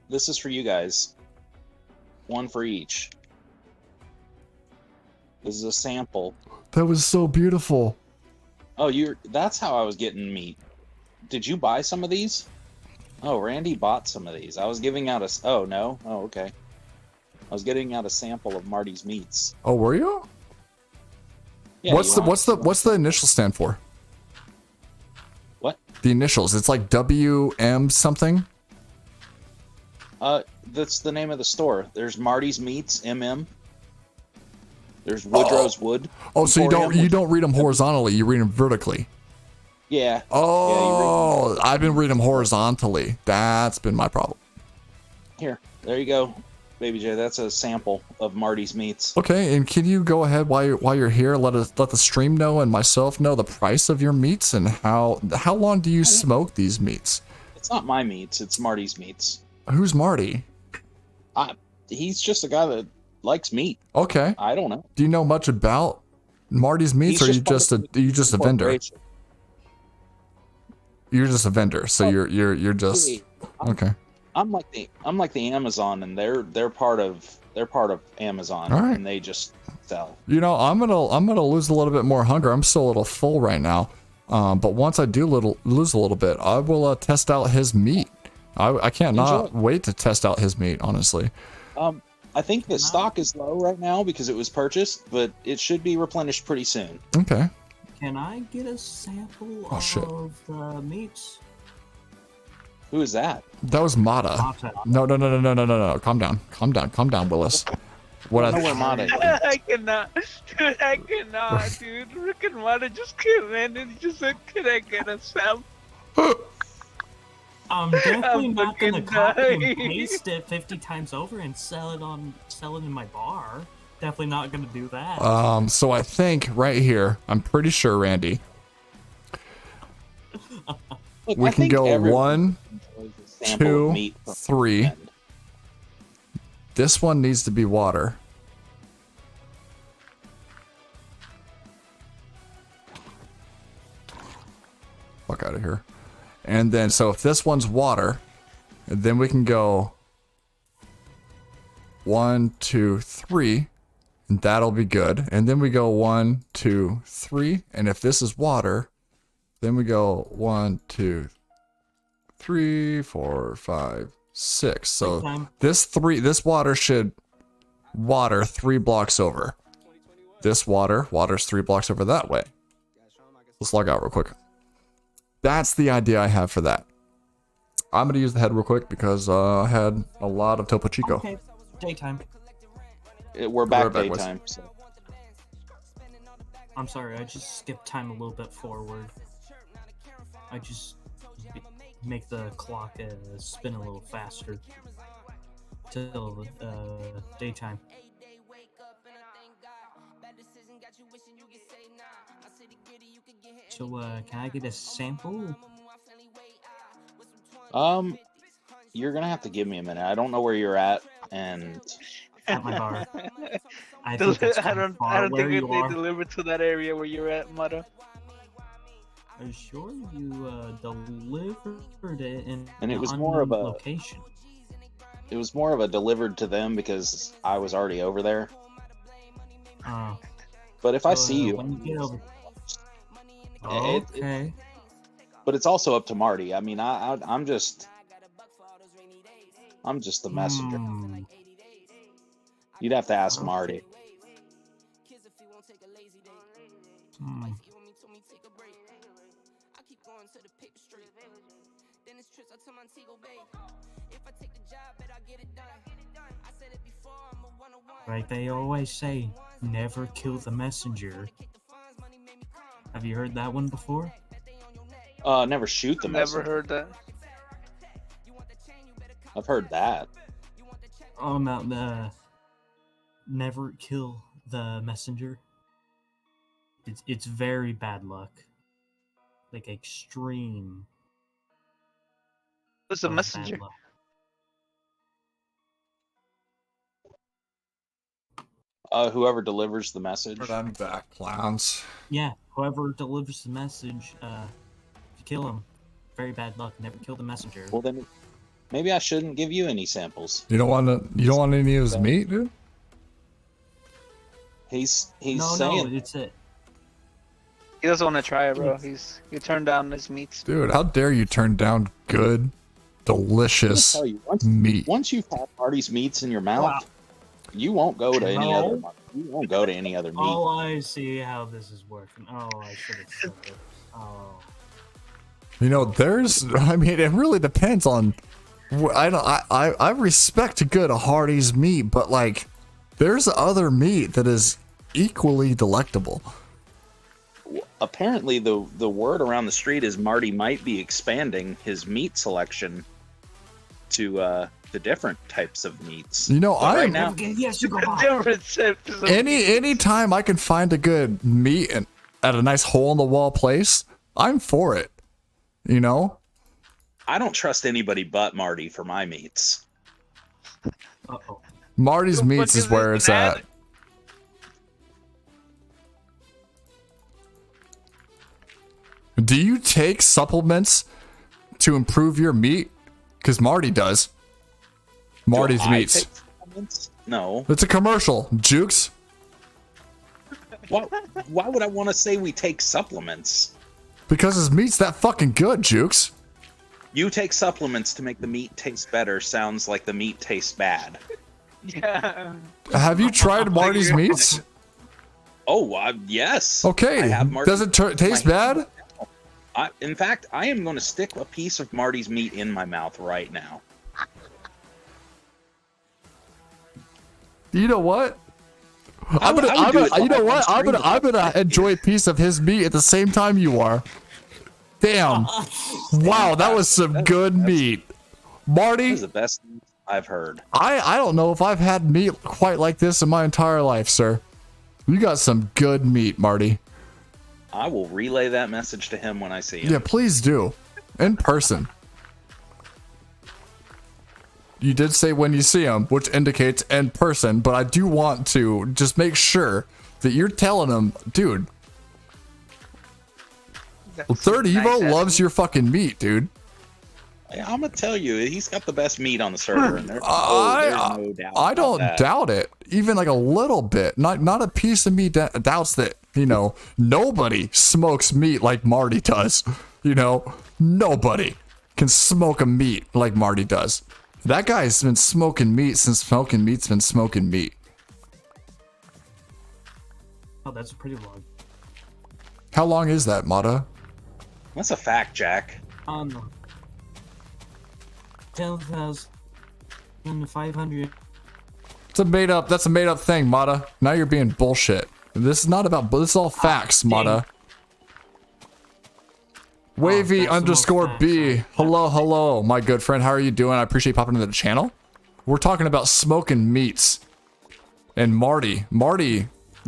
This is for you guys. 1 for each. This is a sample. That was so beautiful. Oh, that's how I was getting meat. Did you buy some of these? Oh, Randy bought some of these. I was giving out oh no. Oh, okay. I was getting out a sample of Marty's meats. Oh, were you? Yeah, what's the initial stand for? What? The initials. It's like WM something. That's the name of the store. There's Marty's Meats, MM. There's Woodrow's Wood. Oh, so you don't read them horizontally. You read them vertically. Yeah. Oh, yeah, I've been reading them horizontally. That's been my problem. Here, there you go, Baby J. That's a sample of Marty's Meats. Okay, and can you go ahead while you're here? Let the stream know and myself know the price of your meats and how long do you smoke these meats? It's not my meats. It's Marty's Meats. Who's Marty? He's just a guy that likes meat. Okay. I don't know. Do you know much about Marty's Meats, or are you just a vendor? You're just a vendor, so you're just okay. I'm like the Amazon, and they're part of Amazon, all right. And they just sell. You know, I'm gonna lose a little bit more hunger. I'm still a little full right now, but once I do lose a little bit, I will test out his meat. I can't not wait to test out his meat, honestly. I think the stock is low right now because it was purchased, but it should be replenished pretty soon. Okay. Can I get a sample of the meats? Who is that? That was Mata. No. Calm down, Willis. What I know where Mata is. I cannot, dude. Rick and Mata just came in and he just said, "Can I get a sample?" I'm definitely not gonna copy and paste it 50 times over and sell it in my bar. Definitely not gonna do that. So I think right here, I'm pretty sure, Randy. Look, we can go 1, 2, 3. This one needs to be water. Fuck out of here. And then, so if this one's water, then we can go 1, 2, 3, and that'll be good. And then we go 1, 2, 3, and if this is water, then we go 1, 2, 3, 4, 5, 6. So this water should water 3 blocks over. this water's 3 blocks over that way. Let's log out real quick. That's the idea I have for that. I'm gonna use the head real quick because I had a lot of Topo Chico. Okay, daytime. We're back We're back, daytime. So. I'm sorry, I just skipped time a little bit forward. I just make the clock spin a little faster till daytime. So can I get a sample? You're gonna have to give me a minute. I don't know where you're at, and At my bar. I I think that's kind don't of far where think you they are. delivered to that area where you're at, Mata. Are you sure you delivered it in And it an was more of unknown a- location? it was more of a delivered to them because I was already over there. But if I see you, When you get over... It- Okay. but it's also up to Marty. I mean, I'm just the messenger. Hmm. You'd have to ask Marty. Hmm. Like they always say, never kill the messenger. Have you heard that one before? Never shoot the Never messenger. heard that. I've heard that. Oh, about the never kill the messenger. It's very bad luck. Like extreme. What's a of bad messenger? luck. Whoever delivers the message. I'm back, clowns. Yeah, whoever delivers the message, if you kill him, very bad luck. Never kill the messenger. Well, then maybe I shouldn't give you any samples. You don't want any of his meat, dude? He's no, saying it's it. He doesn't want to try it, bro. He turned down his meats. Dude, how dare you turn down good, delicious I'll tell you, meat? once you've had Marty's meats in your mouth, you won't go to any No. other. You won't go to any other meat. Oh, I see how this is working. Oh, I should have said it. Oh. You know, I mean, it really depends on. I respect a good Hardee's meat, but like, there's other meat that is equally delectable. Apparently, the word around the street is Marty might be expanding his meat selection to different types of meats. You know, But right now, Yes, you go on. Different sips of any time I can find a good meat at a nice hole in the wall place, I'm for it. You know, I don't trust anybody but Marty for my meats. Uh-oh. Marty's Who the meats fuck is is where this, it's man? at. Do you take supplements to improve your meat? Because Marty does. Marty's Do I meats. take supplements? No. It's a commercial. Jukes. Why would I want to say we take supplements? Because his meat's that fucking good, Jukes. You take supplements to make the meat taste better. Sounds like the meat tastes bad. Yeah. Have you tried Marty's meats? Oh, yes. Okay. I have Does it taste bad? In fact, I am going to stick a piece of Marty's meat in my mouth right now. You know what? I'm would do it you know what? on stream. I'm gonna enjoy a piece of his meat at the same time you are. Damn. Wow, that was some good meat. This Marty, is the best meat I've heard. I don't know if I've had meat quite like this in my entire life, sir. You got some good meat, Marty. I will relay that message to him when I see him. Yeah, please do. In person. You did say when you see him, which indicates in person, but I do want to just make sure that you're telling him, dude, Third Evo loves your fucking meat, dude. I'm gonna tell you, he's got the best meat on the server, and there's no doubt. I about don't that. doubt it, even like a little bit. Not a piece of me doubts that, you know, nobody smokes meat like Marty does. You know, nobody can smoke a meat like Marty does. That guy's been smoking meat since smoking meat's been smoking meat. Oh, that's pretty long. How long is that, Mata? What's a fact, Jack? 10,500. That's a made up thing, Mata. Now you're being bullshit. This is not about, this is all facts, Mata. Wavy underscore B. Hello, hello, my good friend. How are you doing? I appreciate you popping into the channel. We're talking about smoking meats. And Marty,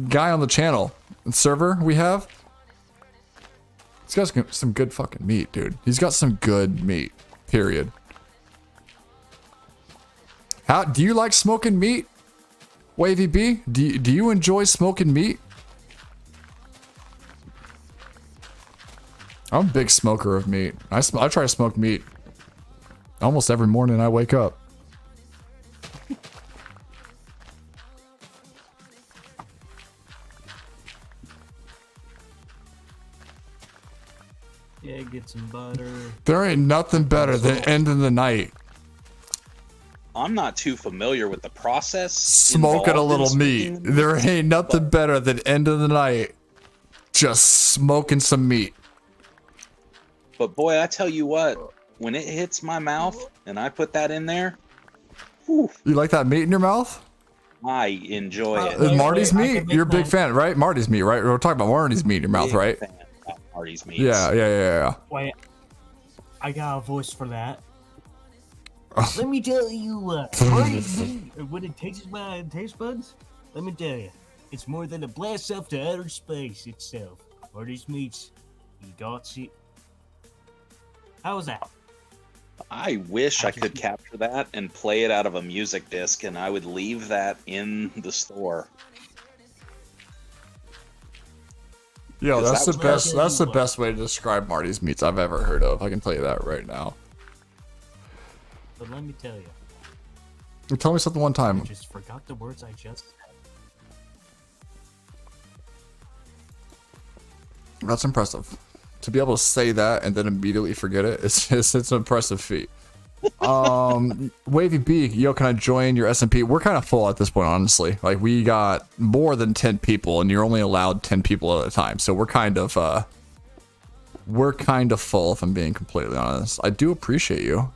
guy on the channel, server we have. He's got some good fucking meat, dude. He's got some good meat. Period. How do you like smoking meat? Wavy B, do you enjoy smoking meat? I'm a big smoker of meat. I try to smoke meat almost every morning I wake up. Yeah, get some butter. There ain't nothing better than ending the night I'm not too familiar with the process. smoking a little meat. There ain't nothing better than end of the night just smoking some meat. But boy, I tell you what, when it hits my mouth and I put that in there, whew, You like that meat in your mouth? I enjoy it. Marty's meat? You're a big fan, right? Marty's meat, right? We're talking about Marty's meat in your mouth, Big right? fan of Marty's meats. Yeah. Wait, I got a voice for that. Let me tell you, Marty's meat, when it tastes my taste buds, let me tell you, it's more than a blast off to outer space itself. Marty's meats, you got it. How was that? I wish I could capture that and play it out of a music disc, and I would leave that in the store. Yo, that's the that best. That's the best way to describe Marty's meats I've ever heard of. I can tell you that right now. But let me tell you, Tell me something one time. I just forgot the words I just said. That's impressive. To be able to say that and then immediately forget it, it's an impressive feat. Wavy B, yo, can I join your SMP? We're kind of full at this point, honestly. Like, we got more than 10 people, and you're only allowed 10 people at a time. So we're kind of full, if I'm being completely honest. I do appreciate you.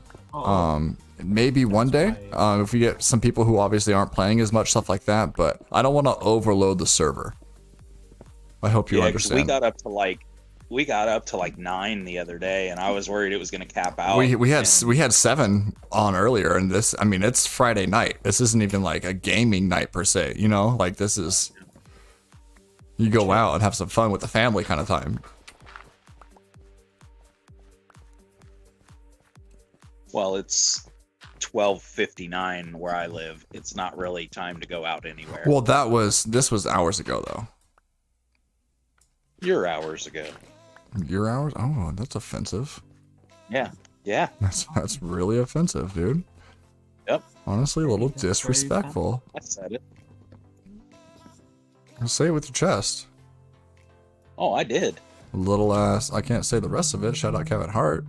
Maybe one day, if we get some people who obviously aren't playing as much, stuff like that. But I don't want to overload the server. I hope you understand. We got up to like 9 the other day, and I was worried it was going to cap out. We had 7 on earlier, and this, I mean, it's Friday night. This isn't even like a gaming night per se, you know? Like, this is, you go out and have some fun with the family kind of time. Well, it's 12:59 where I live. It's not really time to go out anywhere. Well, this was hours ago though. Your hours ago. Your hours? Oh, that's offensive. Yeah. That's really offensive, dude. Yep. Honestly, a little disrespectful. I said it. Say it with your chest. Oh, I did. Little ass. I can't say the rest of it. Shout out Kevin Hart.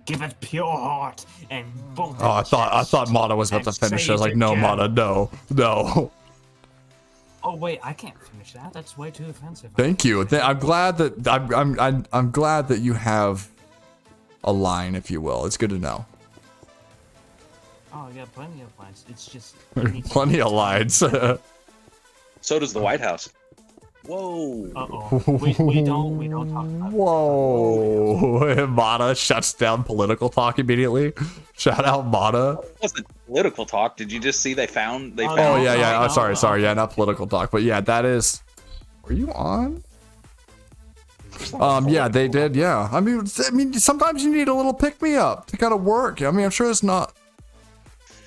Give it pure heart and both. Oh, I thought Mata was about to finish. I was like, no, Mata, no. Oh wait, I can't finish that. That's way too offensive. Thank you. I'm glad that I'm glad that you have a line, if you will. It's good to know. Oh, I got plenty of lines. It's just plenty of lines. So does the White House. Whoa. Uh-oh. We don't talk about Whoa. Mata shuts down political talk immediately. Shout out Mata. It wasn't political talk. Did you just see they found Oh yeah. Oh, sorry. Yeah, not political talk. But yeah, that is. Were you on? Yeah, they did. Yeah. I mean, sometimes you need a little pick me up to kind of work. I mean, I'm sure it's not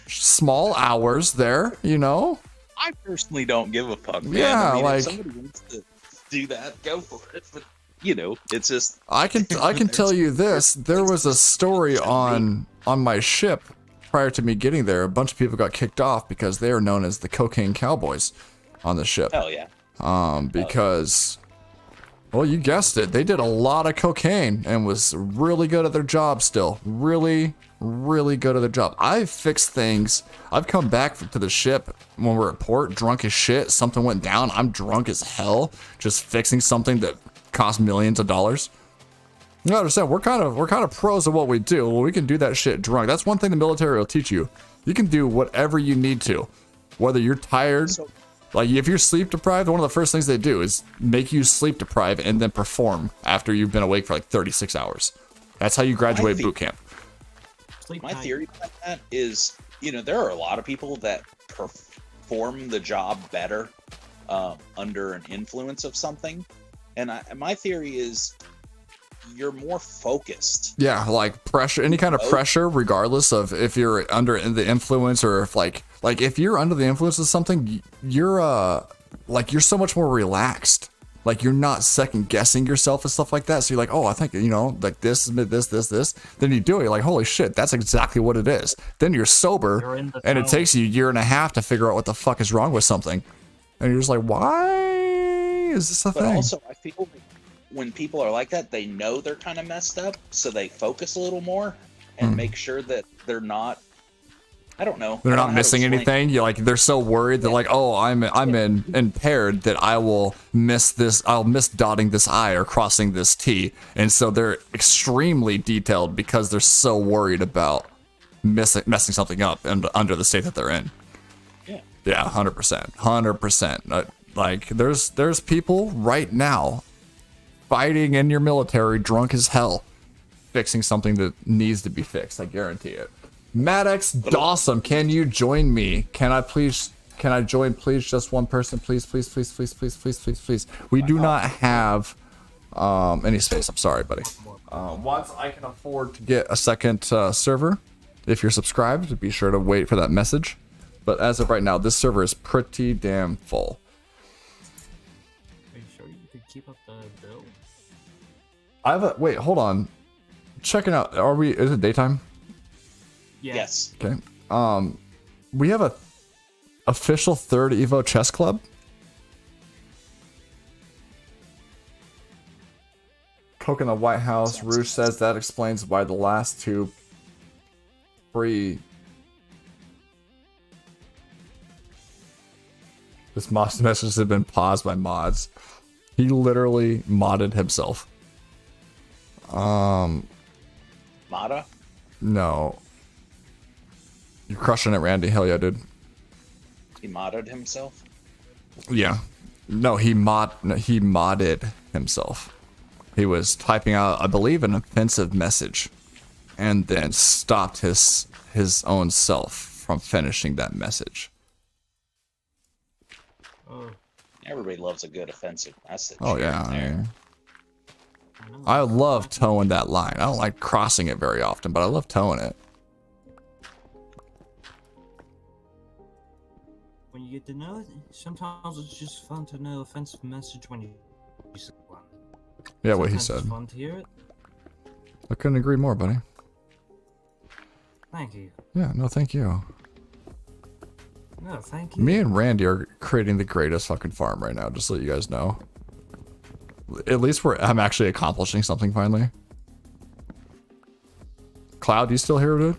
small hours there, you know? I personally don't give a fuck, man. Yeah, I mean, like, if somebody wants to do that, go for it. But you know, it's just I can tell you this. There was a story on my ship prior to me getting there. A bunch of people got kicked off because they are known as the Cocaine Cowboys on the ship. Hell yeah. Because Well, you guessed it. They did a lot of cocaine and was really good at their job still. Really, really good at their job. I've fixed things. I've come back to the ship when we're at port, drunk as shit. Something went down. I'm drunk as hell, just fixing something that cost millions of dollars. You understand? We're kind of pros at what we do. Well, we can do that shit drunk. That's one thing the military will teach you. You can do whatever you need to, whether you're tired. Like, if you're sleep deprived, one of the first things they do is make you sleep deprived and then perform after you've been awake for like 36 hours. That's how you graduate boot camp. My theory about that is, you know, there are a lot of people that perform the job better under an influence of something. And my theory is you're more focused. Yeah, like pressure, any kind of pressure, regardless of if you're under the influence or if like if you're under the influence of something, you're like you're so much more relaxed. Like you're not second guessing yourself and stuff like that. So you're like, oh, I think, you know, like this. Then you do it. You're like, holy shit, that's exactly what it is. Then you're sober and it takes you a year and a half to figure out what the fuck is wrong with something. And you're just like, why is this a thing? But also, I feel when people are like that, they know they're kind of messed up, so they focus a little more and make sure that they're not, I don't know. They're not missing anything. You're like, they're so worried that like, oh, I'm impaired that I will miss this. I'll miss dotting this I or crossing this T. And so they're extremely detailed because they're so worried about messing something up and under the state that they're in. Yeah, 100%. Like there's people right now fighting in your military drunk as hell, fixing something that needs to be fixed. I guarantee it. Maddox Dawson, can you join me? Can I join, please? Just one person, please. We do not have any space. I'm sorry, buddy. Once I can afford to get a second server, if you're subscribed, be sure to wait for that message. But as of right now, this server is pretty damn full. Are you sure you could keep up the bill? Wait, hold on. Checking out. Is it daytime? Yeah. Yes. Okay. We have a official third Evo chess club. Coke in the White House. Rouge says that explains why the last two free. This message has been paused by mods. He literally modded himself. Mada? No. You're crushing it, Randy. Hell yeah, dude. He modded himself? Yeah. No, he modded himself. He was typing out, I believe, an offensive message, and then stopped his own self from finishing that message. Oh. Everybody loves a good offensive message. Oh yeah. I love towing that line. I don't like crossing it very often, but I love towing it. When you get to know it, sometimes it's just fun to know offensive message when you say one. Yeah, what he Sometimes said. it's fun to hear it. I couldn't agree more, buddy. Thank you. Yeah, no, thank you. No, thank you. Me and Randy are creating the greatest fucking farm right now, just to let you guys know. At least I'm actually accomplishing something finally. Cloud, you still here, dude?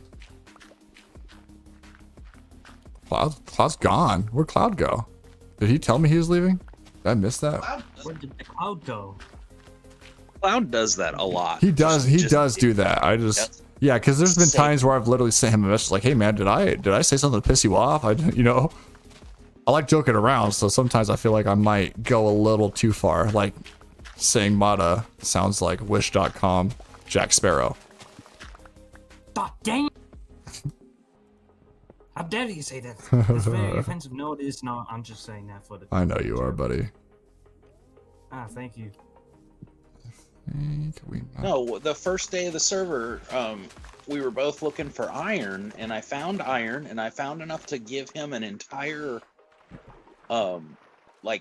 Cloud's gone. Where'd Cloud go? Did he tell me he was leaving? Did I miss that? Where did the Cloud go? Cloud does that a lot. He does do that. Yeah, because there's been times where I've literally sent him a message like, "Hey man, did I say something to piss you off?" I like joking around, so sometimes I feel like I might go a little too far, like saying Mata sounds like Wish.com Jack Sparrow. God dang! How dare you say that? It's very offensive. No, it is not. I'm just saying that for the. I know you are, buddy. Ah, thank you. No, the first day of the server, we were both looking for iron, and I found iron, and I found enough to give him an entire,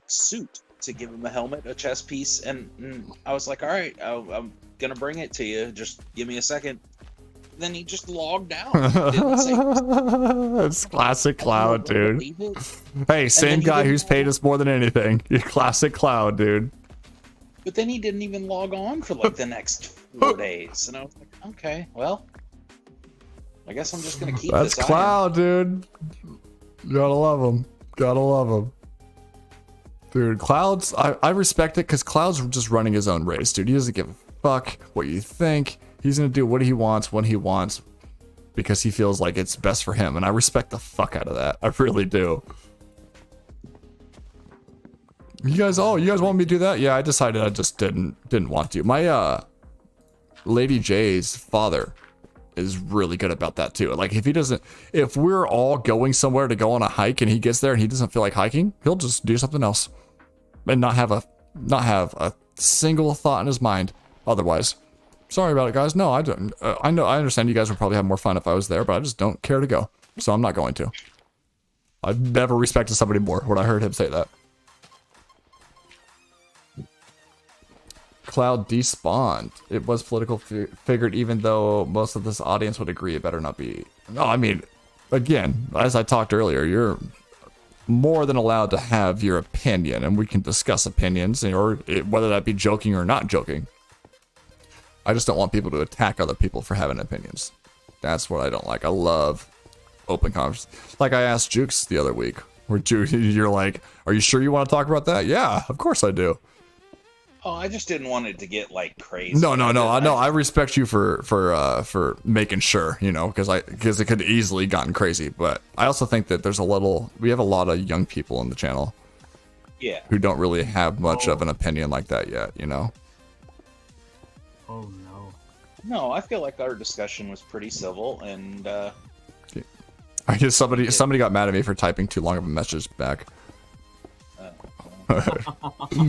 suit, to give him a helmet, a chest piece, and I was like, all right, I'm gonna bring it to you, just give me a second. Then he just logged out. It's classic Cloud, dude. Hey, same guy who's paid us more than anything. You're classic Cloud, dude. But then he didn't even log on for like the next 4 days, and I was like, okay, well, I guess I'm just gonna keep That's this Cloud, dude. You gotta love him. Gotta love him. Dude, Cloud's, I respect it because Cloud's just running his own race, dude. He doesn't give a fuck what you think. He's gonna do what he wants when he wants because he feels like it's best for him, and I respect the fuck out of that. I really do. You guys want me to do that? Yeah, I decided I just didn't want to. My Lady J's father is really good about that too. Like if we're all going somewhere to go on a hike and he gets there and he doesn't feel like hiking, he'll just do something else and not have a single thought in his mind otherwise. Sorry about it, guys. No, I don't. I understand you guys would probably have more fun if I was there, but I just don't care to go, so I'm not going to. I've never respected somebody more when I heard him say that. Cloud despawned. It was political figured, even though most of this audience would agree it better not be. No, I mean, again, as I talked earlier, you're more than allowed to have your opinion, and we can discuss opinions, or whether that be joking or not joking. I just don't want people to attack other people for having opinions. That's what I don't like. I love open conversation. Like I asked Jukes the other week, where you're like, "Are you sure you want to talk about that?" Yeah, of course I do. Oh, I just didn't want it to get like crazy. No. I respect you for making sure, you know, because it could easily gotten crazy. But I also think that we have a lot of young people on the channel. Yeah. Who don't really have much of an opinion like that yet, you know. Oh no. No, I feel like our discussion was pretty civil, and I guess somebody got mad at me for typing too long of a message back.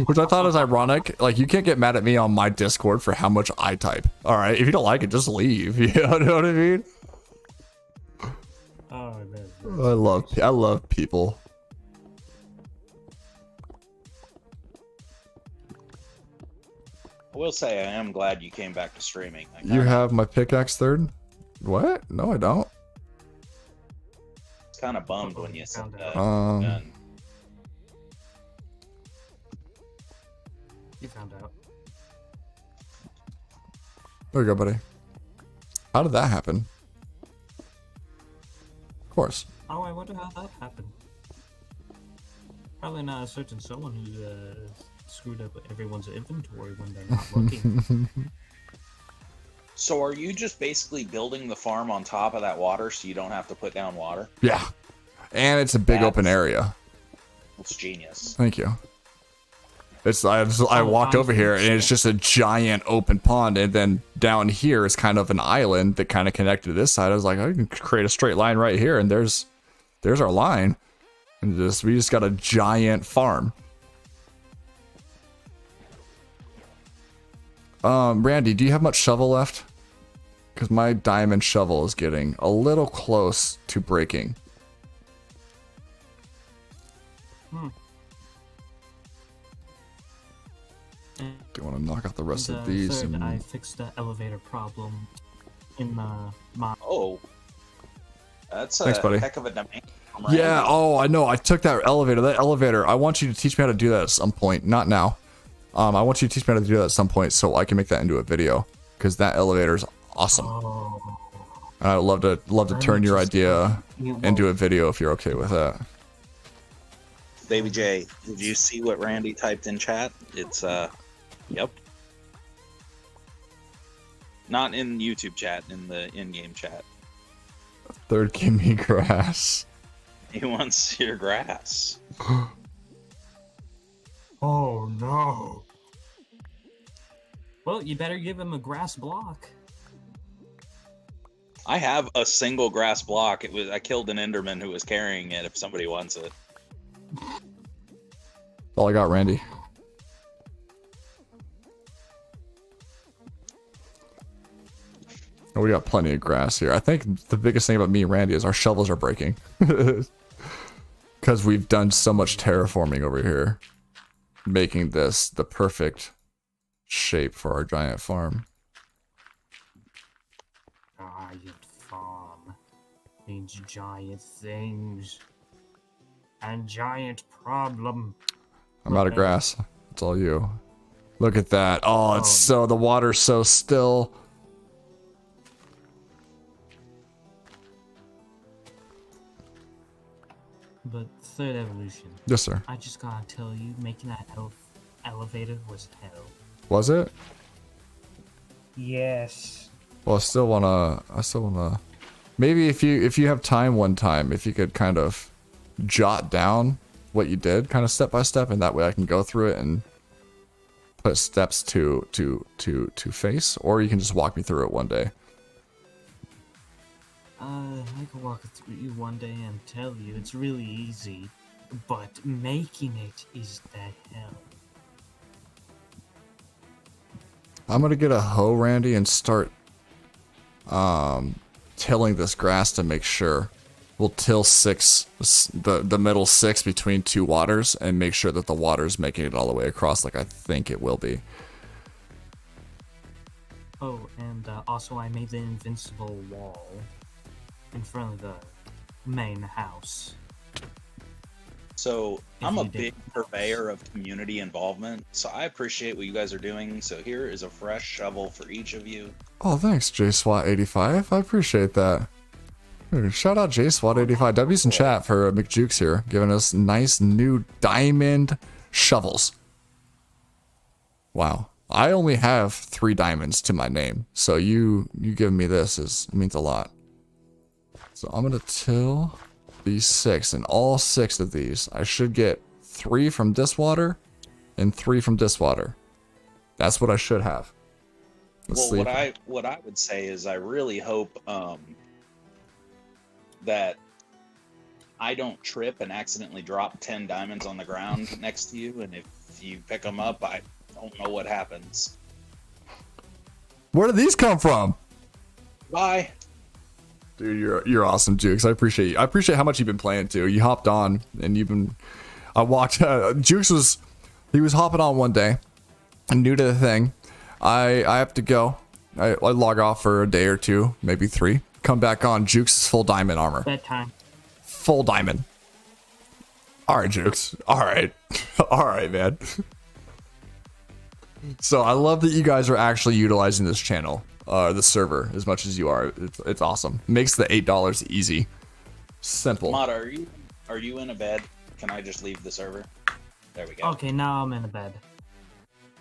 Which I thought was ironic. Like, you can't get mad at me on my Discord for how much I type. All right, if you don't like it, just leave. You know what I mean? Oh, I love people. I will say I am glad you came back to streaming. You have my pickaxe third? What? No, I don't. It's kind of bummed when you said that. You found out. There you go, buddy. How did that happen? Of course. Oh, I wonder how that happened. Probably not a certain someone who screwed up everyone's inventory when they're not looking. So are you just basically building the farm on top of that water so you don't have to put down water? Yeah. And it's a big open area. It's genius. Thank you. I walked over here and it's just a giant open pond, and then down here is kind of an island that kind of connected to this side. I was like, I can create a straight line right here, and there's our line, and we just got a giant farm. Randy, do you have much shovel left? Because my diamond shovel is getting a little close to breaking. Do you want to knock out the rest of these? Third, I fixed the elevator problem in my. Oh, that's Thanks, buddy. Heck of a demand. Yeah. Oh, I know. I took that elevator. That elevator. I want you to teach me how to do that at some point. Not now. I want you to teach me how to do that at some point so I can make that into a video, because that elevator is awesome. Oh. And I'd love to turn your idea into a video if you're okay with that. Baby J, did you see what Randy typed in chat? It's yep. Not in YouTube chat, in the in-game chat. Third, give me grass. He wants your grass. Oh no. Well, you better give him a grass block. I have a single grass block. I killed an Enderman who was carrying it if somebody wants it. All I got, Randy. Oh, we got plenty of grass here. I think the biggest thing about me and Randy is our shovels are breaking. Because we've done so much terraforming over here, making this the perfect shape for our giant farm. Giant farm means giant things and giant problem. I'm out of grass. It's all you. Look at that. Oh, it's so, the water's so still. But third evolution. Yes, sir. I just gotta tell you, making that elevator was hell. Was it? Yes. Well, I still wanna, maybe if you have time one time, if you could kind of jot down what you did kind of step by step, and that way I can go through it and put steps to face, or you can just walk me through it one day. I can walk through you one day and tell you it's really easy, but making it is the hell. I'm gonna get a hoe, Randy, and start tilling this grass to make sure. We'll till the middle 6 between 2 waters and make sure that the water's making it all the way across like I think it will be. Oh, and also I made the invincible wall in front of the main house. So I'm a big purveyor of community involvement, so I appreciate what you guys are doing. So here is a fresh shovel for each of you. Oh, thanks, JSWAT85. I appreciate that. Shout out JSWAT85. W's in chat for McJukes here, giving us nice new diamond shovels. Wow. I only have 3 diamonds to my name, so you giving me this means a lot. So I'm gonna till these 6, and all 6 of these, I should get 3 from this water and 3 from this water. That's what I should have. Let's Well, what I would say is I really hope that I don't trip and accidentally drop 10 diamonds on the ground next to you, and if you pick them up, I don't know what happens. Where did these come from? Bye. Dude, you're awesome, Jukes. I appreciate you. I appreciate how much you've been playing too. You hopped on and I walked. Jukes was hopping on one day, new to the thing. I have to go. I log off for a day or 2, maybe 3. Come back on. Jukes is full diamond armor. Bedtime. Full diamond. All right, Jukes. All right, all right, man. So I love that you guys are actually utilizing this channel, the server, as much as you are. It's awesome. Makes the $8 easy, simple. Mod, are you in a bed? Can I just leave the server? There we go. Okay, now I'm in a bed.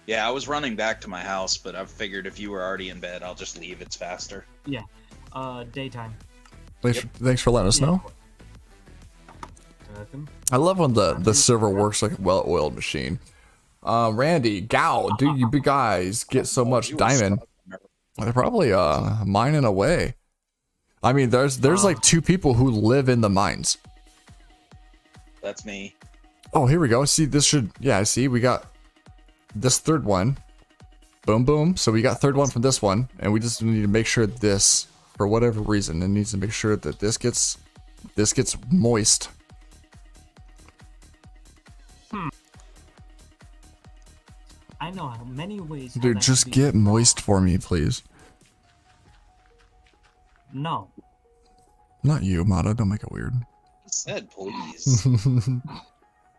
Yeah, I was running back to my house, but I figured if you were already in bed, I'll just leave. It's faster. Yeah. Daytime. Thanks for letting us know. I love when the server works like a well-oiled machine. Randy, Gow, dude, you big guys get so much diamond. They're probably mining away. I mean, there's like 2 people who live in the mines. That's me. Oh, here we go. See, this should, yeah, see, we got this 3rd one. Boom, boom. So we got 3rd one from this one, and we just need to make sure this, for whatever reason, it needs to make sure that this gets moist. I know how many ways. Dude, just get moist for me, please. No. Not you, Mata. Don't make it weird. I said please.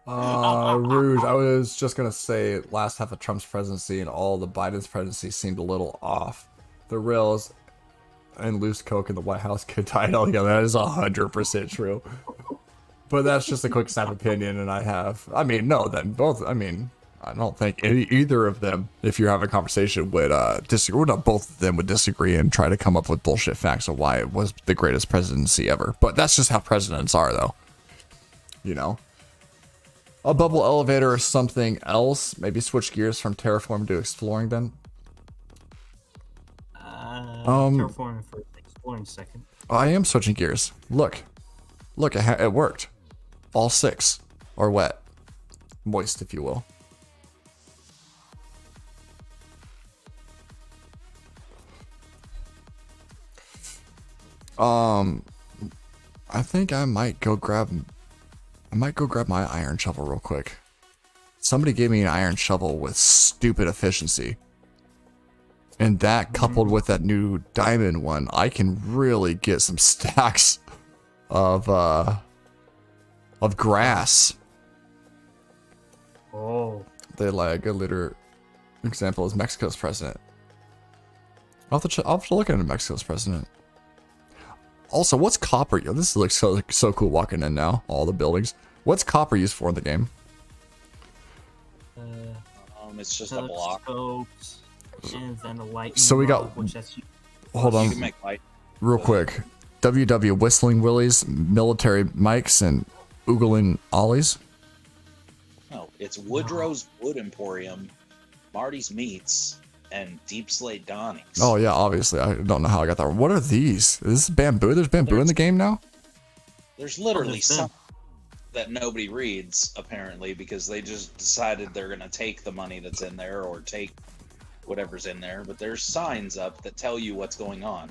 Rouge, I was just gonna say, last half of Trump's presidency and all the Biden's presidency seemed a little off. The rails and loose coke in the White House could tie it all together. That is 100% true. But that's just a quick snap opinion, and I mean, no, then both, I mean, I don't think either of them, if you're having a conversation, would disagree. Well, not both of them would disagree and try to come up with bullshit facts of why it was the greatest presidency ever. But that's just how presidents are, though. You know? A bubble elevator or something else. Maybe switch gears from terraforming to exploring then. Terraforming for exploring second. I am switching gears. Look, it worked. All 6 are wet. Moist, if you will. I think I might go grab my iron shovel real quick. Somebody gave me an iron shovel with stupid efficiency. And that coupled with that new diamond one, I can really get some stacks of grass. Oh. They lag a little. example is Mexico's president. I'll have to look into Mexico's president. Also, what's copper? Yo, this looks so cool walking in now. All the buildings. What's copper used for in the game? It's just a block. And then a lightning So we got. Hold on, real quick. WW Whistling Willies, Military Mikes, and Oogling Ollies. No, it's Woodrow's Wood Emporium, Marty's Meats, and Deep Slate Donnie's. Oh yeah, obviously. I don't know how I got that. What are these? Is this bamboo? There's bamboo in the game now? There's literally some that nobody reads, apparently, because they just decided they're going to take the money that's in there or take whatever's in there. But there's signs up that tell you what's going on.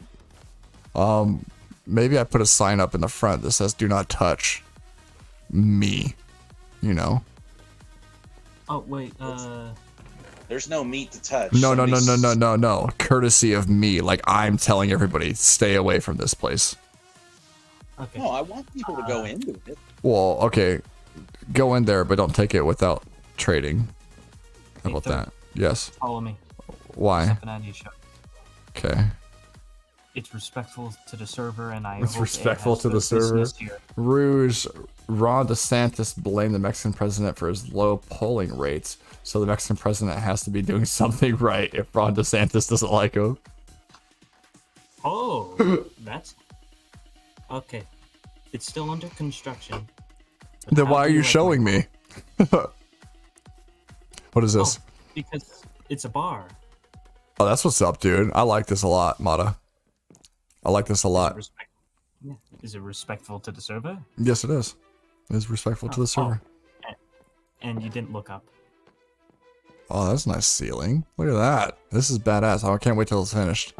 Maybe I put a sign up in the front that says "Do not touch me." You know. Oh wait. There's no meat to touch. No. Courtesy of me, like I'm telling everybody, stay away from this place. Okay. No, I want people to go into it. Well, okay, go in there, but don't take it without trading. How about that? Yes. Follow me. Why? Something I need to show. Okay. It's respectful to the server, and It's respectful to the server. Rouge, Ron DeSantis blamed the Mexican president for his low polling rates, so the Mexican president has to be doing something right if Ron DeSantis doesn't like him. Oh, that's okay. It's still under construction. Then why are you showing me? What is this? Oh, because it's a bar. Oh, that's what's up, dude. I like this a lot, Mata. I like this a lot. Is it respectful to the server? Yes, it is. It is respectful to the server. And you didn't look up. Oh, that's a nice ceiling. Look at that. This is badass. I can't wait till it's finished.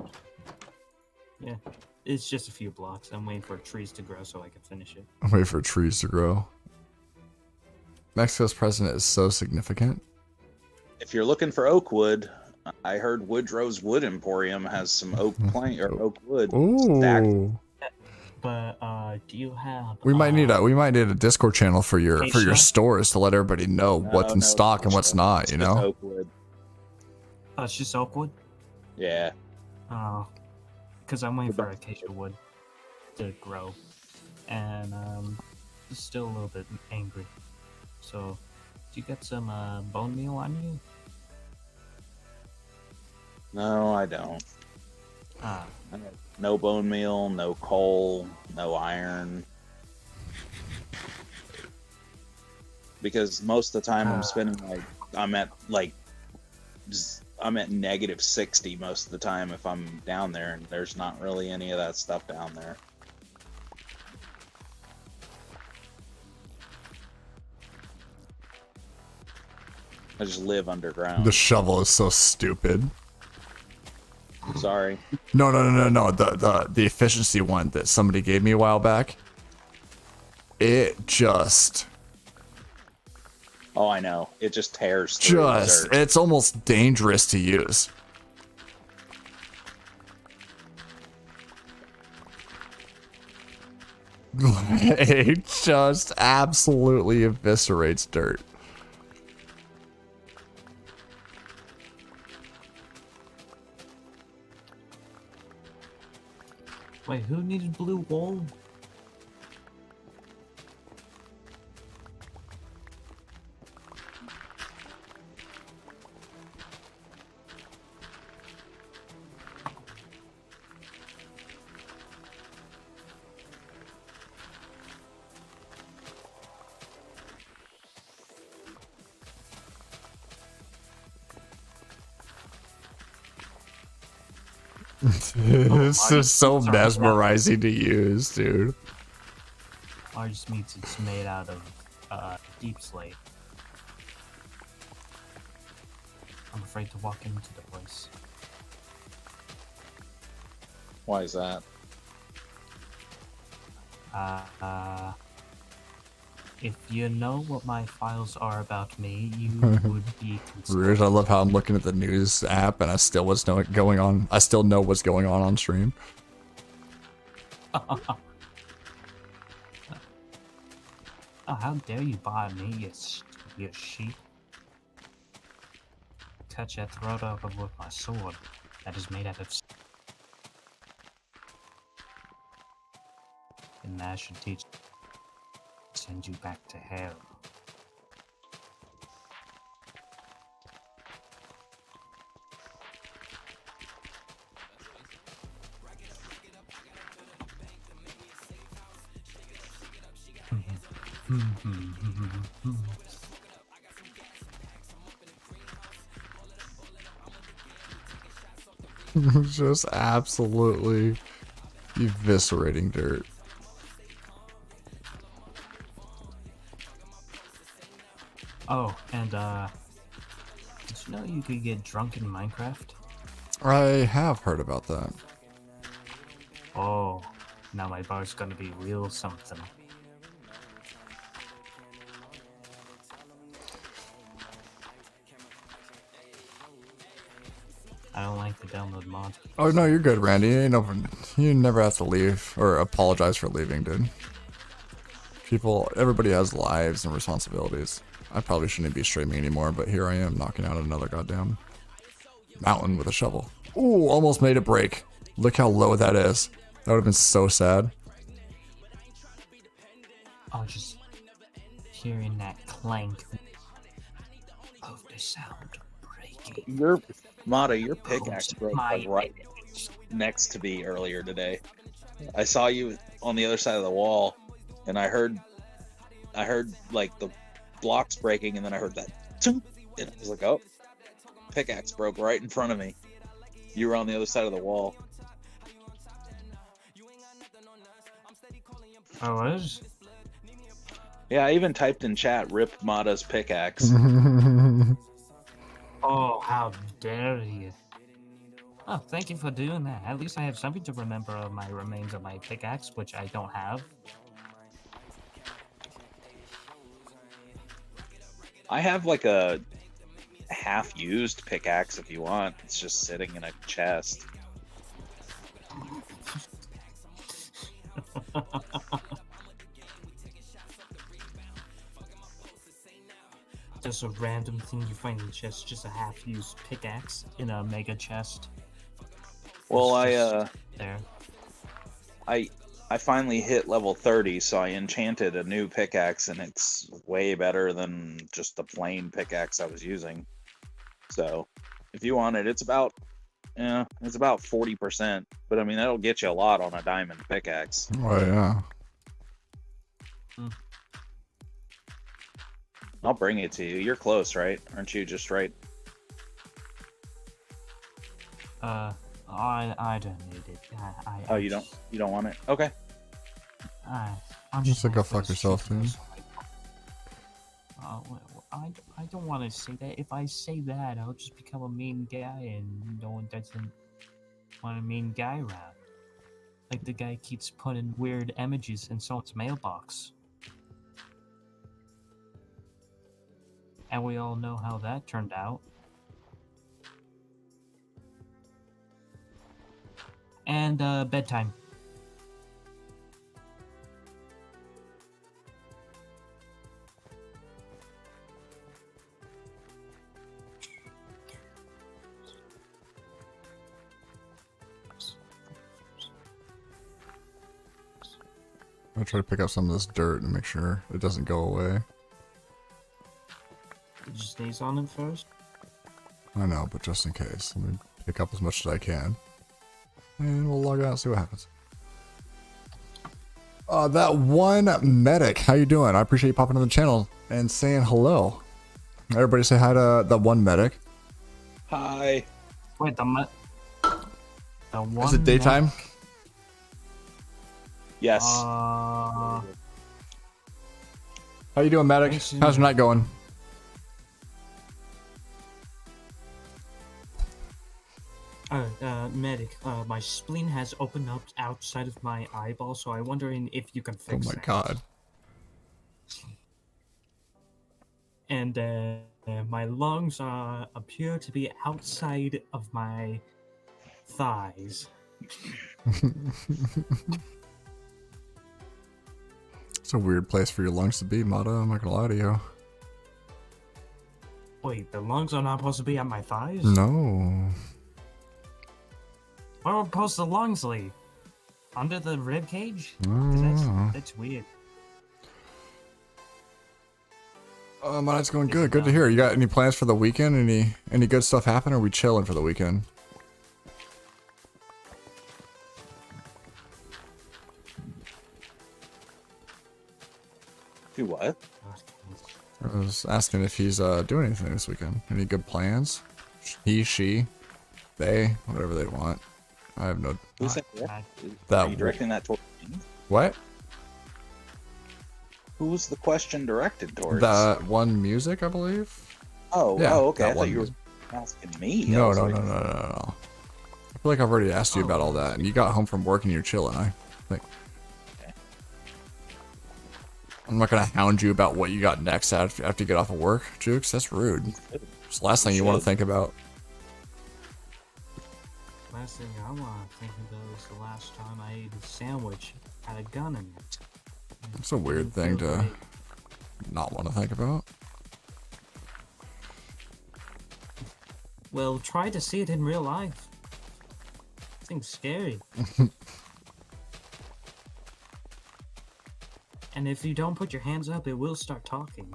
Yeah, it's just a few blocks. I'm waiting for trees to grow so I can finish it. I'm waiting for trees to grow. Mexico's president is so significant. If you're looking for oak wood, I heard Woodrow's Wood Emporium has some oak plank or oak wood. Stacked. Ooh. But do you have? We might need a Discord channel for your stores to let everybody know what's in stock and what's not. You know. Oak wood. Oh, it's just oak wood. Yeah. Oh, because I'm waiting for acacia wood to grow, and still a little bit angry. So, do you get some bone meal on you? No, I don't. No bone meal, no coal, no iron. Because most of the time I'm spending I'm at -60 most of the time if I'm down there, and there's not really any of that stuff down there. I just live underground. The shovel is so stupid. Sorry. No. The efficiency one that somebody gave me a while back. It just. Oh, I know. It just tears through the dirt. It's almost dangerous to use. It just absolutely eviscerates dirt. Wait, who needed blue wool? This is so mesmerizing to use, dude. Largest meats, it's made out of deep slate. I'm afraid to walk into the place. Why is that? If you know what my files are about me, you would be Rude. I love how I'm looking at the news app and I still know what's going on. I still know what's going on stream. Oh, how dare you buy me, you sheep. cut your throat open with my sword that is made out of... And that should send you back to hell. Just absolutely eviscerating dirt. Oh, and did you know you could get drunk in Minecraft? I have heard about that. Oh, now my bar's gonna be real something. I don't like the download mod. Oh no, you're good, Randy. You never have to leave or apologize for leaving, dude. Everybody has lives and responsibilities. I probably shouldn't be streaming anymore, but here I am knocking out another goddamn mountain with a shovel. Ooh, almost made it break. Look how low that is. That would have been so sad. Oh, just hearing that clank of the sound breaking. Your pickaxe broke my like right next to me earlier today. I saw you on the other side of the wall, and I heard like the blocks breaking, and then I heard that toot, and I was like, oh, pickaxe broke right in front of me. You were on the other side of the wall. I was? Yeah, I even typed in chat, rip Mata's pickaxe. Oh, how dare you. Oh, thank you for doing that. At least I have something to remember of my remains of my pickaxe, which I don't have. I have like a half-used pickaxe if you want. It's just sitting in a chest. Just a random thing you find in the chest, just a half-used pickaxe in a mega chest. Well, There. I finally hit level 30, so I enchanted a new pickaxe, and it's way better than just the plain pickaxe I was using. So, if you want it, it's about 40%. But I mean, that'll get you a lot on a diamond pickaxe. Oh yeah. I'll bring it to you. You're close, right? Aren't you just right? I don't need it. Oh, you don't want it? Okay. I'm Just like go fuck yourself, dude. I don't want to say that. If I say that, I'll just become a mean guy, and no one doesn't want a mean guy around. Like the guy keeps putting weird images in someone's mailbox. And we all know how that turned out. And bedtime. I'll try to pick up some of this dirt and make sure it doesn't go away. Did you sneeze on it first? I know, but just in case. Let me pick up as much as I can. And we'll log out and see what happens. That one medic, how you doing? I appreciate you popping on the channel and saying hello. Everybody say hi to the one medic. Hi. Wait, the one. Is it daytime? Yes. How you doing, medic? How's your night going? Medic, my spleen has opened up outside of my eyeball, so I'm wondering if you can fix Oh that. my god. And my lungs appear to be outside of my thighs. It's a weird place for your lungs to be, Mata. I'm not gonna lie to you. Wait, the lungs are not supposed to be at my thighs? No. Where are supposed the lungs lay? Under the rib cage? 'Cause Mm. that's weird. My night's going good. Good to hear. You got any plans for the weekend? Any good stuff happen? Or are we chilling for the weekend? Do what? I was asking if he's doing anything this weekend. Any good plans? He, she, they, whatever they want. I have no. Who's that? That Are you directing that towards me? What? Who was the question directed towards? That one music, I believe. Oh, Yeah, oh, okay. that I thought one you were music. asking me. I No, was no, like, no, no, no, no. I feel like I've already asked you about all that, and you got home from work and you're chilling. I think. Okay. I'm not gonna hound you about what you got next after you get off of work, Jukes. That's rude. It's the last thing you want to think about. Last thing I want to think about is the last time I ate a sandwich had a gun in it. It's a weird thing to not want to think about. Well, try to see it in real life. This thing's scary. And if you don't put your hands up, it will start talking.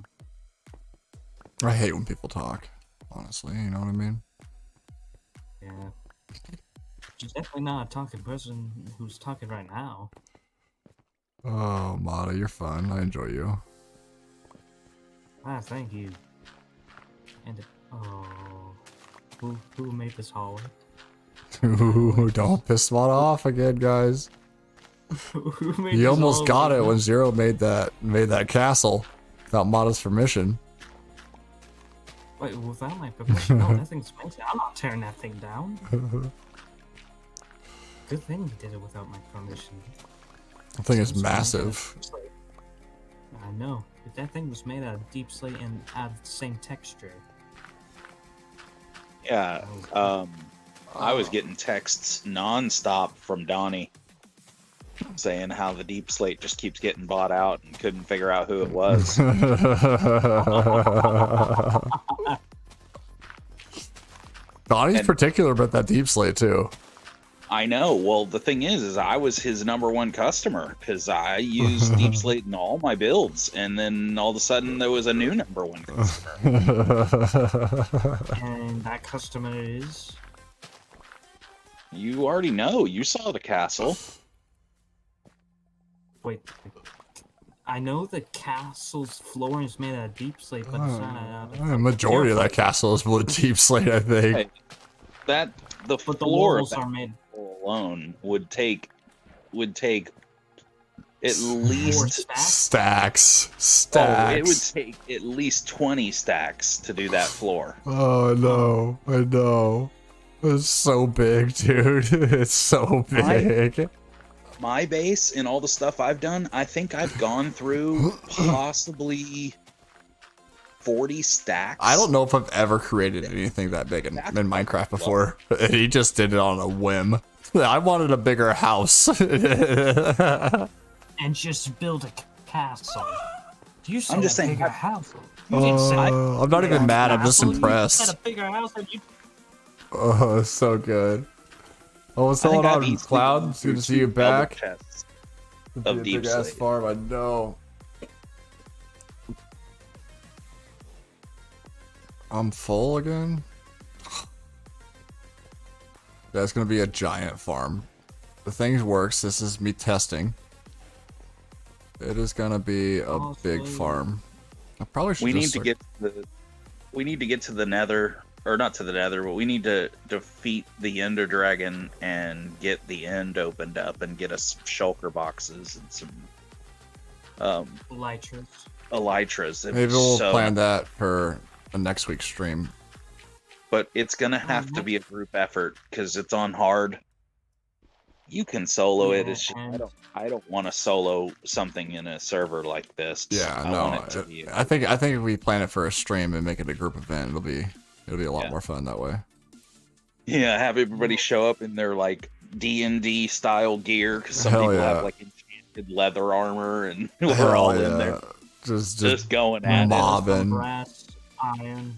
I hate when people talk. Honestly, you know what I mean? Yeah. She's definitely not a talking person who's talking right now. Oh, Mata, you're fun. I enjoy you. Ah, thank you. And who made this hallway? Ooh, don't piss Mata off again, guys. Who made You this almost got hallway? it when Zero made that castle without Mata's permission. Wait, without my permission? No, that thing's amazing. I'm not tearing that thing down. Good thing you did it without my permission. The thing is Sounds like massive. a deep slate. I know. If that thing was made out of deep slate and out of the same texture. Yeah. I was getting texts nonstop from Donnie saying how the deep slate just keeps getting bought out and couldn't figure out who it was. Donnie's And- particular about that deep slate too. I know. Well, the thing is I was his #1 customer because I used deep slate in all my builds, and then all of a sudden there was a new #1 customer. And that customer is... You already know. You saw the castle. Wait. I know the castle's floor is made out of deep slate, but it's not out of... The majority of that castle is with deep slate, I think. Hey, the But the floor of walls that are made... alone would take at Four least stacks? Stacks. it would take at least 20 stacks to do that floor. Oh no, I know. It's so big, dude. It's so big. My base and all the stuff I've done, I think I've gone through possibly 40 stacks. I don't know if I've ever created anything that big in Minecraft before. He just did it on a whim. I wanted a bigger house. And just build a castle. You said I'm just a saying, bigger house. You didn't say I'm not even mad, I'm just castle, You impressed. said a bigger house and you... Oh, it's so good. Oh, what's I think going I've on, easily Cloud? gone It's good to through see you 2 double back. chests Be of a deep big ass slate. farm, I know. I'm full again? That's gonna be a giant farm. The thing works, this is me testing. It is gonna be a big farm. I probably should We need just to get to the nether, or not to the nether, but we need to defeat the ender dragon and get the end opened up and get us shulker boxes and some Elytras. elytras. maybe we'll plan that for the next week's stream. But it's gonna have to be a group effort because it's on hard. You can solo it. Yeah, It's just, and- I don't want to solo something in a server like this. Yeah, I no. want it to be I think if we plan it for a stream and make it a group event, it'll be a lot more fun that way. Yeah, have everybody show up in their like D&D style gear because some Hell people yeah. have like enchanted leather armor and we're Hell all yeah. in there Just just going at mobbing. Brass, iron.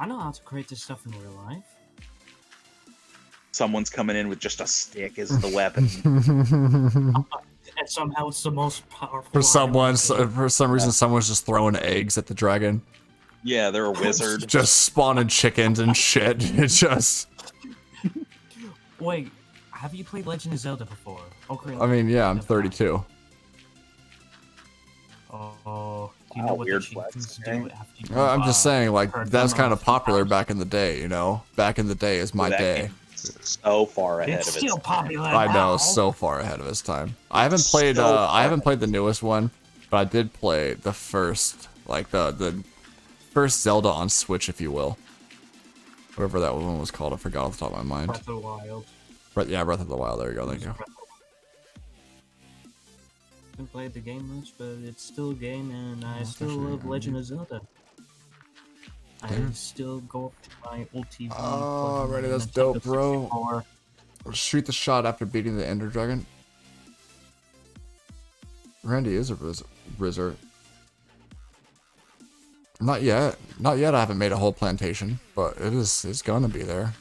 I know how to create this stuff in real life. Someone's coming in with just a stick as the weapon. And somehow it's the most powerful. For some reason, someone's just throwing eggs at the dragon. Yeah, they're a wizard. Just spawning chickens and shit. It's just. Wait, have you played Legend of Zelda before? I mean, yeah, I'm 32. Oh, do you know what the achievements do after you I'm just saying, like, that's kind of popular back in the day, you know? Back in the day is my day. So far ahead It's of still its popular time. I know, so far ahead of its time. I haven't played the newest one, but I did play the first, like the first Zelda on Switch, if you will. Whatever that one was called, I forgot off the top of my mind. Breath of the Wild. Yeah, Breath of the Wild. There you go. Thank you. Haven't played the game much, but it's still a game, and I still love Legend of Zelda. I still go up to my old TV. Oh, ready, that's dope, bro. Shoot the shot after beating the Ender Dragon. Randy is a wizard. Not yet. Not yet. I haven't made a whole plantation, but it's gonna be there.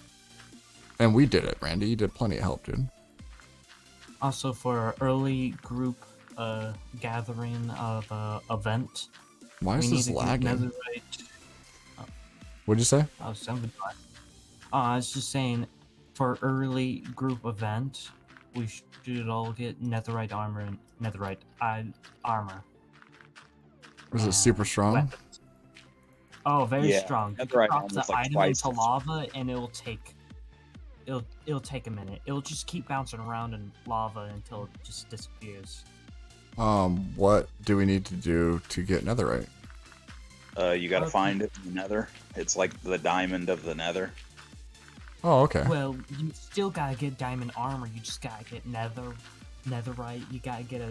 And we did it, Randy. You did plenty of help, dude. Also, for our early group gathering of event. Why is this lagging? What'd you say? I was just saying, for early group event, we should all get netherite armor and netherite armor. Was it super strong? Weapons. Oh, very strong. Netherite Drop armor's the like item twice into as- lava, and it'll take a minute. It'll just keep bouncing around in lava until it just disappears. What do we need to do to get netherite? You gotta find it in the nether. It's like the diamond of the nether. Oh, okay. Well, you still gotta get diamond armor. You just gotta get netherite. You gotta get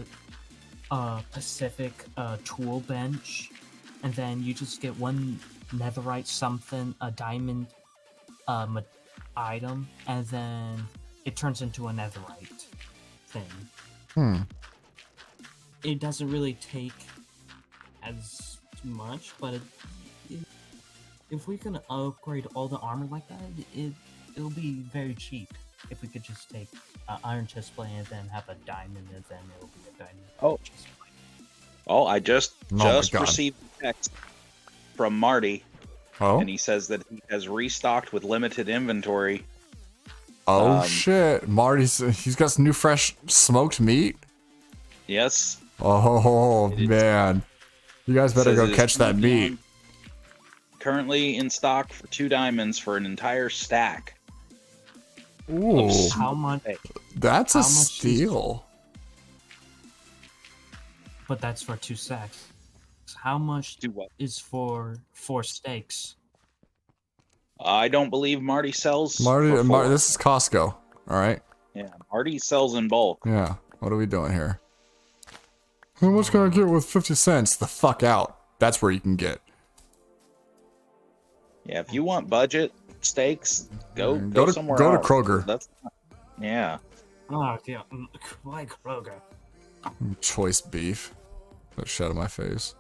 a Pacific tool bench, and then you just get one netherite something, a diamond item, and then it turns into a netherite thing. It doesn't really take as much, but if we can upgrade all the armor like that, it'll be very cheap. If we could just take iron chestplate and then have a diamond, and then it'll be a diamond. Oh, I just God. received a text from Marty, Oh? and he says that he has restocked with limited inventory. Oh, shit. He's got some new fresh smoked meat? Yes. Oh, man. You guys better go catch that meat. Currently in stock for 2 diamonds for an entire stack. Ooh. How much? That's a steal. But that's for 2 stacks. How much is for 4 steaks? I don't believe Marty sells. Marty, for 4. this is Costco. All right. Yeah, Marty sells in bulk. Yeah. What are we doing here? How much can I get with 50 cents? The fuck out. That's where you can get. Yeah, if you want budget steaks, go somewhere Go to else. Kroger. Yeah. Oh, yeah. Why Kroger? Choice beef. That shit out of my face.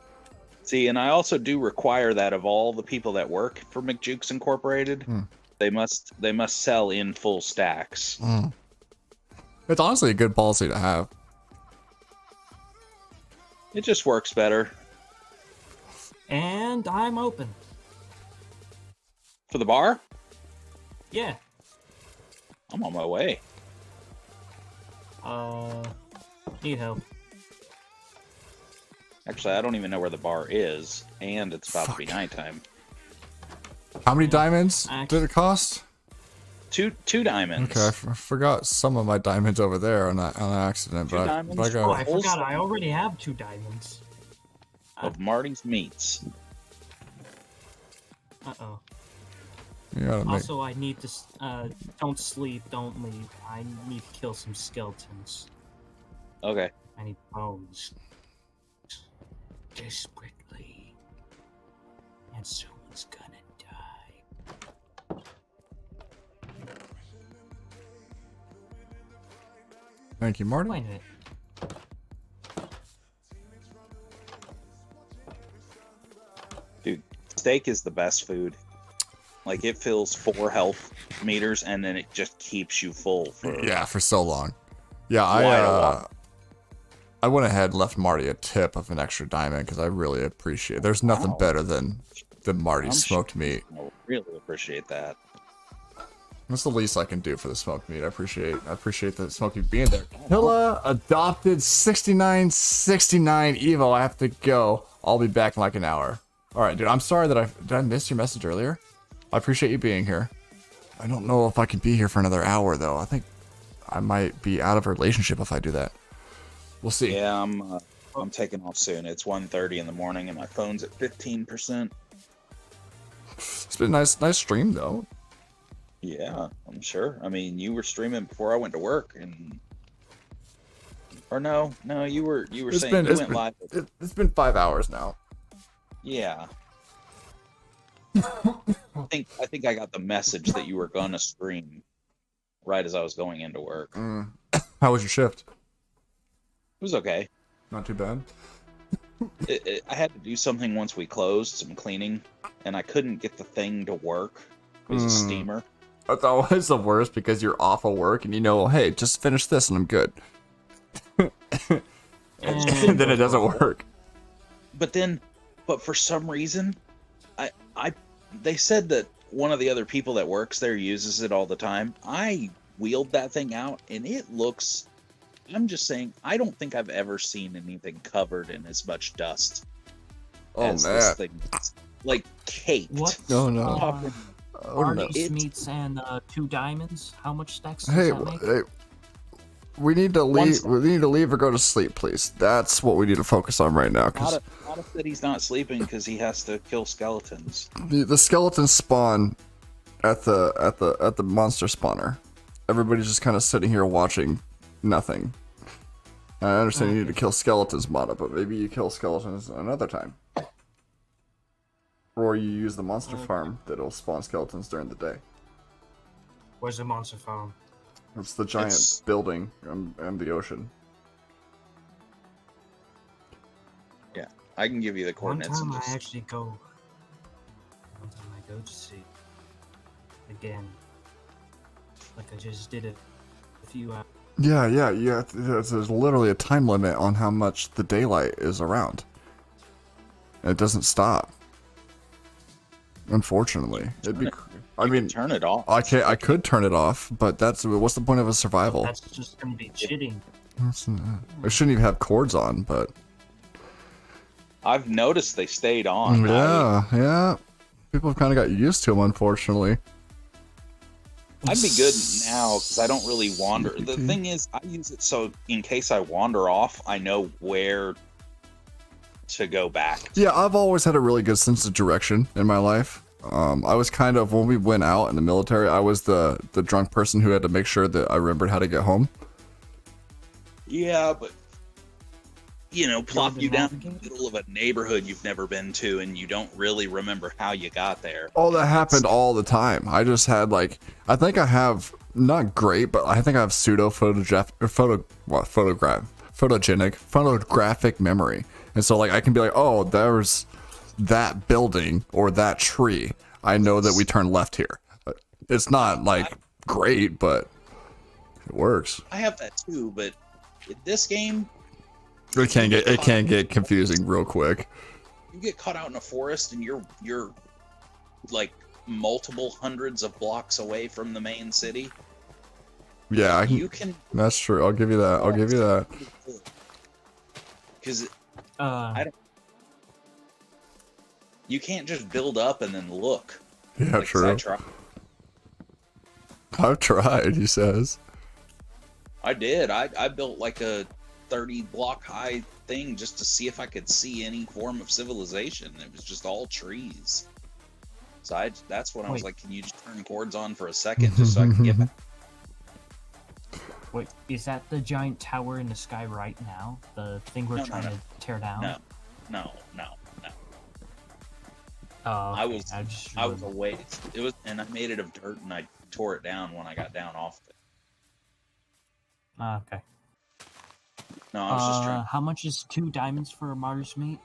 See, and I also do require that of all the people that work for McJukes Incorporated. They must sell in full stacks. It's honestly a good policy to have. It just works better. And I'm open. For the bar? Yeah. I'm on my way. Need help. Actually, I don't even know where the bar is, and it's about to be nighttime. How many diamonds did it cost? Two diamonds. Okay, I forgot some of my diamonds over there on accident. But I forgot I already have 2 diamonds. Of Marty's meats. Uh-oh. You gotta make... Also, I need to, don't sleep, don't leave. I need to kill some skeletons. Okay. I need bones. Desperately. And someone's gonna die. Thank you, Marty. Wait a minute. Dude, steak is the best food. Like it fills 4 health meters and then it just keeps you full for Yeah, for so long. Yeah, quite a while. I went ahead and left Marty a tip of an extra diamond because I really appreciate it. There's nothing Wow. better than Marty's I'm smoked sure meat. I really appreciate that. That's the least I can do for the smoked meat. I appreciate the smoked meat being there. Hilla adopted 6969 Evo. I have to go. I'll be back in like an hour. All right, dude. I'm sorry that did I miss your message earlier? I appreciate you being here. I don't know if I can be here for another hour though. I think I might be out of a relationship if I do that. We'll see. Yeah, I'm taking off soon. It's 1:30 in the morning and my phone's at 15%. It's been a nice stream though. Yeah, I'm sure. I mean, you were streaming before I went to work, or no, you were saying you went live. It's been 5 hours now. Yeah. I think I got the message that you were gonna stream right as I was going into work. How was your shift? It was okay. Not too bad. I had to do something once we closed, some cleaning, and I couldn't get the thing to work. It was a steamer. That's always the worst because you're off of work and you know, hey, just finish this and I'm good. And then it doesn't work. But for some reason, they said that one of the other people that works there uses it all the time. I wheeled that thing out and it looks, I'm just saying, I don't think I've ever seen anything covered in as much dust as this thing. Like caked. What? No. Artist meats and 2 diamonds. How much stacks does that make? Hey, we need to leave. We need to leave or go to sleep, please. That's what we need to focus on right now. Nada said he's not sleeping because he has to kill skeletons. The skeletons spawn at the monster spawner. Everybody's just kind of sitting here watching nothing. I understand you need to kill skeletons, Mata, but maybe you kill skeletons another time. Or you use the monster farm that'll spawn skeletons during the day. Where's the monster farm? It's the giant building and the ocean. Yeah, I can give you the One coordinates. time I actually go. One time I go to sleep. Again. Like I just did it a few hours. Yeah. There's literally a time limit on how much the daylight is around. And it doesn't stop. Unfortunately, I mean, turn it off. I could turn it off, but what's the point of a survival? That's just gonna be cheating. I shouldn't even have cords on, but I've noticed they stayed on. Yeah. People have kind of got used to them, unfortunately. I'd be good now because I don't really wander. The thing is, I use it so in case I wander off, I know where to go back. Yeah, I've always had a really good sense of direction in my life. I was kind of, when we went out in the military, I was the drunk person who had to make sure that I remembered how to get home. Yeah, but plop you down in the middle of a neighborhood you've never been to and you don't really remember how you got there. Oh, that happened all the time. I just had I think I have, not great, but I think I have photographic memory. And so I can be like, oh, there's that building or that tree. I know that we turn left here. It's not great, but it works. I have that too, but this game, it can get confusing real quick. You get caught out in a forest and you're like multiple hundreds of blocks away from the main city. Yeah, you can. That's true. I'll give you that. Because I don't. You can't just build up and then look. Yeah, true. I've tried, he says. I did. I built like a 30 block high thing just to see if I could see any form of civilization. It was just all trees. So that's when I was like, can you just turn cords on for a second just so I can get back? Wait, is that the giant tower in the sky right now? The thing we're trying to tear down? No. Oh, okay. I was away. It was, and I made it of dirt, and I tore it down when I got down off it. Okay. No, I was just trying. How much is 2 diamonds for a martyr's meat?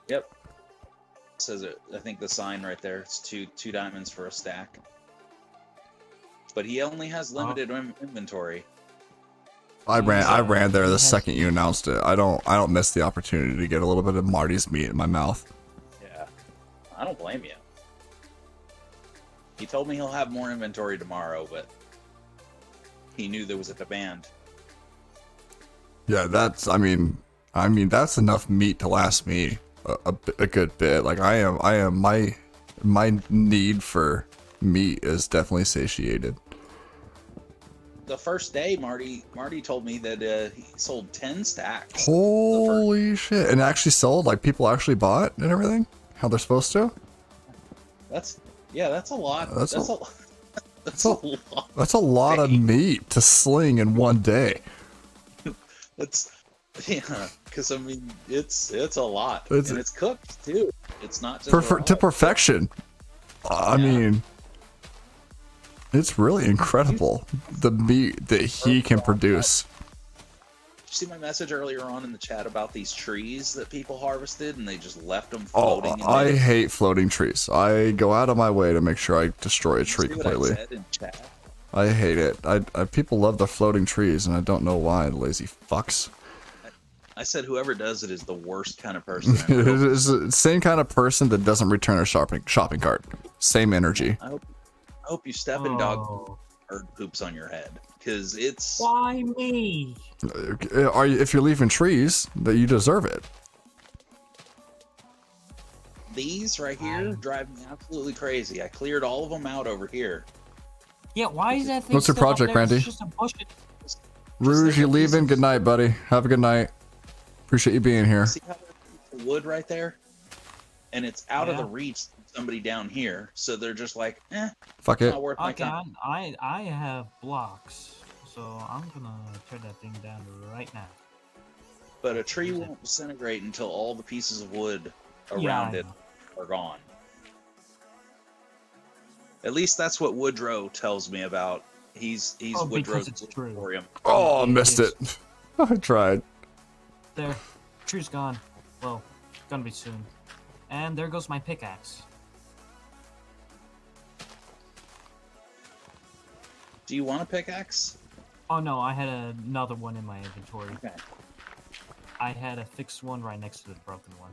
Yep. says it. I think the sign right there. It's two diamonds for a stack. But he only has limited inventory. I ran there the second you announced it. I don't miss the opportunity to get a little bit of Marty's meat in my mouth. Yeah, I don't blame you. He told me he'll have more inventory tomorrow, but he knew there was a demand. Yeah, that's. I mean, that's enough meat to last me a good bit. Like my need for meat is definitely satiated. The first day, Marty told me that he sold 10 stacks. Holy shit! And actually sold. Like people actually bought and everything. How they're supposed to. That's a lot. That's a lot of meat to sling in one day. Because I mean it's a lot, and it's cooked too. It's not just to perfection. I mean, it's really incredible the meat that he can produce. Did you see my message earlier on in the chat about these trees that people harvested and they just left them floating? I hate floating trees. I go out of my way to make sure I destroy a tree completely. I said in chat? I hate it. People love the floating trees, and I don't know why. Lazy fucks. I said whoever does it is the worst kind of person. It is the same kind of person that doesn't return a shopping cart. Same energy. I hope you step in dog bird poops on your head, because it's. Why me? If you're leaving trees, that you deserve it. These right here drive me absolutely crazy. I cleared all of them out over here. Yeah, why is that thing? What's your still up project, there? Randy? It's just a bush. Rouge, you leaving? Good night, buddy. Have a good night. Appreciate you being here. See how there's wood right there? And it's out of the reach of somebody down here, so they're just like, fuck it. Not worth my time. I have blocks, so I'm gonna tear that thing down right now. But a tree won't disintegrate until all the pieces of wood around it are gone. At least that's what Woodrow tells me about. He's Woodrow's Emporium. Oh, I missed it. I tried. There, tree's gone. Well, gonna be soon. And there goes my pickaxe. Do you want a pickaxe? Oh no, I had another one in my inventory. Okay. I had a fixed one right next to the broken one.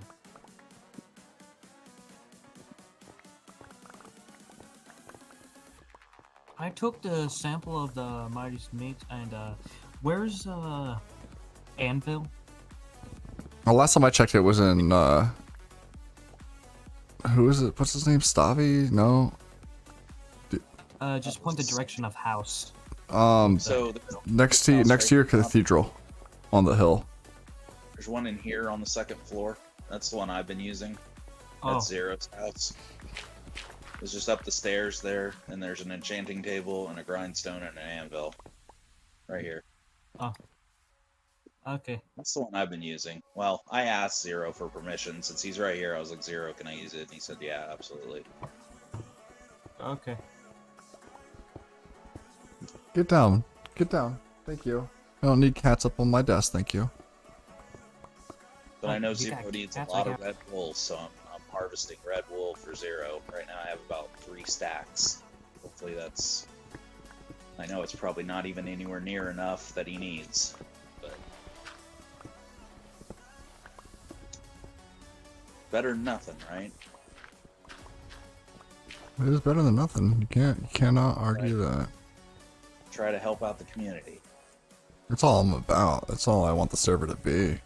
I took the sample of the Mighty's meat, and where's Anvil? The last time I checked, it was in who is it? What's his name? Stavi? No. Just point the direction of house. So next to your cathedral, on the hill. There's one in here on the second floor. That's the one I've been using. That's Zero's house. It's just up the stairs there, and there's an enchanting table and a grindstone and an anvil. Right here. Oh. Okay. That's the one I've been using. Well, I asked Zero for permission. Since he's right here, I was like, Zero, can I use it? And he said, yeah, absolutely. Okay. Get down. Get down. Thank you. I don't need cats up on my desk, thank you. But I know Zero needs a lot of red wool, so I'm harvesting red wool for Zero. Right now I have about 3 stacks. Hopefully that's... I know it's probably not even anywhere near enough that he needs, but... Better than nothing, right? It is better than nothing. You cannot argue that. Try to help out the community. That's all I'm about. That's all I want the server to be.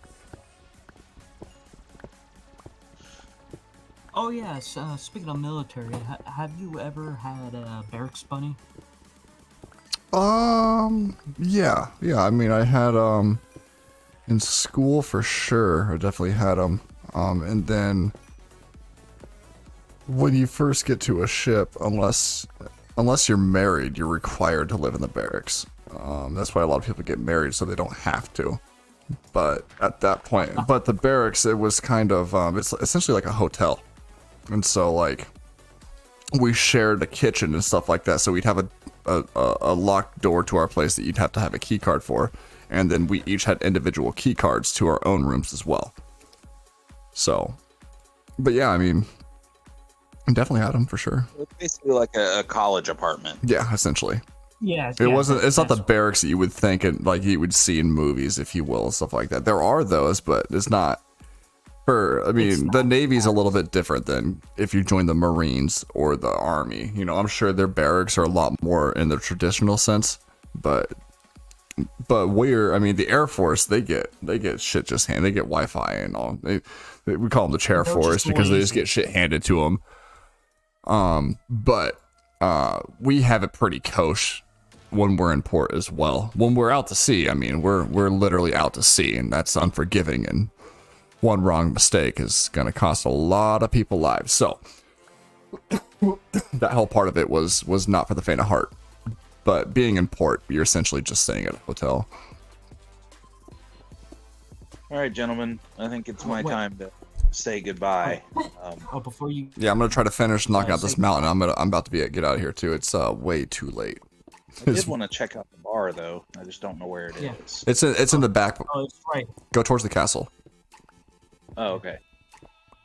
Oh yes, speaking of military, have you ever had a barracks bunny? Yeah. I mean, I had in school for sure. I definitely had them. And then when you first get to a ship, unless you're married, you're required to live in the barracks. That's why a lot of people get married, so they don't have to. But at that point, but the barracks, it was kind of it's essentially like a hotel. And so, like, we shared a kitchen and stuff like that. So we'd have a locked door to our place that you'd have to have a key card for. And then we each had individual key cards to our own rooms as well. So, but yeah, I mean, Definitely had them for sure. It's basically like a college apartment. Yeah, essentially. Yeah, It wasn't. It's not the barracks that you would think it like you would see in movies, if you will, stuff like that. There are those, but it's not. I mean, the Navy's a little bit different than if you join the Marines or the Army. You know, I'm sure their barracks are a lot more in the traditional sense, but I mean, the Air Force, they get shit just handed. They get Wi-Fi and all. We call them the Chair Force because they just get shit handed to them. But we have it pretty kosher when we're in port as well. When we're out to sea, I mean, we're literally out to sea, and that's unforgiving. And one wrong mistake is going to cost a lot of people lives. So that whole part of it was not for the faint of heart. But being in port, you're essentially just staying at a hotel. All right, gentlemen. I think it's my time to say goodbye. Before you... Yeah, I'm going to try to finish knocking out this mountain. I'm about to get out of here, too. It's way too late. I did want to check out the bar, though. I just don't know where it is. It's in the back. Oh, it's right. Go towards the castle. Oh, okay.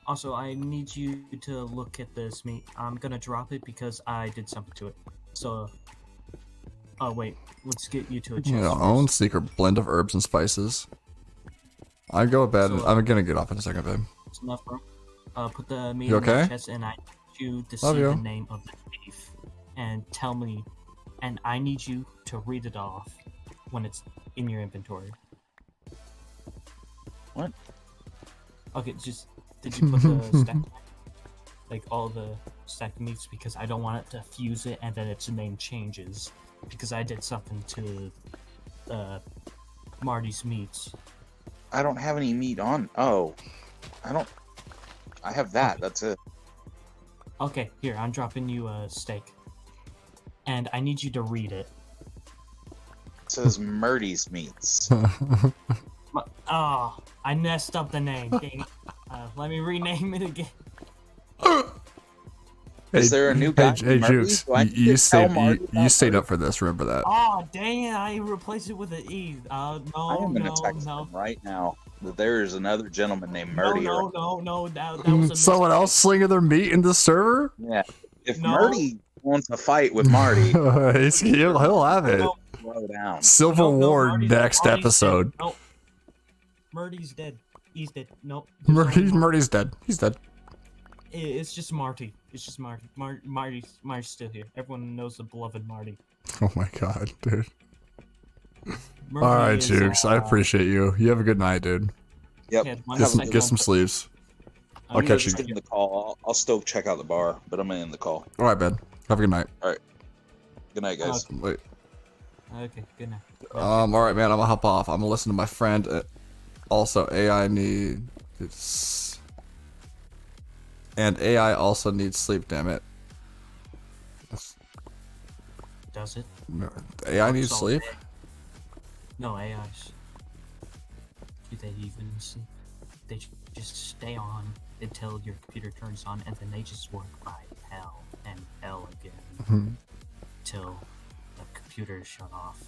Also, I need you to look at this meat. I'm gonna drop it because I did something to it. So, oh wait, let's get you to a chest. You know, own secret blend of herbs and spices. I go to bed. I'm gonna get off in a second, babe. It's enough, bro. Put the meat You in okay? the chest, and I need you to Love see you. the name of the thief and tell me. And I need you to read it off when it's in your inventory. What? Okay, did you put the stack, like all the stacked meats, because I don't want it to fuse it and then its name changes because I did something to Marty's meats. I don't have any meat on. Oh, I have that. That's it. Okay, here, I'm dropping you a steak. And I need you to read it. It says Murdy's Meats. Oh, I messed up the name. Dang it. Let me rename it again. Is there a new guy? Hey, Jukes, you stayed up for this. Remember that. Oh, dang it! I replaced it with an E. No, I am going to text him right now that there is another gentleman named Murdy. No, that was a Someone else slinging their meat in the server? Yeah. If Murdy wants to fight with Marty, he'll have it. Throw down. Civil War Marty's next dead. episode. No, Marty's dead. He's dead. Nope. Marty's dead. He's dead. It's just Marty. It's just Marty. Marty's still here. Everyone knows the beloved Marty. Oh my god, dude. Marty All right, is, Jukes. I appreciate you. You have a good night, dude. Yep. Get some sleeps. I'll catch you. Just in the call. I'll still check out the bar, but I'm in the call. All right, Ben. Have a good night. All right. Good night, guys. Wait. Okay, good night. All right, man. I'm gonna hop off. I'm gonna listen to my friend. Also, AI needs, and AI also needs sleep. Damn it. Does it? AI needs sleep. No, AIs. Do they even sleep? They just stay on until your computer turns on, and then they just work by hell and hell again till the computer is shut off.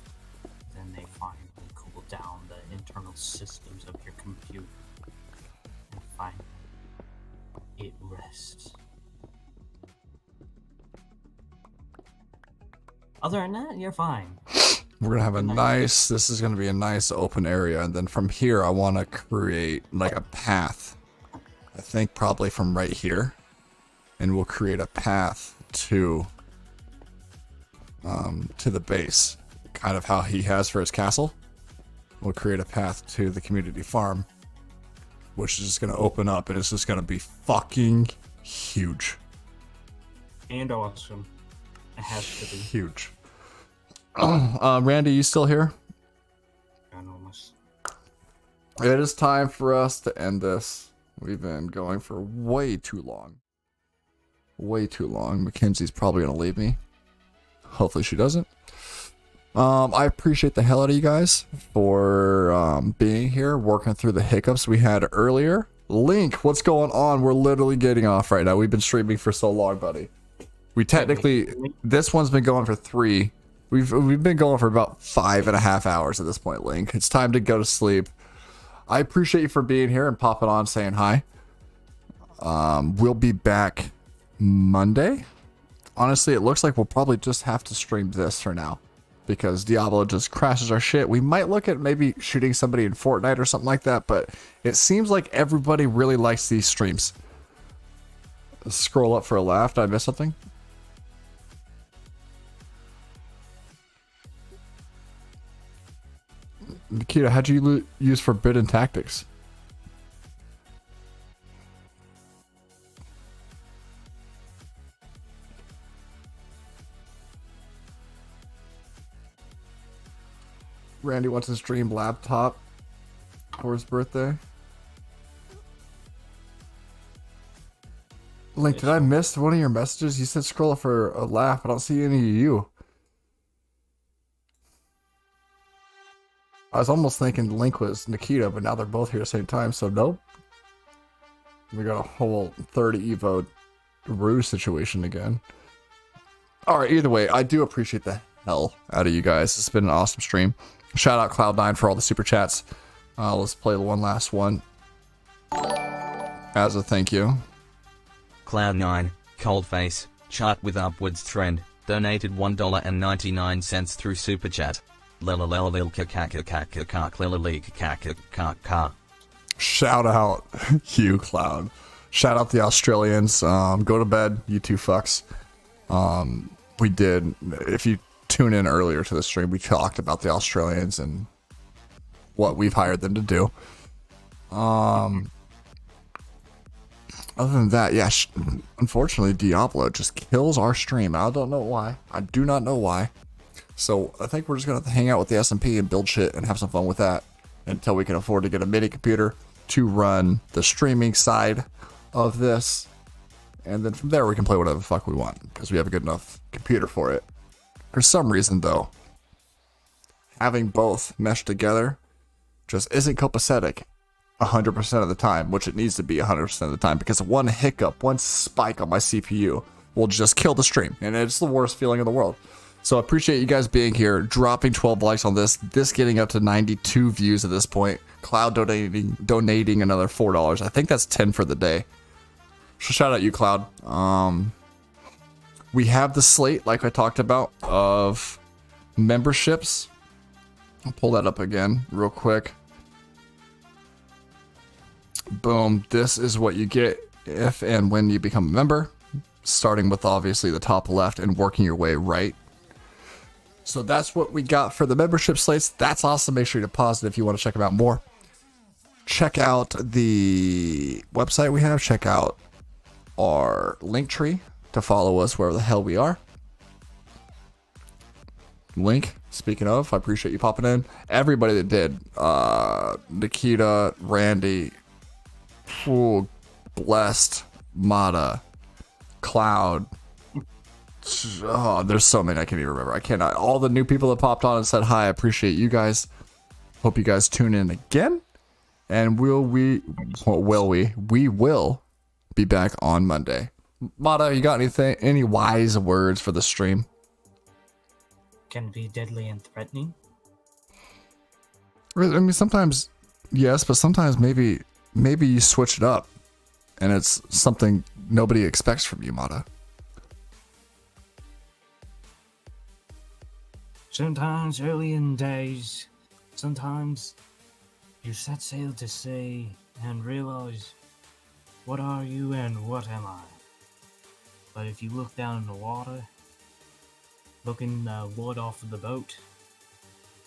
Then they finally cool down the internal systems of your computer, and finally it rests. Other than that, you're fine. We're gonna have a nice. This is gonna be a nice open area, and then from here, I want to create like a path. I think probably from right here, and we'll create a path to the base, kind of how he has for his castle. We'll create a path to the community farm, which is just gonna open up, and it's just gonna be fucking huge. And awesome. It has to be. Huge. Randy, you still here? Enormous. It is time for us to end this. We've been going for way too long. Way too long. Mackenzie's probably going to leave me. Hopefully she doesn't. I appreciate the hell out of you guys for being here, working through the hiccups we had earlier. Link, what's going on? We're literally getting off right now. We've been streaming for so long, buddy. We technically, this one's been going for 3. We've been going for about 5.5 hours at this point, Link. It's time to go to sleep. I appreciate you for being here and popping on, saying hi. We'll be back Monday. Honestly, it looks like we'll probably just have to stream this for now, because Diablo just crashes our shit. We might look at maybe shooting somebody in Fortnite or something like that, but it seems like everybody really likes these streams. Scroll up for a laugh. Did I miss something? Nikita, how'd you use Forbidden Tactics? Randy wants his dream laptop for his birthday. Link, did I miss one of your messages? You said scroll up for a laugh. I don't see any of you. I was almost thinking Link was Nikita, but now they're both here at the same time, so nope. We got a whole third EVO ruse situation again. Alright, either way, I do appreciate the hell out of you guys. It's been an awesome stream. Shout out Cloud9 for all the super chats. Let's play one last one as a thank you. Cloud9, Coldface, chart with upwards trend, donated $1.99 through Super Chat. Shout out you, Cloud. Shout out the Australians. Go to bed, you two fucks. We did, if you tune in earlier to the stream, we talked about the Australians and what we've hired them to do. Other than that, yeah, unfortunately, Diablo just kills our stream. I don't know why. I do not know why. So I think we're just going to hang out with the SMP and build shit and have some fun with that until we can afford to get a mini computer to run the streaming side of this. And then from there, we can play whatever the fuck we want because we have a good enough computer for it. For some reason, though, having both meshed together just isn't copacetic 100% of the time, which it needs to be 100% of the time, because one hiccup, one spike on my CPU will just kill the stream, and it's the worst feeling in the world. So I appreciate you guys being here, dropping 12 likes on this getting up to 92 views at this point, Cloud donating another $4. I think that's 10 for the day. So shout out you, Cloud. We have the slate, like I talked about, of memberships. I'll pull that up again real quick. Boom. This is what you get if and when you become a member, starting with obviously the top left and working your way right. So that's what we got for the membership slates. That's awesome. Make sure you deposit if you want to check them out more. Check out the website we have. Check out our Linktree to follow us wherever the hell we are. Link, speaking of, I appreciate you popping in. Everybody that did. Nikita, Randy, Blessed, Mata, Cloud. Oh, there's so many I can't even remember. I cannot. All the new people that popped on and said hi. I appreciate you guys. Hope you guys tune in again. And we will be back on Monday. Mata, you got any wise words for the stream? Can be deadly and threatening. I mean, sometimes yes, but sometimes maybe you switch it up and it's something nobody expects from you, Mata. Sometimes early in days, sometimes you set sail to sea and realize, what are you and what am I? But if you look down in the water, looking the wood off of the boat,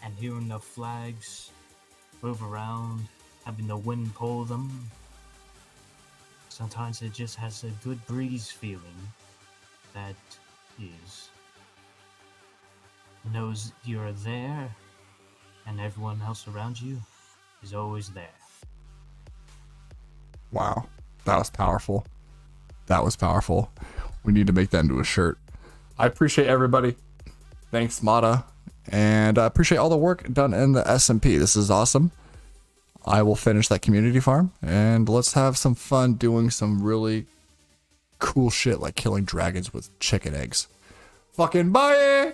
and hearing the flags move around, having the wind pull them, sometimes it just has a good breeze feeling that knows you're there, and everyone else around you is always there. Wow, that was powerful. That was powerful. We need to make that into a shirt. I appreciate everybody. Thanks, Mata. And I appreciate all the work done in the SMP. This is awesome. I will finish that community farm, and let's have some fun doing some really cool shit like killing dragons with chicken eggs. Fucking bye!